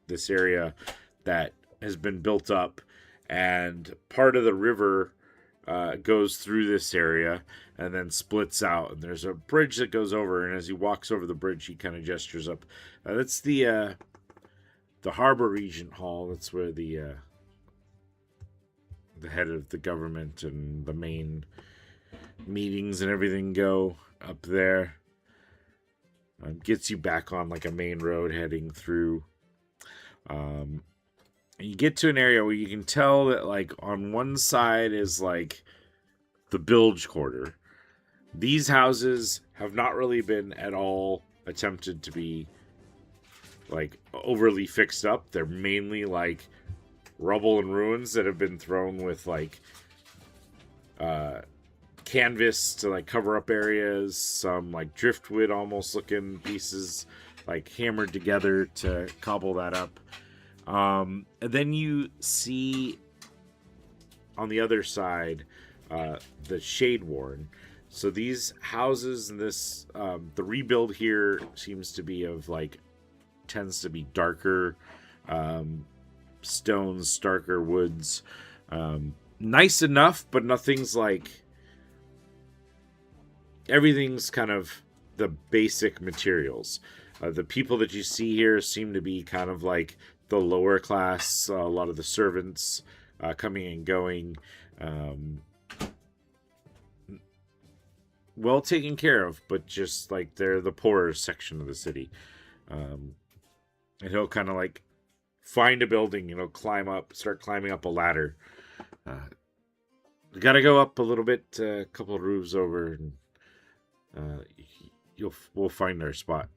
this area that has been built up, and part of the river goes through this area and then splits out, and there's a bridge that goes over, and as he walks over the bridge he kind of gestures up. That's the Harbor Regent Hall. That's where the head of the government and the main meetings and everything go up there. Gets you back on like a main road heading through. You get to an area where you can tell that like on one side is like the bilge quarter. These houses have not really been at all attempted to be like overly fixed up. They're mainly like rubble and ruins that have been thrown with like canvas to like cover up areas, some like driftwood almost looking pieces like hammered together to cobble that up. And then you see on the other side the Shade Warren. So these houses and this the rebuild here seems to be of like tends to be darker stones, darker woods. Nice enough, but nothing's like everything's kind of the basic materials. The people that you see here seem to be kind of like the lower class, a lot of the servants coming and going, well taken care of, but just like they're the poorer section of the city. And he'll kind of like find a building, start climbing up a ladder. You gotta go up a little bit, a couple of roofs over, and we'll find our spot.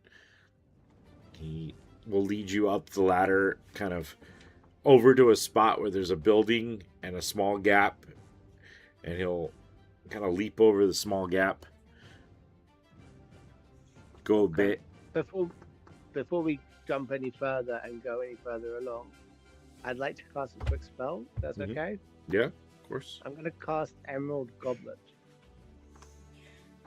He will lead you up the ladder, kind of over to a spot where there's a building and a small gap, and he'll kind of leap over the small gap, go a bit. Before we jump any further and go any further along, I'd like to cast a quick spell. That's okay? Yeah, of course. I'm going to cast Emerald Goblet.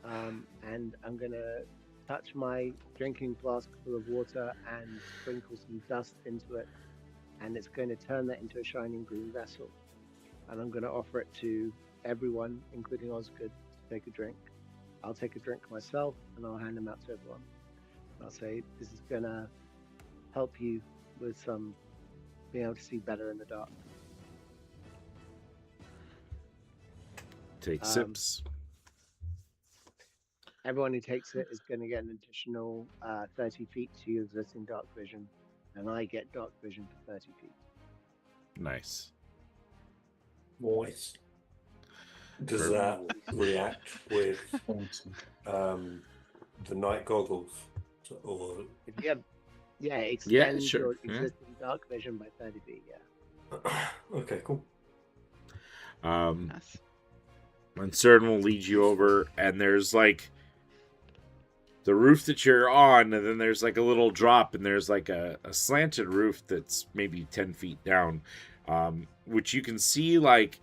And I'm going to touch my drinking flask full of water and sprinkle some dust into it. And it's going to turn that into a shining green vessel. And I'm going to offer it to everyone, including Osgood, to take a drink. I'll take a drink myself, and I'll hand them out to everyone. And I'll say, this is going to help you with some being able to see better in the dark. Take sips. Everyone who takes it is going to get an additional 30 feet to your existing dark vision, and I get dark vision for 30 feet. Nice. Voice. Does that react with the night goggles? Or Yeah, extend sure. your existing dark vision by 30 feet, Okay, cool. Yes. And Cern will lead you over, and there's like the roof that you're on, and then there's like a little drop, and there's like a slanted roof that's maybe 10 feet down, which you can see like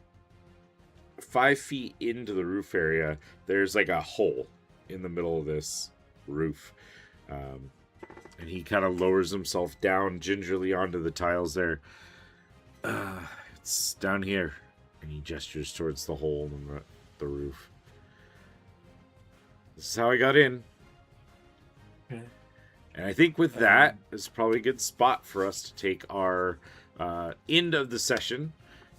5 feet into the roof area. There's like a hole in the middle of this roof. And he kind of lowers himself down gingerly onto the tiles there. It's down here. And he gestures towards the hole in the roof. This is how I got in. Okay. And I think with that, it's probably a good spot for us to take our end of the session,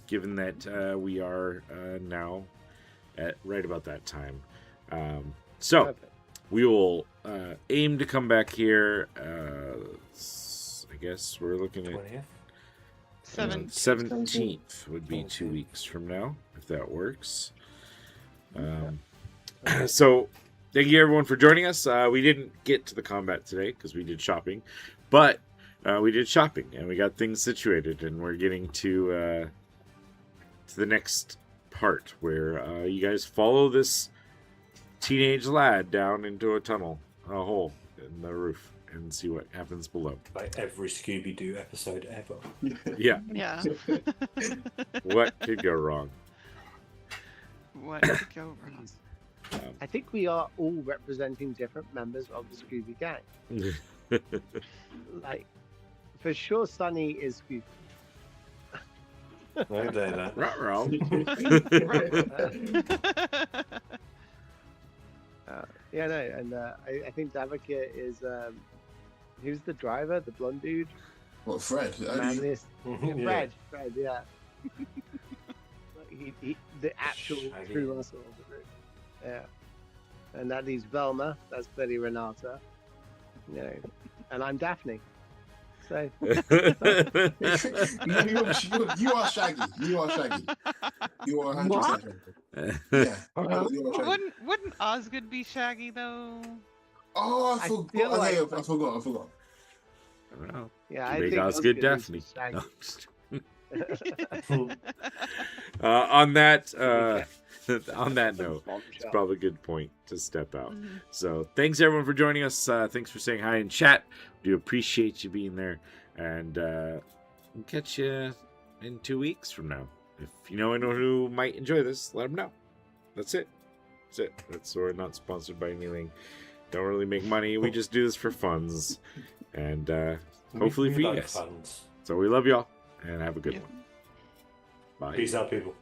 given that we are now at right about that time. So... Perfect. We will aim to come back here. I guess we're looking at 20th? 17th would be 2 weeks from now, if that works. So, thank you everyone for joining us. We didn't get to the combat today because we did shopping, but we did shopping and we got things situated, and we're getting to the next part where you guys follow this teenage lad down into a tunnel. a hole in the roof and see what happens below. Like every Scooby-Doo episode ever. Yeah. Yeah. What could go wrong? What could go wrong? I think we are all representing different members of the Scooby Gang. Like, for sure, Sunny is Scooby. No day that. Ruh-roh. Yeah, no, and I think Davika is who's the driver, the blonde dude, What, Fred? manliest. Yeah. Fred, yeah. he the actual Shaggy. true muscle of the group. Yeah, and that leaves Velma. That's clearly Renata. You know, and I'm Daphne. So you are Shaggy. You are Shaggy. You are 100% Shaggy. Yeah. You are Shaggy. Wouldn't Osgood be Shaggy though? Oh, I I forgot. feel like- Okay, I forgot. I don't know. yeah, I Make think Osgood is Daphne. Shaggy. No, just- on that note, it's probably a good point to step out. So thanks everyone for joining us. Thanks for saying hi in chat. We do appreciate you being there, and we'll catch you in 2 weeks from now. If you know anyone who might enjoy this, let them know. That's it. That's we're not sponsored by anything. Don't really make money. We just do this for funds, and hopefully We for you like guys. funds. So we love y'all, and have a good Yeah. one. Bye. Peace out, people.